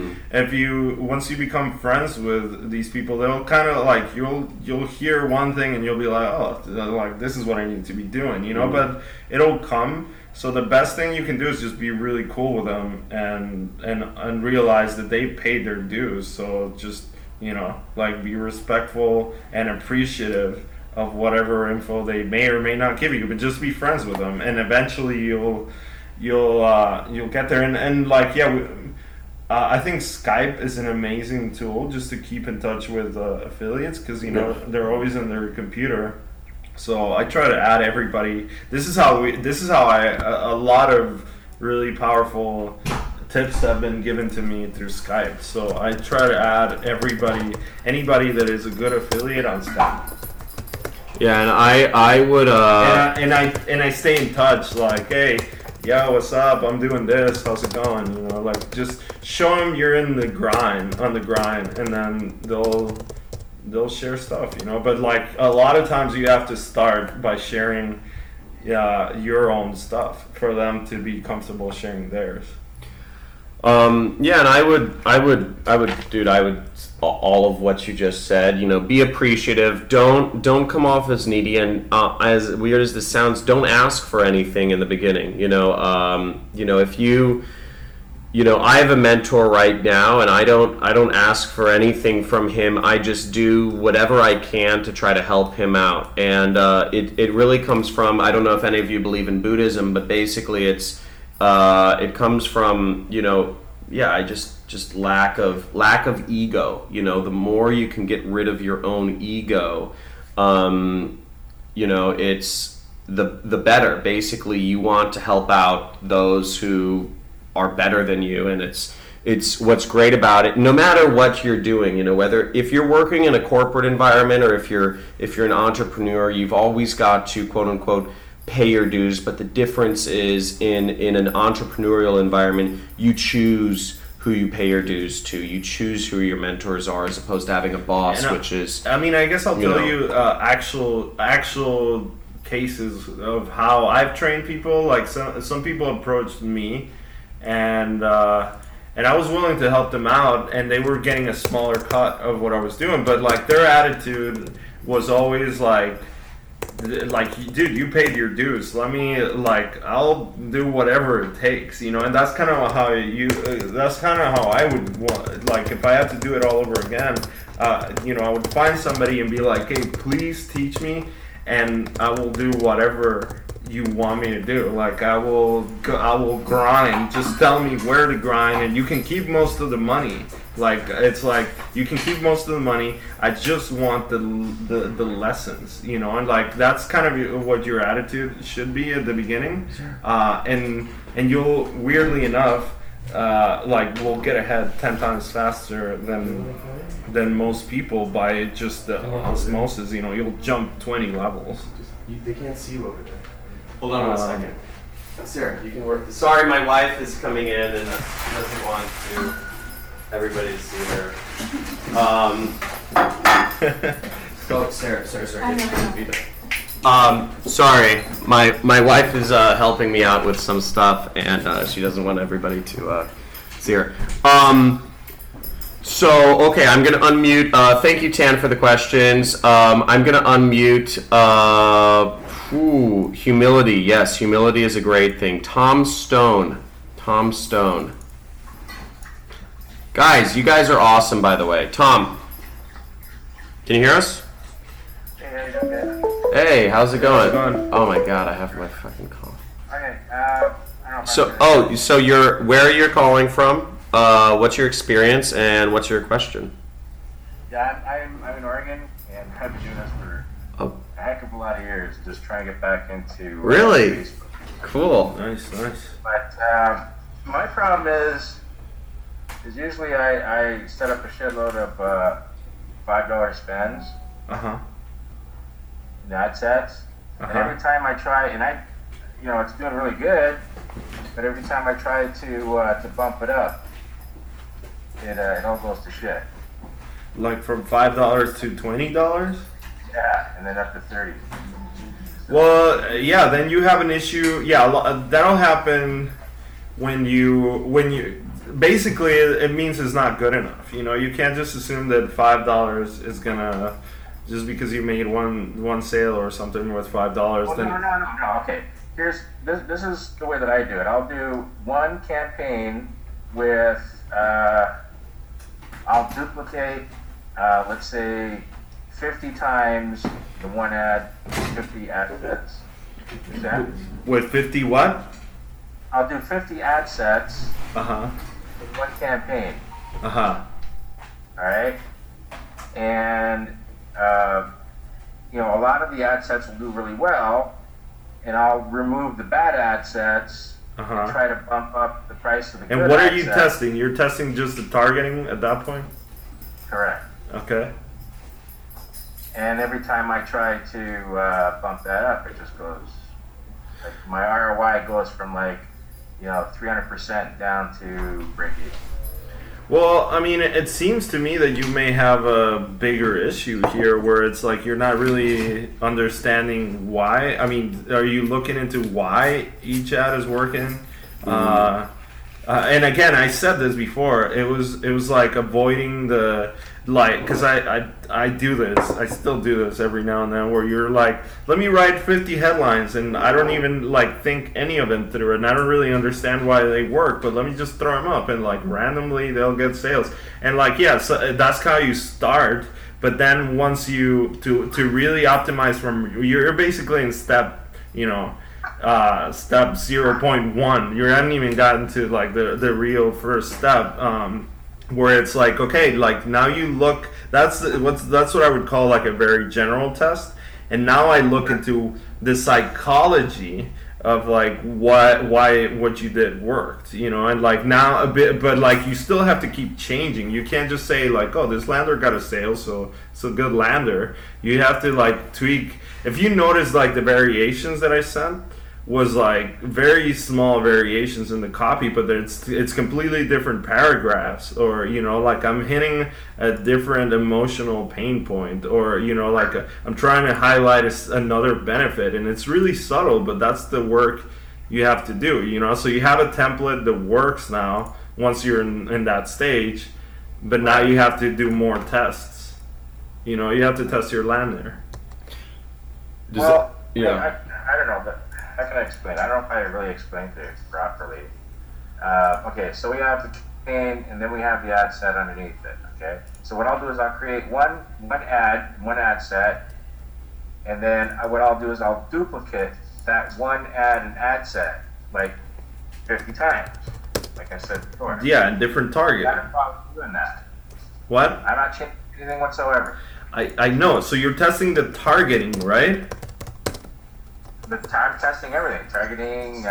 H: once you become friends with these people, they'll kind of like, you'll hear one thing and you'll be like, oh, like, this is what I need to be doing, But it'll come. So the best thing you can do is just be really cool with them and realize that they paid their dues. So just like, be respectful and appreciative of whatever info they may or may not give you, but just be friends with them, and eventually you'll get there. And like, I think Skype is an amazing tool just to keep in touch with affiliates, because they're always on their computer. So I try to add everybody. This is how a lot of really powerful tips have been given to me through Skype. So I try to add anybody that is a good affiliate on Skype.
A: Yeah, and I would
H: and I stay in touch, like, hey, yo, what's up? I'm doing this. How's it going? Like, just show them you're on the grind, and then they'll share stuff, But like, a lot of times you have to start by sharing your own stuff for them to be comfortable sharing theirs.
A: And I would all of what you just said, be appreciative, don't come off as needy, and as weird as this sounds, don't ask for anything in the beginning. If I have a mentor right now, and I don't ask for anything from him. I just do whatever I can to try to help him out, and it really comes from, I don't know if any of you believe in Buddhism, but basically it comes from just lack of ego. The more you can get rid of your own ego, it's the better. Basically, you want to help out those who are better than you, and it's what's great about it. No matter what you're doing, whether if you're working in a corporate environment or if you're an entrepreneur, you've always got to, quote unquote, pay your dues. But the difference is in an entrepreneurial environment, you choose who you pay your dues to. You choose who your mentors are, as opposed to having a boss, which is.
H: I mean, I guess I'll tell you actual cases of how I've trained people. Like, some people approached me, and I was willing to help them out, and they were getting a smaller cut of what I was doing. But like, their attitude was always like, dude, you paid your dues. Let me, like, I'll do whatever it takes, and that's kind of how I would want. Like, if I had to do it all over again, I would find somebody and be like, hey, please teach me, and I will do whatever you want me to do. Like, I will grind. Just tell me where to grind, and you can keep most of the money. Like, it's like, you can keep most of the money. I just want the lessons, and like, that's kind of what your attitude should be at the beginning. And you'll, weirdly enough, we'll get ahead 10 times faster than most people by just the osmosis. You'll jump 20 levels.
A: They can't see you over there. Hold on 1 second. Sarah, you can work this. Sorry, my wife is coming in and doesn't want everybody to see her. Go, Sarah. Sorry, my wife is helping me out with some stuff, and she doesn't want everybody to see her. So, okay, I'm going to unmute. Thank you, Tan, for the questions. I'm going to unmute Ooh, humility. Yes, humility is a great thing. Tom Stone. Guys, you guys are awesome, by the way. Tom, can you hear us? Hey, how's it going? Oh my God, I have my fucking call.
E: Okay, I don't know.
A: So where you're calling from? What's your experience and what's your question?
J: Yeah, I'm in Oregon, and I've been doing this for a heck of a lot of years, just trying to get back into
A: Really?
J: Facebook.
A: Cool.
H: Nice.
J: But my problem is usually I set up a shitload of $5 spends in ad sets, and every time I try, and it's doing really good, but every time I try to bump it up, it all goes to shit.
H: Like from $5 to $20?
J: Yeah, and then up to 30.
H: Well, yeah, then you have an issue. Yeah, that'll happen when you basically it means it's not good enough. You can't just assume that $5 is gonna, just because you made one sale or something worth $5.
J: Well,
H: then
J: no. Okay, this is the way that I do it. I'll do one campaign with I'll duplicate let's say 50 times the one ad, 50 ad sets. Understand?
H: with 50 what?
J: I'll do 50 ad sets in one campaign.
H: Uh-huh.
J: All right, and a lot of the ad sets will do really well, and I'll remove the bad ad sets and try to bump up the price of the good
H: And what
J: ad
H: are you
J: sets.
H: testing? You're testing just the targeting at that point?
J: Correct.
H: Okay.
J: And every time I try to bump that up, it just goes, like, my ROI goes from 300% down to break even.
H: Well, I mean, it seems to me that you may have a bigger issue here where it's like you're not really understanding why. I mean, are you looking into why each ad is working? And again, I said this before. It was like avoiding the, because I do this. I still do this every now and then, where you're like, let me write 50 headlines, and I don't even think any of them through, and I don't really understand why they work, but let me just throw them up, and randomly they'll get sales. And so that's how you start. But then once you to really optimize you're basically in step 0.1. You haven't even gotten to the real first step, where it's now you look. That's what I would call a very general test. And now I look into the psychology of why what you did worked, and now a bit, but you still have to keep changing. You can't just say oh, this lander got a sale, so it's a good lander. You have to tweak. If you notice the variations that I sent was very small variations in the copy, but it's completely different paragraphs, or I'm hitting a different emotional pain point, or I'm trying to highlight another benefit, and it's really subtle, but that's the work you have to do. So you have a template that works now once you're in that stage, but now you have to do more tests. You have to test your land there.
J: I don't know, but how can I explain? I don't know if I really explained it properly. Okay, so we have the campaign, and then we have the ad set underneath it. Okay, so what I'll do is I'll create one ad set, and then what I'll do is I'll duplicate that one ad and ad set 50 times, like I said before.
H: Yeah, and different target.
J: I have a problem doing that.
H: What?
J: I'm not changing anything whatsoever.
H: I know. So you're testing the targeting, right?
J: I'm testing everything. Targeting,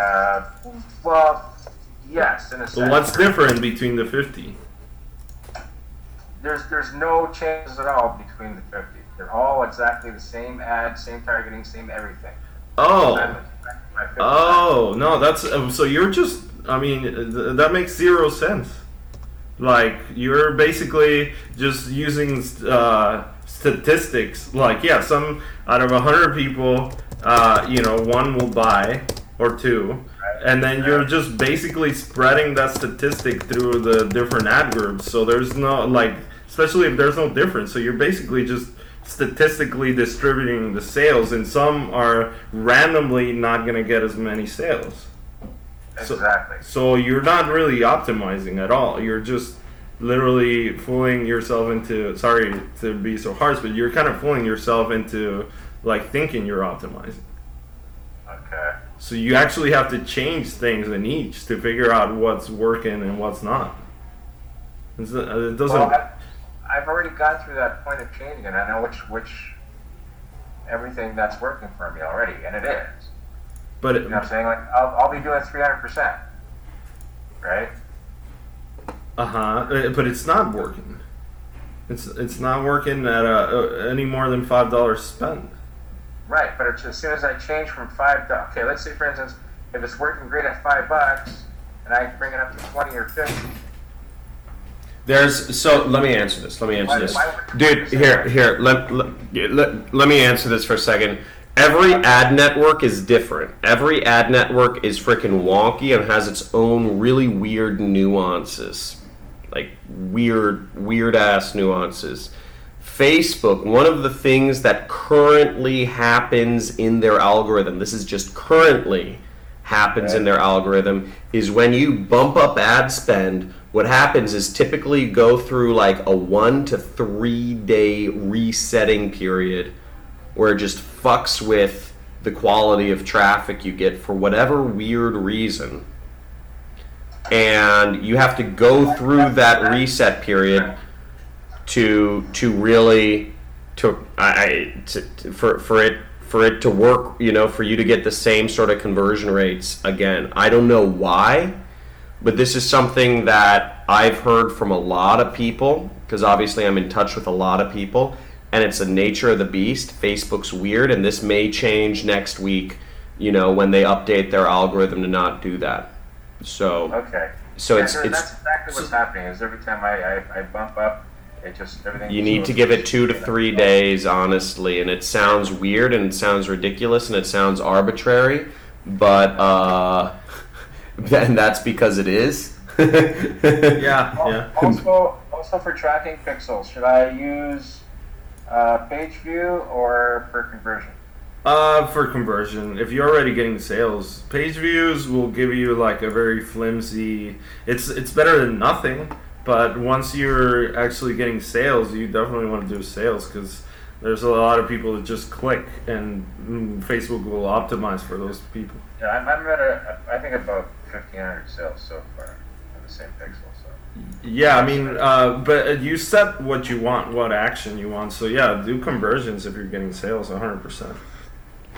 J: yes, in a sense.
H: So what's different between the 50?
J: There's no changes at all between the 50. They're all exactly the same ad, same targeting, same everything.
H: Oh, no, that's so you're just. I mean, that makes zero sense. You're basically just using statistics. Some out of 100 people. One will buy or two, and then you're just basically spreading that statistic through the different ad groups. So there's no especially if there's no difference. So you're basically just statistically distributing the sales, and some are randomly not going to get as many sales.
J: Exactly.
H: So you're not really optimizing at all. You're just literally fooling yourself into, sorry to be so harsh, but you're kind of fooling yourself into like thinking you're optimizing.
J: Okay.
H: So you actually have to change things in each to figure out what's working and what's not. It doesn't.
J: Well, I've already gone through that point of changing, and I know which everything that's working for me already, and it is.
H: But
J: you know what I'm saying? Like I'll be doing 300%, right?
H: But it's not working. It's not working at any more than $5 spent.
J: Right, but as soon as I change from $5, okay, let's say for instance, if it's working great at $5, and I bring it up to 20 or 50.
A: So let me answer this. Dude, here. Let me answer this for a second. Every ad network is different. Every ad network is freaking wonky and has its own really weird nuances. Like weird ass nuances. Facebook, one of the things that currently happens in their algorithm, this is just currently happens in their algorithm, is when you bump up ad spend, what happens is typically go through like a 1 to 3 day resetting period where it just fucks with the quality of traffic you get for whatever weird reason. And you have to go through that reset period for it to work, you know, for you to get the same sort of conversion rates again. I don't know why, but this is something that I've heard from a lot of people, because obviously I'm in touch with a lot of people, and it's the nature of the beast. Facebook's weird, and this may change next week, you know, when they update their algorithm to not do that. So
J: okay.
A: So
J: that's exactly what's happening. Is every time I bump up, it just everything.
A: You need to give it 2 to 3 days, honestly, and it sounds weird and it sounds ridiculous and it sounds arbitrary, but and that's because it is.
H: Yeah.
E: Also for tracking pixels, should I use page view or per conversion?
H: For conversion, if you're already getting sales, page views will give you like a very flimsy. It's better than nothing, but once you're actually getting sales, you definitely want to do sales because there's a lot of people that just click, and Facebook will optimize for those people.
J: Yeah, I'm at I think about 1,500 sales so far on the same pixel. So.
H: Yeah, I mean, but you set what you want, what action you want. So yeah, do conversions if you're getting sales, 100%.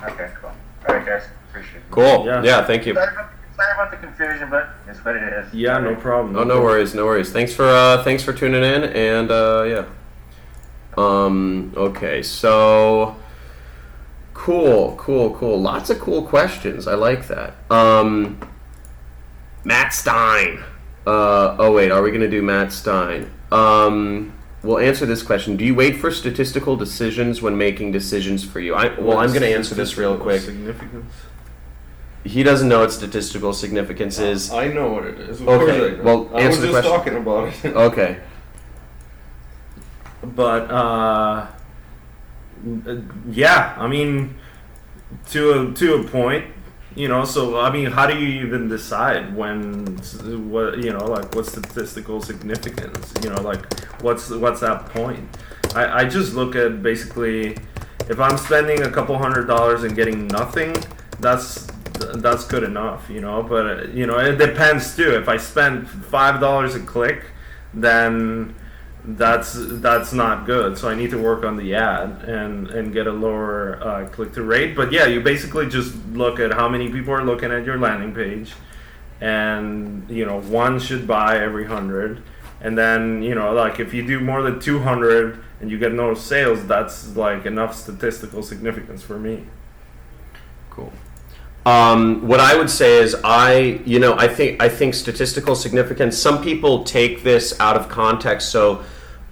J: Okay, cool. All right, guys, appreciate it.
A: Cool. Yeah, thank you.
J: Sorry about the confusion, but it's what it is.
H: Yeah, no problem.
A: Oh, no worries. Thanks for tuning in, and yeah. Okay, so cool. Lots of cool questions. I like that. Matt Stein. Oh wait, are we gonna do Matt Stein? We'll answer this question. Do you wait for statistical decisions when making decisions for you? I'm going to answer this real quick.
H: Significance?
A: He doesn't know what statistical significance is.
H: I know what it is.
A: Okay, well, answer the question.
H: I was just talking about it.
A: Okay.
H: But, yeah, I mean, to a point, you know, so, I mean, how do you even decide what's statistical significance? You know, like, what's that point? I just look at basically, if I'm spending a couple $100 and getting nothing, that's good enough, you know, but, you know, it depends too. If I spend $5 a click, then that's not good. So I need to work on the ad and get a lower click-through rate. But yeah, you basically just look at how many people are looking at your landing page, and you know, one should buy every 100. And then, you know, like if you do more than 200 and you get no sales, that's like enough statistical significance for me.
A: Cool. What I would say is I think statistical significance, some people take this out of context. So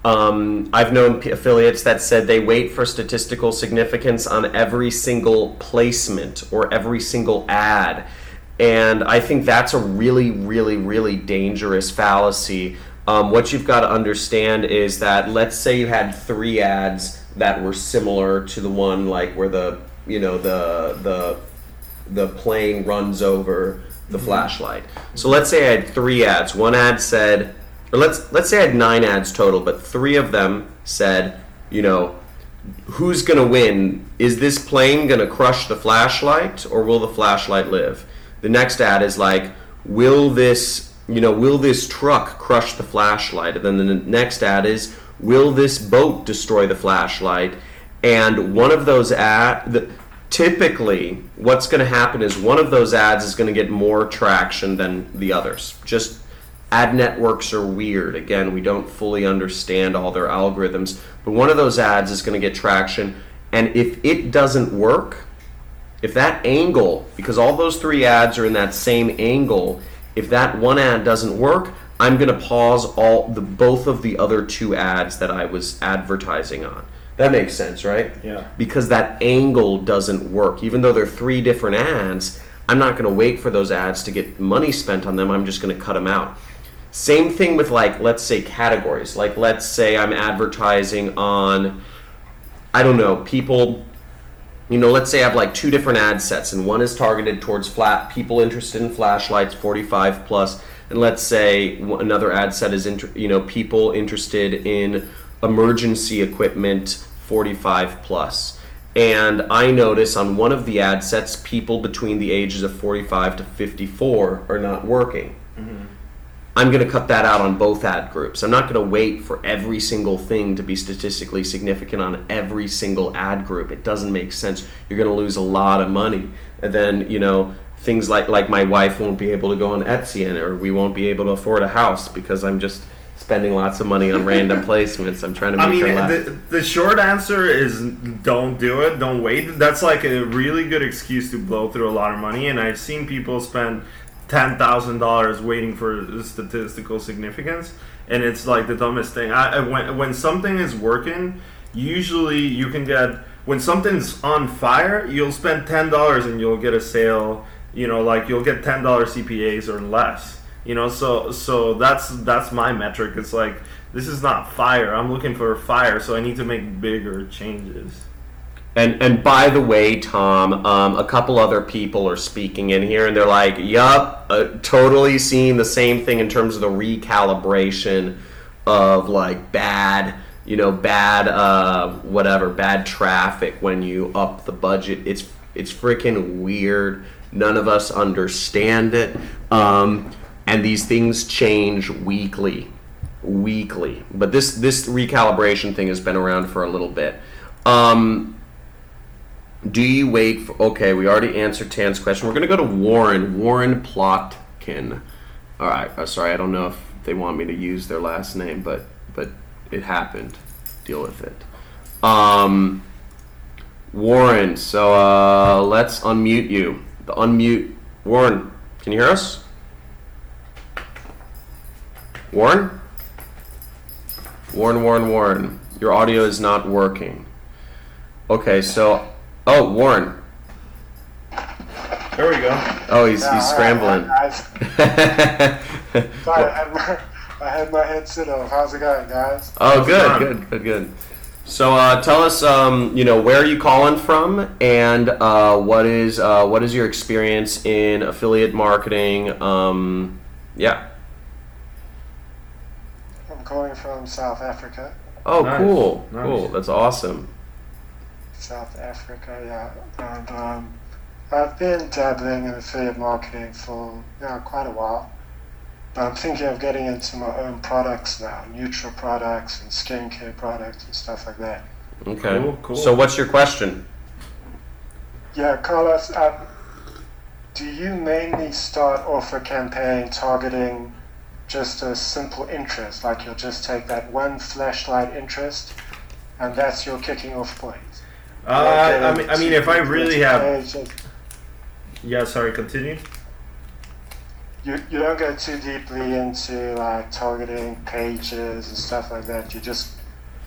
A: I've known affiliates that said they wait for statistical significance on every single placement or every single ad. And I think that's a really, really, really dangerous fallacy. what you've got to understand is that, let's say you had 3 ads that were similar to the one like where the plane runs over the flashlight. So let's say I had 3 ads. One ad said, or let's say I had 9 ads total, but 3 of them said, who's gonna win? Is this plane gonna crush the flashlight, or will the flashlight live? The next ad is like, will this truck crush the flashlight? And then the next ad is, will this boat destroy the flashlight? And one of those typically what's going to happen is one of those ads is going to get more traction than the others. Just ad networks are weird. Again, we don't fully understand all their algorithms, but one of those ads is going to get traction, and if it doesn't work, if that angle, because all those 3 ads are in that same angle, if that one ad doesn't work, I'm going to pause both of the other 2 ads that I was advertising on. That makes sense, right?
H: Yeah.
A: Because that angle doesn't work. Even though they're 3 different ads, I'm not going to wait for those ads to get money spent on them. I'm just going to cut them out. Same thing with, like, let's say categories. Like, let's say I'm advertising on, I don't know, people, let's say I have like 2 different ad sets, and one is targeted towards people interested in flashlights, 45 plus, and let's say another ad set is people interested in emergency equipment, 45 plus. And I notice on one of the ad sets, people between the ages of 45 to 54 are not working. Mm-hmm. I'm going to cut that out on both ad groups. I'm not going to wait for every single thing to be statistically significant on every single ad group. It doesn't make sense. You're going to lose a lot of money. And then, things like my wife won't be able to go on Etsy, or we won't be able to afford a house because I'm just spending lots of money on random placements. I'm trying to make her laugh.
H: The short answer is don't do it. Don't wait. That's like a really good excuse to blow through a lot of money. And I've seen people spend $10,000 waiting for statistical significance, and it's like the dumbest thing. When something is working, usually you can get, when something's on fire, you'll spend $10 and you'll get a sale. You'll get $10 CPAs or less. So that's my metric. It's like, this is not fire. I'm looking for fire, so I need to make bigger changes.
A: And by the way, Tom, a couple other people are speaking in here, and they're like, yup, totally seeing the same thing in terms of the recalibration of like bad traffic when you up the budget. It's freaking weird. None of us understand it. And these things change weekly. But this recalibration thing has been around for a little bit. Do you wait for... Okay, we already answered Tan's question. We're going to go to Warren Plotkin. All right. Sorry, I don't know if they want me to use their last name, but it happened. Deal with it. Warren, so let's unmute you. Warren, can you hear us? Warren? Warren. Your audio is not working. Okay, so... Oh, Warren.
H: There we go.
A: Oh, he's scrambling.
K: Sorry, I had my headset off. How's it going, guys?
A: Oh, good. So tell us, where are you calling from, and what is your experience in affiliate marketing? Yeah.
K: I'm calling from South Africa.
A: Oh,
H: nice.
A: Cool. That's awesome.
K: South Africa, yeah. And I've been dabbling in affiliate marketing for quite a while. But I'm thinking of getting into my own products now, neutral products and skincare products and stuff like that.
A: Okay.
H: Cool.
A: So what's your question?
K: Yeah, Carlos, do you mainly start off a campaign targeting just a simple interest, like you'll just take that one flashlight interest and that's your kicking off point?
H: I mean, if I really have... Yeah, sorry, continue.
K: You don't go too deeply into like targeting pages and stuff like that. You just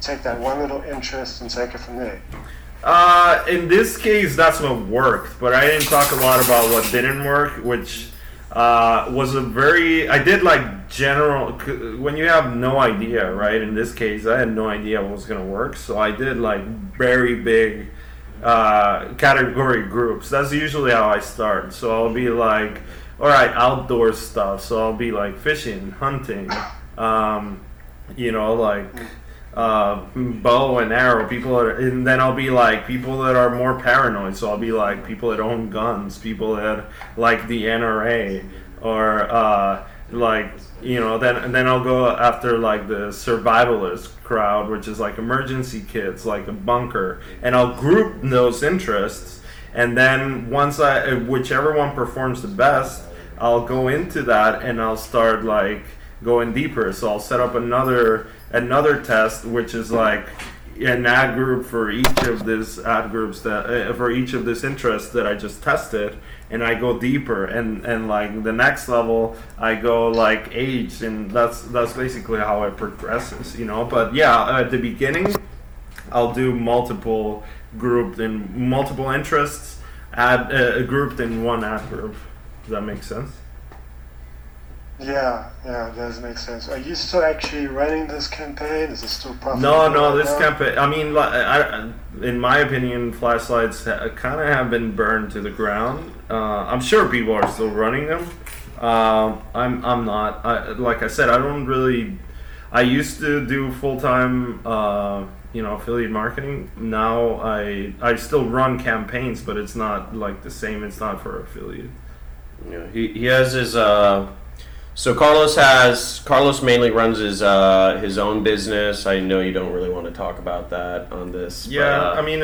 K: take that one little interest and take it from there.
H: In this case, that's what worked, but I didn't talk a lot about what didn't work, which was a very, I did like general, when you have no idea, right? In this case, I had no idea what was going to work. So I did like very big category groups. That's usually how I start. So I'll be like, all right, outdoor stuff. So I'll be like fishing, hunting, like bow and arrow. And then I'll be like people that are more paranoid. So I'll be like people that own guns, people that like the NRA, or then I'll go after like the survivalist crowd, which is like emergency kits, like a bunker, and I'll group those interests. And then once whichever one performs the best, I'll go into that and I'll start like going deeper. So I'll set up another test, which is like an ad group for each of these ad groups that for each of this interest that I just tested, and I go deeper. And like the next level, I go like age, and that's basically how it progresses, But yeah, at the beginning, I'll do multiple grouped in multiple interests, grouped in one ad group. Does that make sense?
K: Yeah, it does make sense. Are you still actually running this campaign? Is it still profitable?
H: No, this campaign, I mean, in my opinion, flashlights kind of have been burned to the ground. I'm sure people are still running them. I'm not. Like I said, I don't really. I used to do full-time, affiliate marketing. Now I still run campaigns, but it's not like the same. It's not for affiliate.
A: Yeah, he has his. So Carlos mainly runs his own business. I know you don't really want to talk about that on this.
H: Yeah,
A: but,
H: I mean,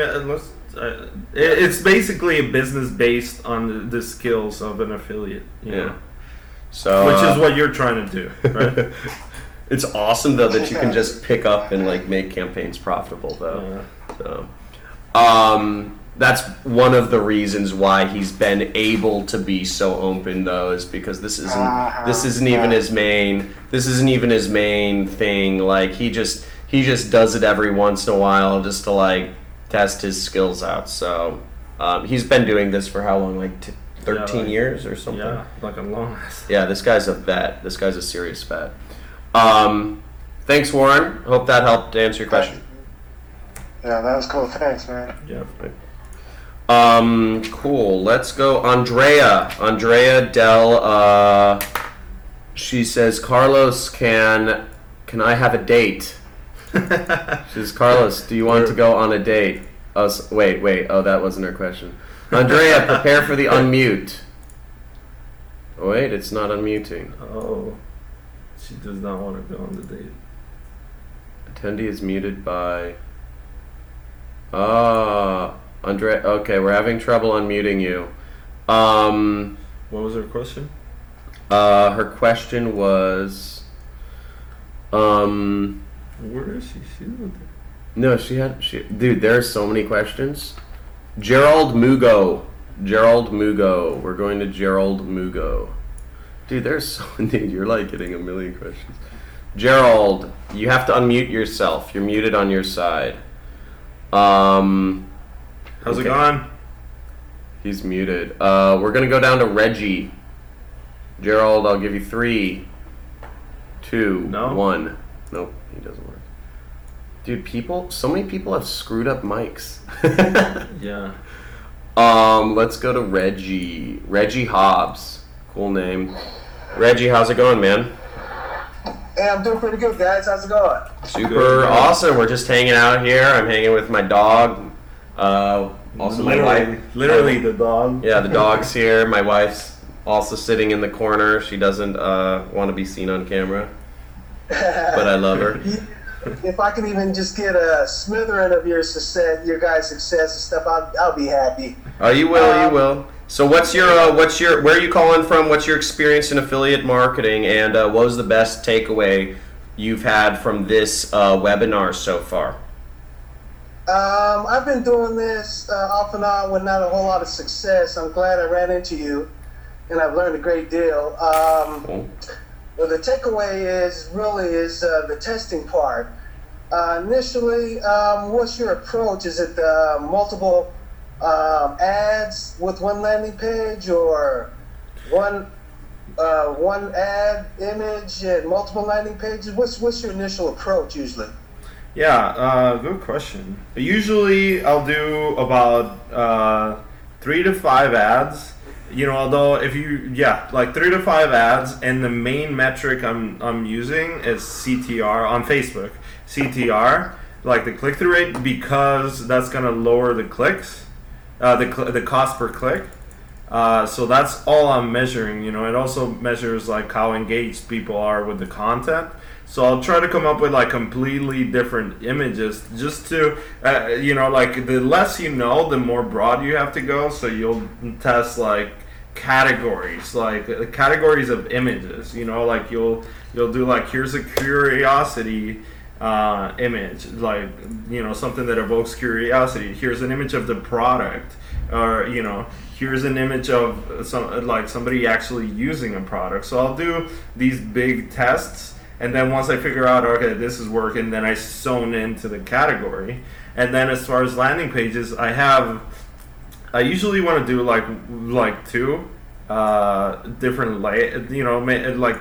H: it's basically a business based on the skills of an affiliate.
A: Yeah. So
H: which is what you're trying to do, right?
A: It's awesome though that you can just pick up and like make campaigns profitable though.
H: Yeah.
A: So, that's one of the reasons why he's been able to be so open though, is because this isn't even his main thing. Like he just does it every once in a while just to like test his skills out. So he's been doing this for how long? Like 13 years or something?
H: Yeah, like a long.
A: Yeah, this guy's a vet. This guy's a serious vet. Thanks, Warren. Hope that helped answer your question.
K: Yeah, that was cool. Thanks, man.
H: Yeah.
A: Cool. Let's go. Andrea Del. She says, Carlos, can I have a date? She says, Carlos, do you want to go on a date? Oh, wait. Oh, that wasn't her question. Andrea, prepare for the unmute. Oh, wait, it's not unmuting.
H: Oh, she does not want to go on the date.
A: Attendee is muted by. Andrea, okay, we're having trouble unmuting you.
H: What was her question?
A: Her question was,
H: where is she? She's not there.
A: No, dude, there are so many questions. Gerald Mugo. We're going to Gerald Mugo. Dude, dude, you're like getting a million questions. Gerald, you have to unmute yourself. You're muted on your side.
H: How's it going?
A: He's muted. We're gonna go down to Reggie. Gerald, I'll give you 3, 2, 1. Nope, he doesn't work. Dude, so many people have screwed up mics.
H: Yeah.
A: Let's go to Reggie. Reggie Hobbs. Cool name. Reggie, how's it going, man?
L: Hey, I'm doing pretty good, guys. How's it going?
A: Super awesome. We're just hanging out here. I'm hanging with my dog. Also my wife.
H: Literally the dog.
A: Yeah, the dog's here. My wife's also sitting in the corner. She doesn't want to be seen on camera. But I love her.
L: If I can even just get a smattering of your success, your guys' success and stuff, I'll be happy.
A: Oh, you will. You will. So where are you calling from? What's your experience in affiliate marketing, and what was the best takeaway you've had from this webinar so far?
L: I've been doing this off and on with not a whole lot of success. I'm glad I ran into you, and I've learned a great deal.
A: Cool.
L: Well, the takeaway is the testing part. Initially, what's your approach? Is it multiple ads with one landing page, or one one ad, image, and multiple landing pages? What's your initial approach usually?
H: Yeah, good question. Usually I'll do about 3 to 5 ads. You know, although if you, like 3 to 5 ads, and the main metric I'm using is CTR on Facebook. CTR, like the click-through rate, because that's gonna lower the clicks, the cost per click. So that's all I'm measuring. You know, it also measures like how engaged people are with the content. So I'll try to come up with like completely different images, just to, you know, like the less you know, the more broad you have to go. So you'll test like categories of images. You know, like you'll do like, here's a curiosity image, like, you know, something that evokes curiosity. Here's an image of the product, or, you know, here's an image of somebody actually using a product. So I'll do these big tests, and then once I figure out, okay, this is working, then I zone into the category. And then as far as landing pages, I usually want to do like 2 different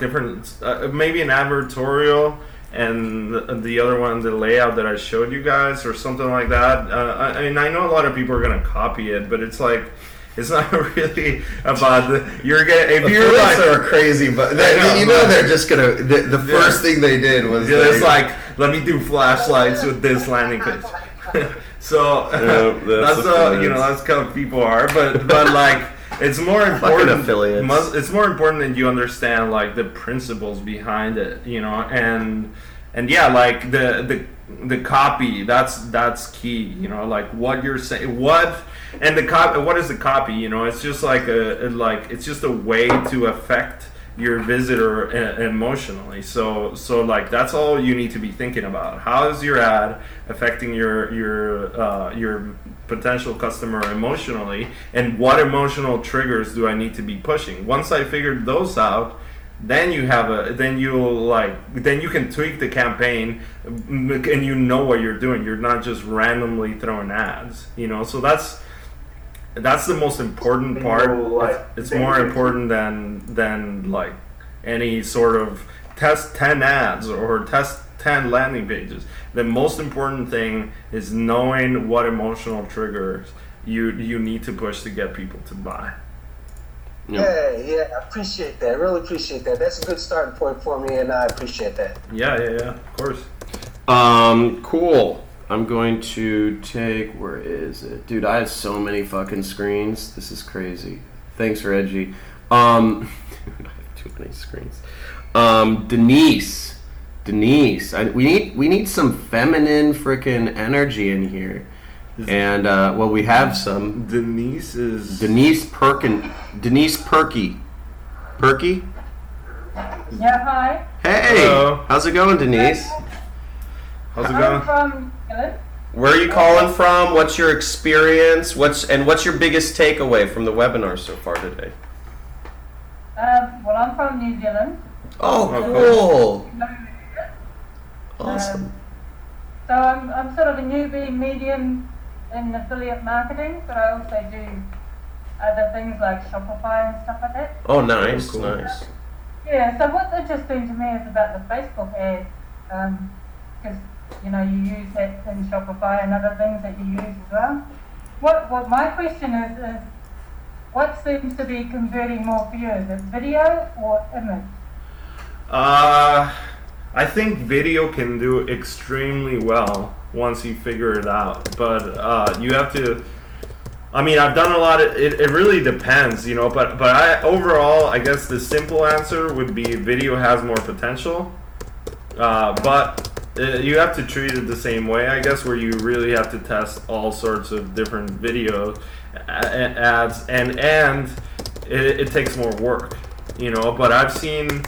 H: different, maybe an advertorial, and the other one, the layout that I showed you guys, or something like that. I mean, I know a lot of people are gonna copy it, but it's like, it's not really about you're like,
A: are crazy, but they're just gonna. The first thing they did was
H: it's like, let me do flashlights with this landing page. So that's you know, that's how people are, but like, it's more important. It's more important that you understand like the principles behind it, you know, and yeah, like the copy. That's key, you know, like what you're saying, and the copy. What is the copy? You know, it's just like it's just a way to affect your visitor emotionally. So like, that's all you need to be thinking about. How is your ad affecting your potential customer emotionally, and what emotional triggers do I need to be pushing? Once I figured those out, then you can tweak the campaign, and you know what you're doing. You're not just randomly throwing ads, you know. So that's the most important part. It's more important than like any sort of test 10 ads or test 10 landing pages. The most important thing is knowing what emotional triggers you need to push to get people to buy.
L: Yeah, I appreciate that. Really appreciate that. That's a good starting point for me, and I appreciate that.
H: Yeah, of course.
A: Cool. I'm going to take, where is it? Dude, I have so many fucking screens. This is crazy. Thanks, Reggie. I have too many screens. Denise, we need some feminine freaking energy in here. And well, we have some.
H: Denise
A: Perky.
M: Yeah, hi.
A: Hey.
H: Hello.
A: How's it going, Denise?
H: How's it going?
M: I'm from England.
A: Where are you calling from? What's your experience? What's your biggest takeaway from the webinar so far today?
M: Well, I'm from New Zealand.
A: Oh, cool. Awesome.
M: So I'm sort of a newbie medium in affiliate marketing, but I also do other things like Shopify and stuff like that.
A: Oh, nice,
H: cool.
A: Nice.
M: Yeah, so what's interesting to me is about the Facebook ad, because you know, you use that in Shopify and other things that you use as well. What my question is what seems to be converting more for you? Is it video or image?
H: I think video can do extremely well once you figure it out, but you have to. I mean, I've done a lot of it. It really depends, you know. But overall, I guess the simple answer would be video has more potential. But you have to treat it the same way, I guess, where you really have to test all sorts of different video ads, and it takes more work, you know. But I've seen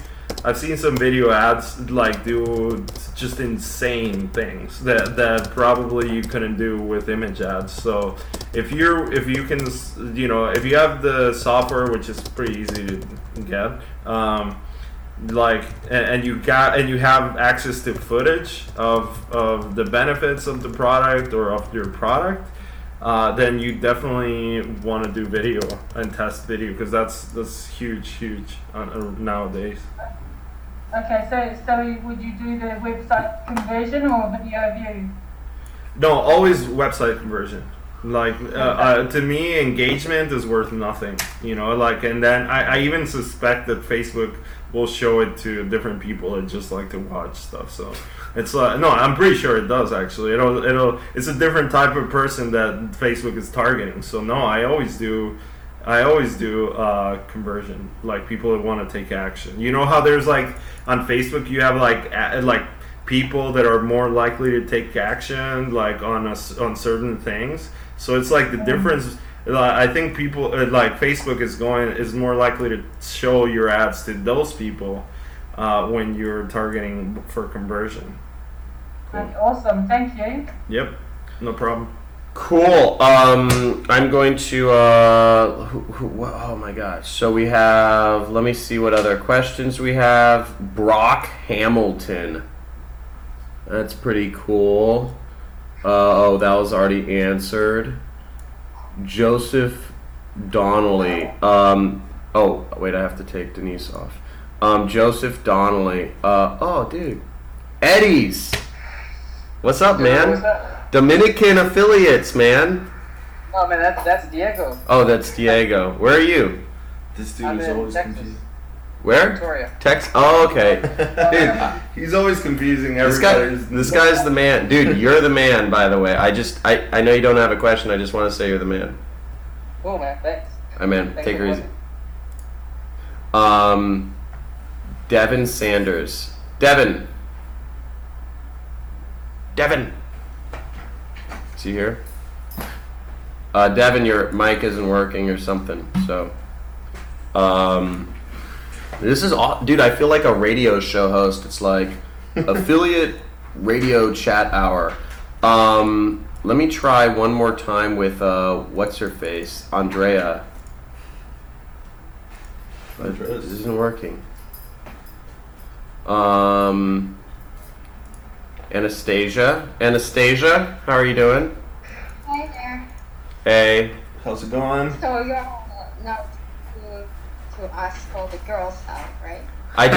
H: some video ads like do just insane things that probably you couldn't do with image ads. So if you can, you know, if you have the software, which is pretty easy to get, and you have access to footage of the benefits of the product or of your product, then you definitely want to do video and test video, because that's huge nowadays.
M: Okay, so would you do the website conversion or video view?
H: No, always website conversion. Like to me, engagement is worth nothing. Like, and then I even suspect that Facebook will show it to different people that just like to watch stuff. So it's no, I'm pretty sure it does actually. It's a different type of person that Facebook is targeting. So no, I always do conversion, like people that want to take action. You know how there's like on Facebook you have like people that are more likely to take action like on certain things. So it's like the difference. I think people like Facebook is more likely to show your ads to those people when you're targeting for conversion.
M: Cool. Awesome, thank you.
H: Yep, no problem.
A: Cool. I'm going to. Oh my gosh. So we have. Let me see what other questions we have. Brock Hamilton. That's pretty cool. Oh, that was already answered. Joseph Donnelly. Oh, wait, I have to take Denise off. Joseph Donnelly. Oh, dude. Eddie's. What's up, man?
E: What's up?
A: Dominican affiliates, man.
E: Oh man, that's Diego.
A: Oh, that's Diego. Where are you?
H: This dude
E: I'm
H: is
E: in
H: always
E: Texas.
H: confused.
A: Where?
E: Victoria.
A: Texas. Oh, okay.
H: Dude, he's always confusing
A: This guy's the man. Dude, you're the man, by the way. I know you don't have a question. I just want to say you're the man.
E: Cool, man. Thanks.
A: Man,
E: Thanks
A: take
E: for
A: her easy. Devin Sanders. Devin. Is he here? Devin, your mic isn't working or something. So, this is dude. I feel like a radio show host. It's like affiliate radio chat hour. Let me try one more time with what's her face, Andrea. But this isn't working. Anastasia, how are you doing?
N: Hi there.
A: Hey.
H: How's it going?
N: So you're not to ask all the girls out, right?
A: I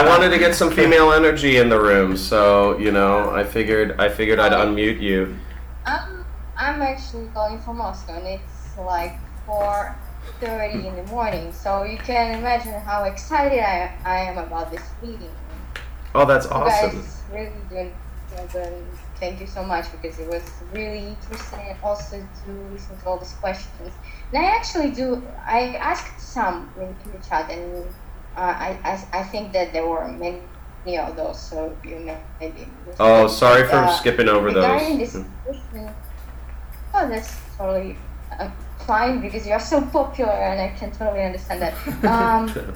A: wanted to get some female energy in the room, so I figured I'd unmute you.
N: I'm actually calling from Moscow, and it's like 4:30 in the morning. So you can imagine how excited I am about this meeting.
A: Oh, that's awesome.
N: You guys really doing thank you so much, because it was really interesting, and also to listen to all these questions. And I asked some in the chat, and I think that there were many of those, so you may maybe.
A: Oh, sorry for skipping over
N: regarding
A: those.
N: This question, that's totally fine, because you're so popular, and I can totally understand that.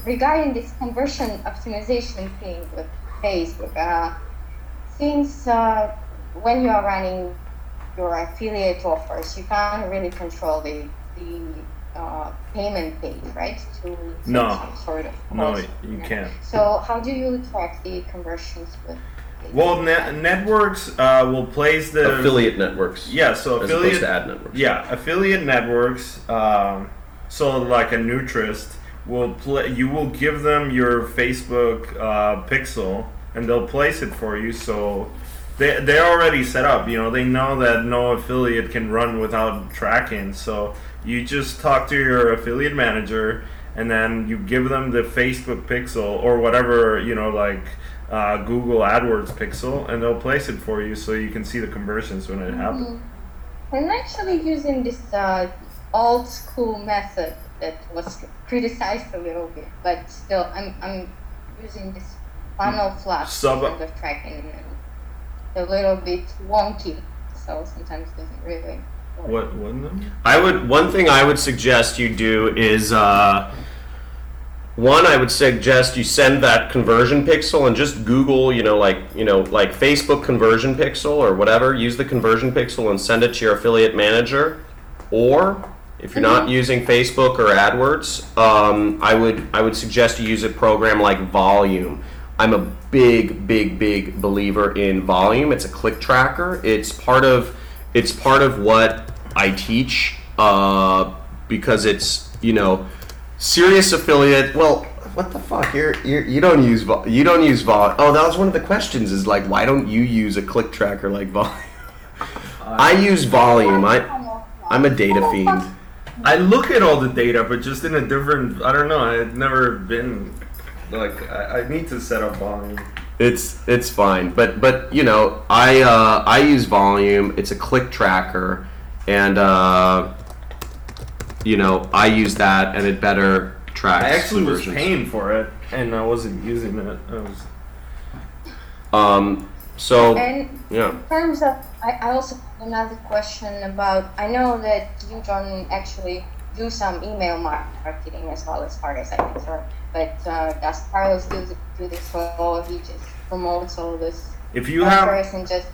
N: Regarding this conversion optimization thing with Facebook, since when you are running your affiliate offers, you can't really control the payment page, right? To some sort of
H: you can't.
N: So how do you track the conversions with?
H: Well, networks will place the
A: affiliate networks.
H: Yeah, so
A: as
H: affiliate
A: opposed to ad networks.
H: Yeah, affiliate networks. So like a Nutrist will you will give them your Facebook pixel, and they'll place it for you. So they're already set up. They know that no affiliate can run without tracking. So you just talk to your affiliate manager, and then you give them the Facebook pixel or whatever, Google AdWords pixel, and they'll place it for you so you can see the conversions when it happens.
N: I'm actually using this old school method that was criticized a little bit, but still I'm using this funnel flash kind of tracking, and a little bit wonky, so sometimes it doesn't really work.
A: One thing I would suggest you do is I would suggest you send that conversion pixel and just Google, like Facebook conversion pixel or whatever. Use the conversion pixel and send it to your affiliate manager. Or if you're not using Facebook or AdWords, I would suggest you use a program like Volume. I'm a big believer in Volume. It's a click tracker. It's part of what I teach because it's, serious affiliate. Well, what the fuck? You don't use vol. Oh, that was one of the questions. Is like, why don't you use a click tracker like volume? I use volume. I'm a data fiend.
H: I look at all the data, but just in a different. I don't know. I've never been like. I need to set up volume.
A: It's fine, but I use volume. It's a click tracker, and I use that, and it better tracks.
H: I actually was
A: conversions.
H: paying for it, and I wasn't using it.
A: So
N: And
A: yeah.
N: in terms of, I also have another question about, I know that you, John, actually do some email marketing as well, as far as I can tell. But does Carlos do this or he just promotes all this
H: If you have,
N: offers and just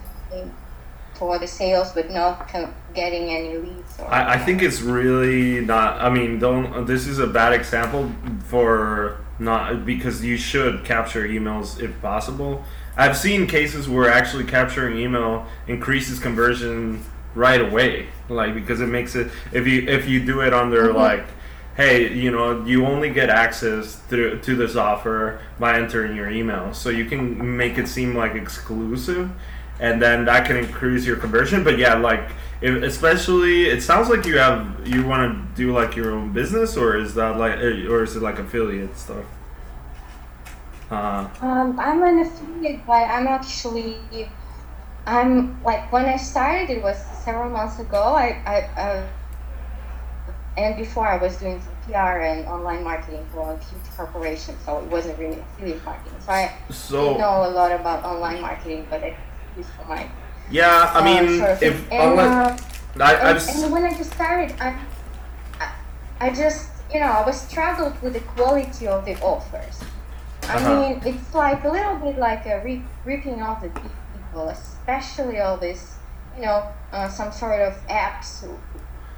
N: for the sales, but not getting any leads? Or
H: I think it's really not. I mean, don't. This is a bad example for not, because you should capture emails if possible. I've seen cases where actually capturing email increases conversion right away, like because it makes it, if you do it under like, hey, you only get access to this offer by entering your email, so you can make it seem like exclusive, and then that can increase your conversion. But yeah, like especially, it sounds like you want to do like your own business, or is it like affiliate stuff?
N: I'm an affiliate, but I'm like, when I started, it was several months ago. And before I was doing some PR and online marketing for a huge corporation, so it wasn't really affiliate marketing. So I know a lot about online marketing, but I use for my
H: I mean,
N: sort of
H: if
N: and when I just started, I just I was struggled with the quality of the offers. I mean, it's like a little bit like a ripping off the people, especially all this, some sort of apps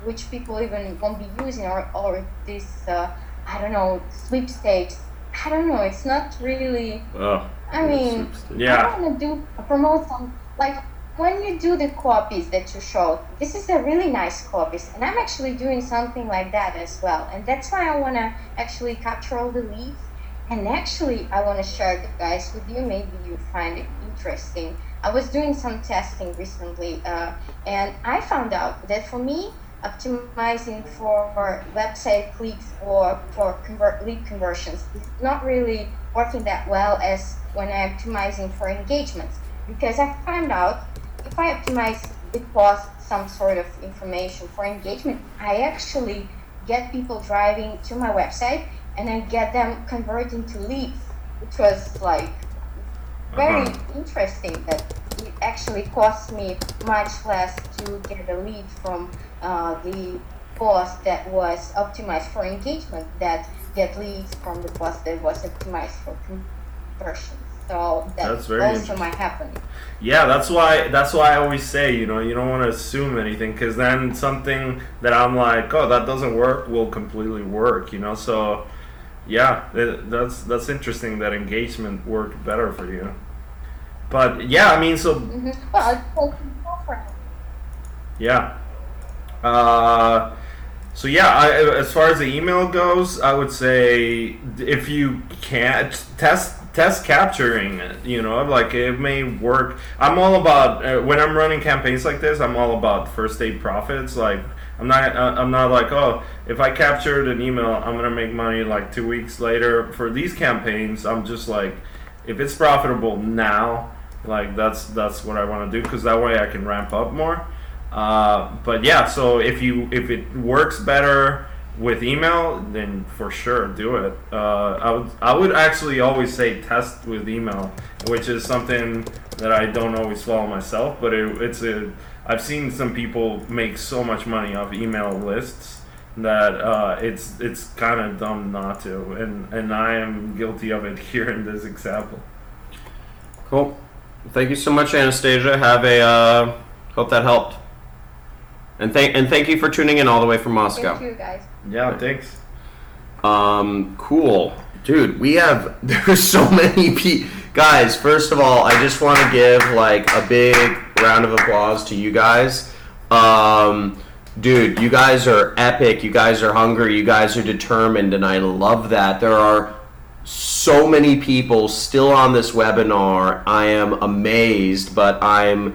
N: which people even won't be using, or this, I don't know, sweepstakes. I don't know, it's not really, I mean, I want to promote some, like, when you do the copies that you showed, this is a really nice copies, and I'm actually doing something like that as well, and that's why I want to actually capture all the leads. And actually, I want to share the guys with you. Maybe you find it interesting. I was doing some testing recently, and I found out that for me, optimizing for website clicks or for lead conversions is not really working that well as when I'm optimizing for engagements. Because I found out if I optimize because some sort of information for engagement, I actually get people driving to my website, and I get them converting to leads, which was like very interesting, that it actually cost me much less to get a lead from the post that was optimized for engagement that get leads from the post that was optimized for conversion. So that's
H: very
N: also might happen.
H: Yeah, that's why I always say, you don't want to assume anything, because then something that I'm like, oh, that doesn't work, will completely work, So yeah, that's interesting that engagement worked better for you. But yeah, I mean, so yeah. So yeah, as far as the email goes, I would say if you can't test capturing it, like it may work. I'm all about when I'm running campaigns like this, I'm all about first day profits. Like I'm not like, oh, if I captured an email, I'm gonna make money like 2 weeks later. For these campaigns, I'm just like, if it's profitable now, like that's what I want to do, because that way I can ramp up more. But yeah, so if it works better with email, then for sure do it. I would actually always say test with email, which is something that I don't always follow myself, but I've seen some people make so much money off email lists that it's kind of dumb not to, and I am guilty of it here in this example.
A: Cool. Thank you so much, Anastasia. Hope that helped. And thank you for tuning in all the way from Moscow.
N: Thank you, guys.
H: Yeah, thanks.
A: Cool. Dude, there's so many guys, first of all, I just want to give like a big round of applause to you guys. Dude, you guys are epic. You guys are hungry. You guys are determined, and I love that. There are so many people still on this webinar. I am amazed, but I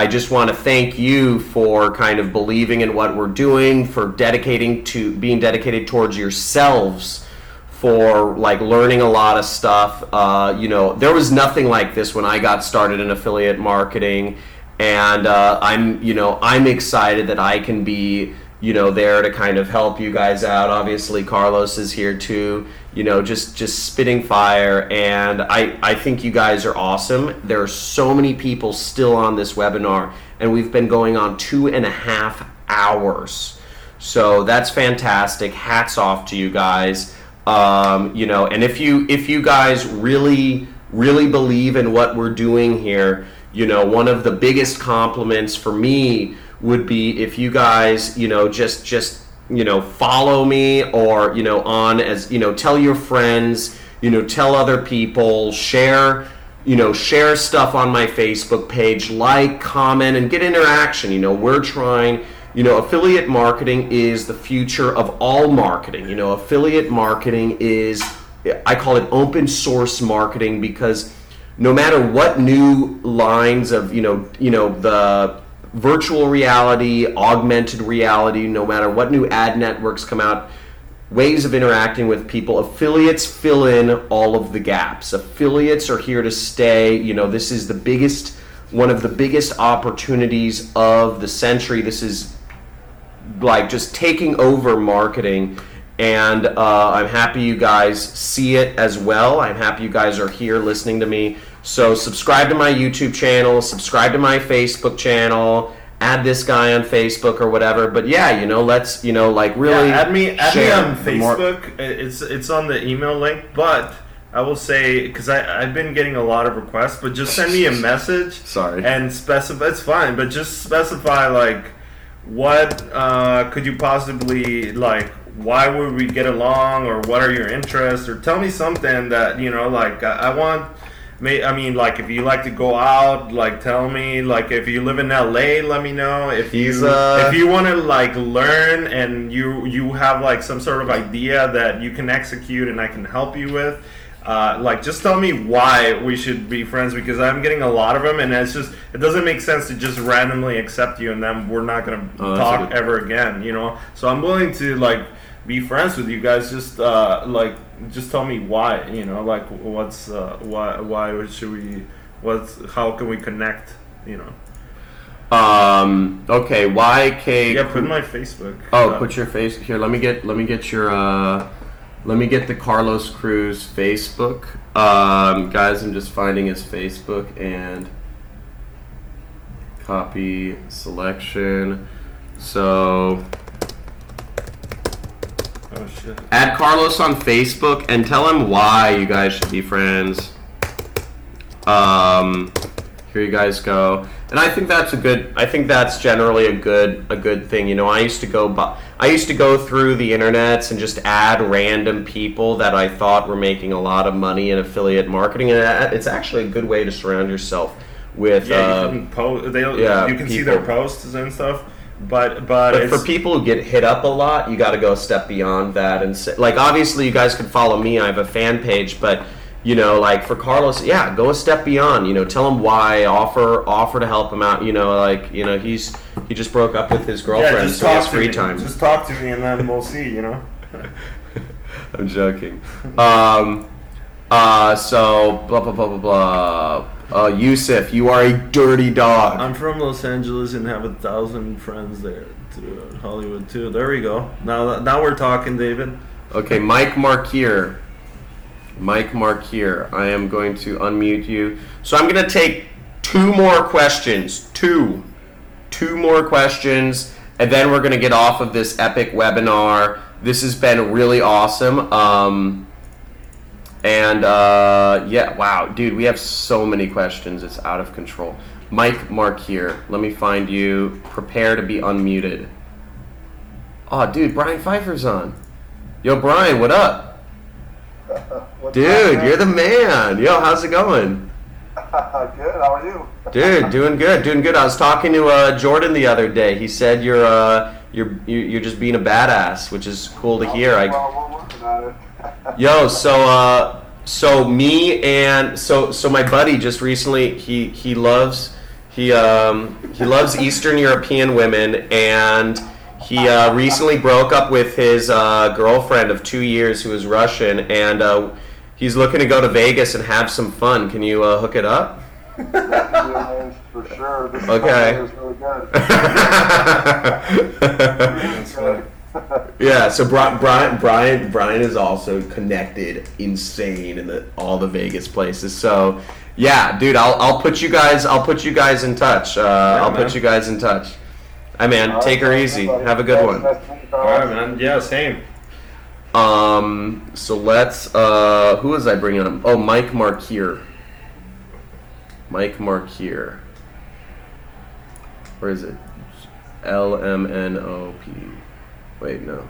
A: just want to thank you for kind of believing in what we're doing, for being dedicated towards yourselves, for like learning a lot of stuff. There was nothing like this when I got started in affiliate marketing, and I'm excited that I can be there to kind of help you guys out. Obviously, Carlos is here too. Just spitting fire, and I think you guys are awesome. There are so many people still on this webinar, and we've been going on 2.5 hours. So that's fantastic. Hats off to you guys. And if you guys really believe in what we're doing here, one of the biggest compliments for me would be if you guys, just follow me, or tell your friends, tell other people, share stuff on my Facebook page, like, comment, and get interaction. We're trying. Affiliate marketing is the future of all marketing. Affiliate marketing is, I call it open source marketing, because no matter what new lines of, the virtual reality, augmented reality, no matter what new ad networks come out, ways of interacting with people, affiliates fill in all of the gaps. Affiliates are here to stay. This is one of the biggest opportunities of the century. This is like just taking over marketing, and I'm happy you guys see it as well. I'm happy you guys are here listening to me. So subscribe to my YouTube channel, subscribe to my Facebook channel, add this guy on Facebook or whatever. But yeah, let's really
H: add me on Facebook.
A: More.
H: It's on the email link, but I will say, because I've been getting a lot of requests, but just send me a message.
A: Sorry.
H: And specify. It's fine, but just specify like what could you possibly like. Why would we get along, or what are your interests, or tell me something that I want. Like if you like to go out, like tell me. Like if you live in LA, let me know. If you want to like learn, and you have like some sort of idea that you can execute and I can help you with, just tell me why we should be friends, because I'm getting a lot of them, and it doesn't make sense to just randomly accept you and then we're not gonna talk ever again. So I'm willing to like be friends with you guys. Just just tell me why. What's why should we? How can we connect?
A: Okay. YK.
H: Yeah, put my Facebook.
A: Put your face here. Let me get the Carlos Cruz Facebook. Guys, I'm just finding his Facebook and copy selection. So.
H: Oh shit.
A: Add Carlos on Facebook and tell him why you guys should be friends. Here you guys go. And I think that's generally a good thing. I used to go through the internets and just add random people that I thought were making a lot of money in affiliate marketing, and it's actually a good way to surround yourself with
H: you can post. You can see their posts and stuff. But
A: for people who get hit up a lot, you got to go a step beyond that and say, like, obviously you guys can follow me. I have a fan page, but like for Carlos, go a step beyond. Tell him why. Offer to help him out. He just broke up with his girlfriend, so he has free time.
H: Just talk to me, and then we'll see.
A: I'm joking. So blah blah blah blah blah. Yusuf, you are a dirty dog.
H: I'm from Los Angeles and have 1,000 friends there. Hollywood too. There we go. Now we're talking, David.
A: Okay, Mike Markier. I am going to unmute you. So I'm going to take two more questions. Two more questions, and then we're going to get off of this epic webinar. This has been really awesome. Wow, dude, we have so many questions. It's out of control. Mike Markier, let me find you. Prepare to be unmuted. Oh, dude, Brian Pfeiffer's on. Yo, Brian, what up? Dude, you're the man. Yo, how's it going?
O: Good. How are you?
A: Dude, doing good. I was talking to Jordan the other day. He said you're just being a badass, which is cool to hear.
O: Well, we're working on it.
A: Yo, so me and so my buddy just recently he loves Eastern European women, and he recently broke up with his girlfriend of 2 years who is Russian, and he's looking to go to Vegas and have some fun. Can you hook it up?
O: For sure. This
A: Okay.
O: is really good.
H: That's funny.
A: Yeah, so Brian is also connected insane in all the Vegas places. So yeah, dude, I'll put you guys in touch. I'll put you guys in touch. Hey man, take her easy. Have a good one.
H: All right, man. Yeah, same.
A: So let's who was I bringing up? Oh, Mike Markier. Where is it? LMNOP. Wait, no.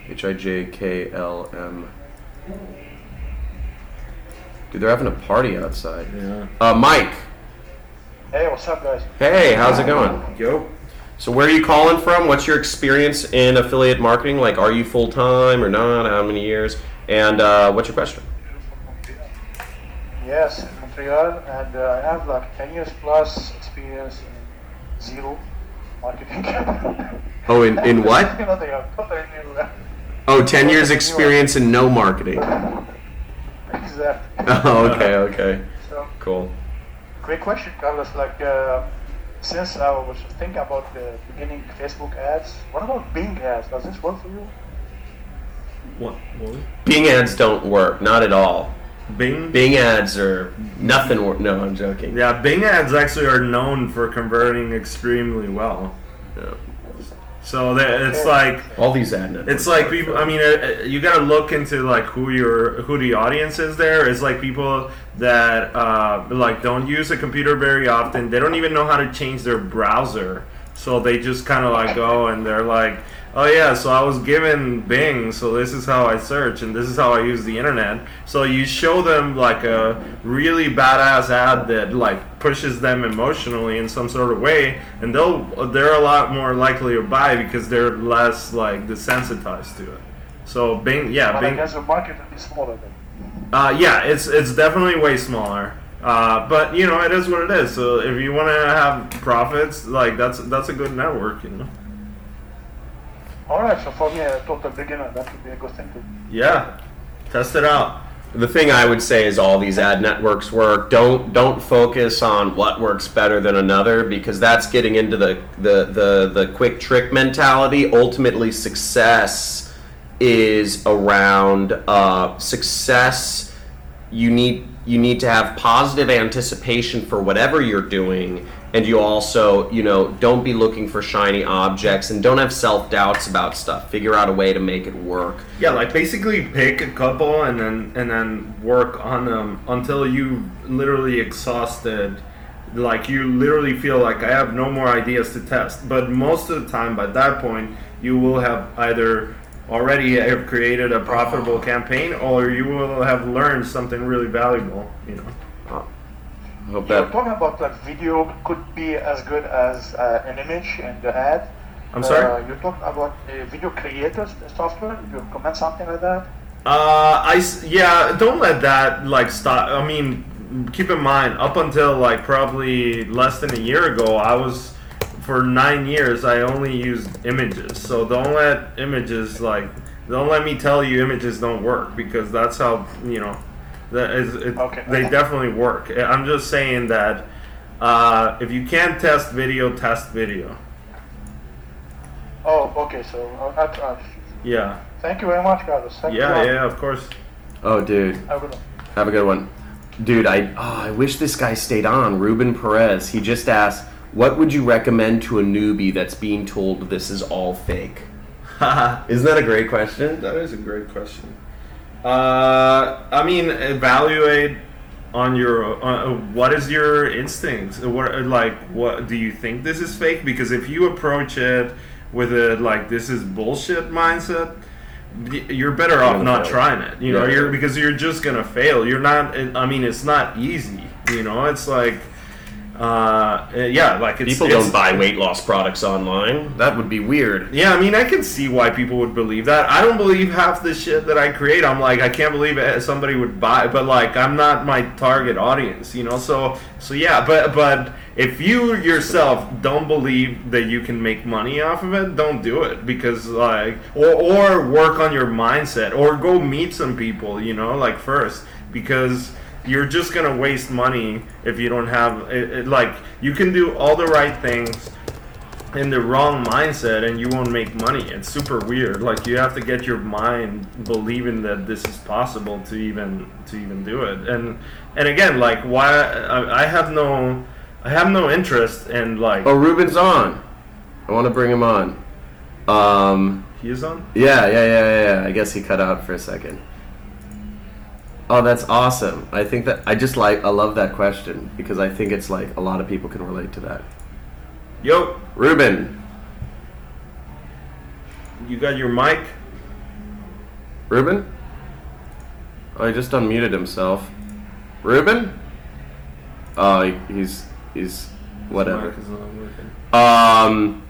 A: HIJKLM. Dude, they're having a party outside.
H: Yeah.
A: Mike.
K: Hey, what's up, guys?
A: Hey, how's it going?
H: Yo.
A: So where are you calling from? What's your experience in affiliate marketing? Like, are you full-time or not? How many years? And what's your question?
K: Yes, in Montreal, and I have like 10 years plus experience in zero marketing.
A: Oh, in what?
K: Nothing, totally new.
A: Oh, 10 years experience in no marketing.
K: Exactly.
A: Oh, okay.
K: So,
A: Cool.
K: great question, Carlos. Like, since I was thinking about the beginning Facebook ads, what about Bing ads? Does this work for you?
H: What?
A: Bing ads don't work, not at all.
H: Bing
A: ads are nothing. No, I'm joking.
H: Yeah, Bing ads actually are known for converting extremely well.
A: Yeah.
H: So it's like
A: all these ad networks.
H: It's like people. I mean, you got to look into like who the audience is. There, it's like people that like don't use a computer very often. They don't even know how to change their browser, so they just kind of like go and they're like, oh yeah, so I was given Bing, so this is how I search and this is how I use the internet. So you show them like a really badass ad that like pushes them emotionally in some sort of way, and they're a lot more likely to buy because they're less like desensitized to it. So Bing, yeah,
K: But
H: Bing.
K: I guess the market is smaller then.
H: Yeah, it's definitely way smaller. But you know, it is what it is. So if you want to have profits, like that's a good network, you know.
K: Alright, so for me, a total beginner, that would be a good thing to do.
H: Yeah, test it out.
A: The thing I would say is all these ad networks work. Don't focus on what works better than another, because that's getting into the quick trick mentality. Ultimately, success is around success. You need to have positive anticipation for whatever you're doing, and you also, don't be looking for shiny objects and don't have self-doubts about stuff. Figure out a way to make it work.
H: Yeah, like basically pick a couple and then work on them until you literally exhausted. Like you literally feel like I have no more ideas to test. But most of the time, by that point, you will have either already have created a profitable campaign, or you will have learned something really valuable.
K: You're talking about like video could be as good as an image in the ad.
H: I'm sorry?
K: You're talking about video creators software. You comment something like that?
H: Don't let that like stop. I mean, keep in mind, up until like probably less than a year ago, for 9 years I only used images. So don't let me tell you images don't work, because that's how
K: Okay.
H: They definitely work. I'm just saying that if you can't test video, test video.
K: Oh, okay. So I'll try.
H: Yeah.
K: Thank you very much, Carlos. Thank you.
H: Yeah, of course.
A: Oh, dude. Have a good one. Dude, I wish this guy stayed on. Ruben Perez. He just asked, what would you recommend to a newbie that's being told this is all fake? Isn't that a great question?
H: That is a great question. I mean, evaluate on your what is your instinct? What do you think this is fake? Because if you approach it with a like this is bullshit mindset, you're better off not trying it. Because you're just gonna fail. You're not. I mean, it's not easy. You know, it's like, yeah, like
A: people don't buy weight loss products online. That would be weird.
H: Yeah, I mean, I can see why people would believe that. I don't believe half the shit that I create. I'm like, I can't believe somebody would buy, but like, I'm not my target audience, you know. So yeah, but if you yourself don't believe that you can make money off of it, don't do it, because like, or work on your mindset, or go meet some people, you know, like first, because you're just gonna waste money if you don't have it. Like, you can do all the right things in the wrong mindset and you won't make money. It's super weird. Like, you have to get your mind believing that this is possible to even do it. And again, like, why I have no interest in, like.
A: Oh, Ruben's on. I want to bring him on.
H: He is on?
A: Yeah. I guess he cut out for a second. Oh, that's awesome. I think that I love that question, because I think it's like a lot of people can relate to that.
H: Yo,
A: Ruben.
H: You got your mic?
A: Ruben? Oh, he just unmuted himself. Ruben? Oh, he's whatever.
H: His mic is not working.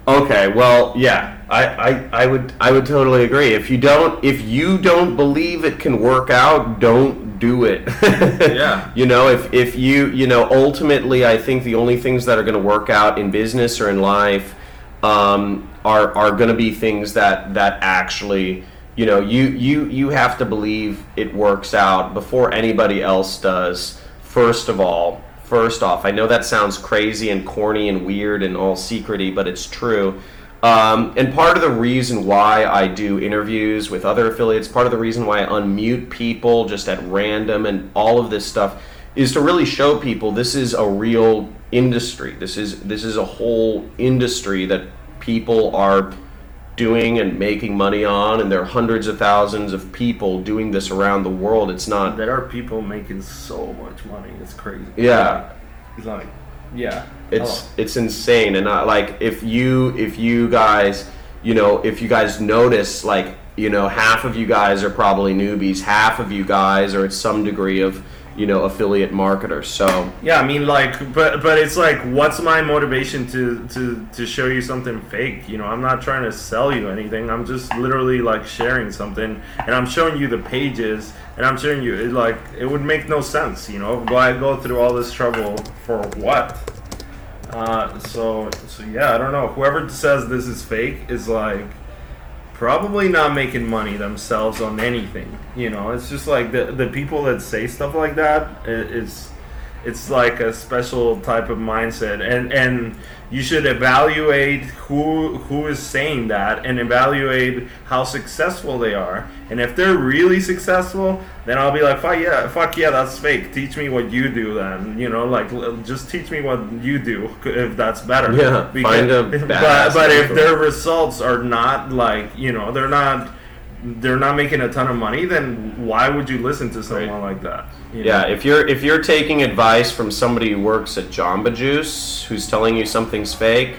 A: Okay, well, yeah, I would totally agree. If you don't believe it can work out, don't do it.
H: Yeah.
A: You know, if you ultimately, I think the only things that are going to work out in business or in life are going to be things that actually, you know, you have to believe it works out before anybody else does. First off, I know that sounds crazy and corny and weird and all secrety, but it's true. And part of the reason why I do interviews with other affiliates, part of the reason why I unmute people just at random and all of this stuff, is to really show people this is a real industry. This is a whole industry that people are doing and making money on, and there are hundreds of thousands of people doing this around the world. It's not.
H: There are people making so much money. It's crazy.
A: Yeah.
H: It's like, yeah.
A: It's insane. And if you guys, you know, if you guys notice, like, you know, half of you guys are probably newbies, half of you guys are at some degree of, you know, affiliate marketers. So
H: yeah, I mean, like, but it's like, what's my motivation to show you something fake? You know, I'm not trying to sell you anything. I'm just literally like sharing something, and I'm showing you the pages, and I'm showing you it would make no sense. You know, why go through all this trouble for what? So yeah, I don't know. Whoever says this is fake is like probably not making money themselves on anything. You know, it's just like the people that say stuff like that, it's like a special type of mindset, and you should evaluate who is saying that, and evaluate how successful they are. And if they're really successful, then I'll be like, fuck yeah, that's fake. Teach me what you do then. You know, like, just teach me what you do if that's better.
A: Yeah, find a badass
H: but if their results are not like, you know, they're not making a ton of money, then why would you listen to someone like that? You know?
A: Yeah, if you're taking advice from somebody who works at Jamba Juice, who's telling you something's fake,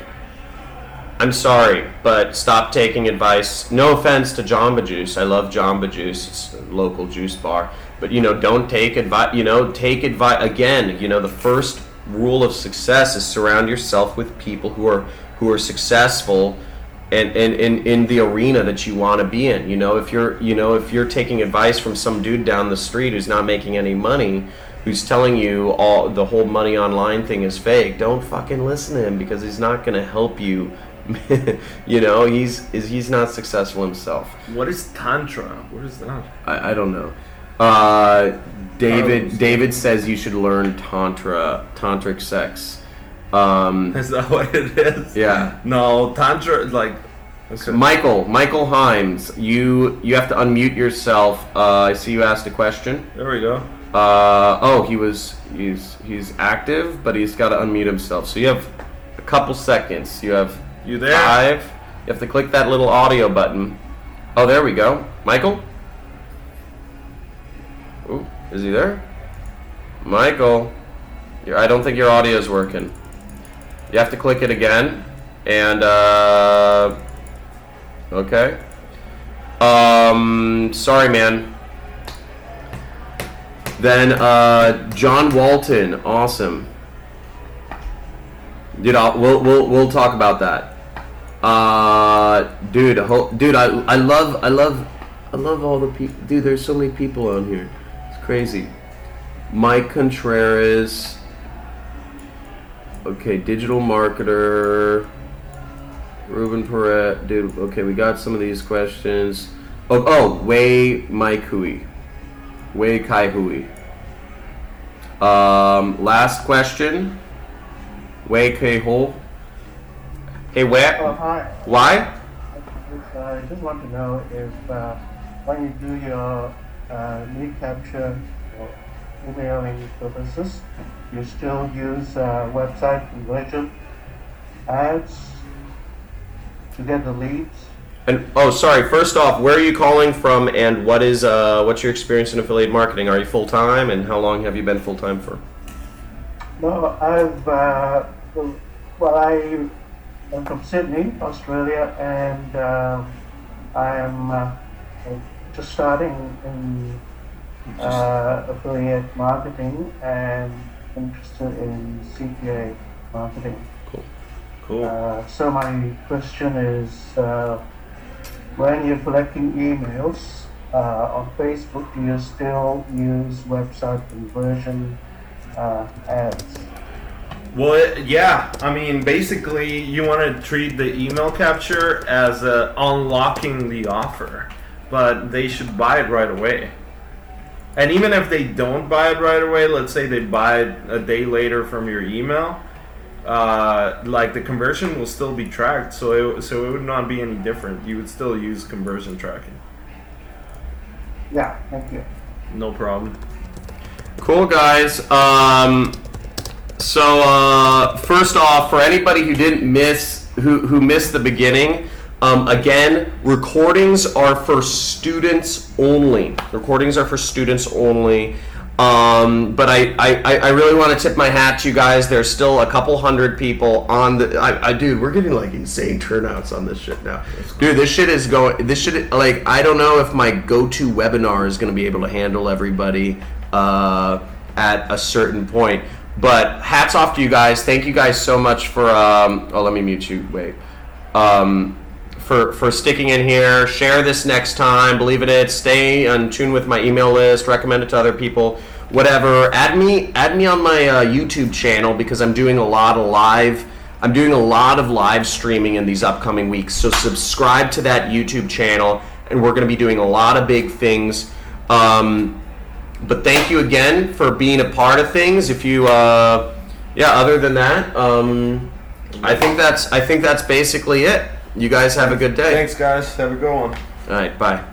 A: I'm sorry, but stop taking advice. No offense to Jamba Juice. I love Jamba Juice. It's a local juice bar. But, you know, don't take advice. You know, take advice. Again, you know, the first rule of success is surround yourself with people who are successful and in the arena that you want to be in. You know, if you're taking advice from some dude down the street who's not making any money, who's telling you all the whole money online thing is fake, don't fucking listen to him, because he's not going to help you. You know, he's not successful himself.
H: What is Tantra? What is that?
A: I don't know. David says you should learn tantric sex.
H: Is that what it is?
A: Yeah.
H: No, Tantra, like... Okay.
A: Michael Himes, you have to unmute yourself. I see you asked a question.
H: There we go.
A: He's active, but he's got to unmute himself. So you have a couple seconds.
H: You there?
A: 5. You have to click that little audio button. Oh, there we go. Michael? Ooh, is he there? Michael? I don't think your audio is working. You have to click it again. And, okay. Sorry, man. Then John Walton, awesome. Dude, we'll talk about that. Dude, I love all the people. Dude, there's so many people on here. It's crazy. Mike Contreras. Okay, digital marketer. Ruben Perret. Dude, okay, we got some of these questions. Wei Mai Kui. Wei Kai Hui. Last question. Wei Kai Ho. Hey, where?
P: Hi.
A: Why?
P: I just want to know if when you do your lead capture or emailing purposes, you still use website conversion ads to get the leads.
A: And sorry. First off, where are you calling from, and what's your experience in affiliate marketing? Are you full time, and how long have you been full time for?
P: No, I'm from Sydney, Australia, and I am just starting in affiliate marketing and interested in CPA marketing.
H: Cool.
P: So my question is, when you're collecting emails on Facebook, do you still use website conversion ads?
H: Well, yeah. I mean, basically, you want to treat the email capture as unlocking the offer, but they should buy it right away. And even if they don't buy it right away, let's say they buy it a day later from your email, like the conversion will still be tracked, so it would not be any different. You would still use conversion tracking.
P: Yeah, thank you.
H: No problem.
A: Cool, guys. So first off, for anybody who didn't who missed the beginning, again, recordings are for students only. Recordings are for students only. But I really want to tip my hat to you guys. There's still a couple hundred people on the. Dude, we're getting like insane turnouts on this shit now. Dude, this shit is going. This shit, like, I don't know if my go-to webinar is going to be able to handle everybody at a certain point. But hats off to you guys. Thank you guys so much for. Let me mute you. Wait. For sticking in here. Share this next time. Believe it. Stay in tune with my email list. Recommend it to other people. Whatever. Add me on my YouTube channel, because I'm doing a lot of live. I'm doing a lot of live streaming in these upcoming weeks. So subscribe to that YouTube channel, and we're going to be doing a lot of big things. But thank you again for being a part of things. If you, other than that, I think that's basically it. You guys have a good day.
H: Thanks, guys. Have a good one.
A: All right, bye.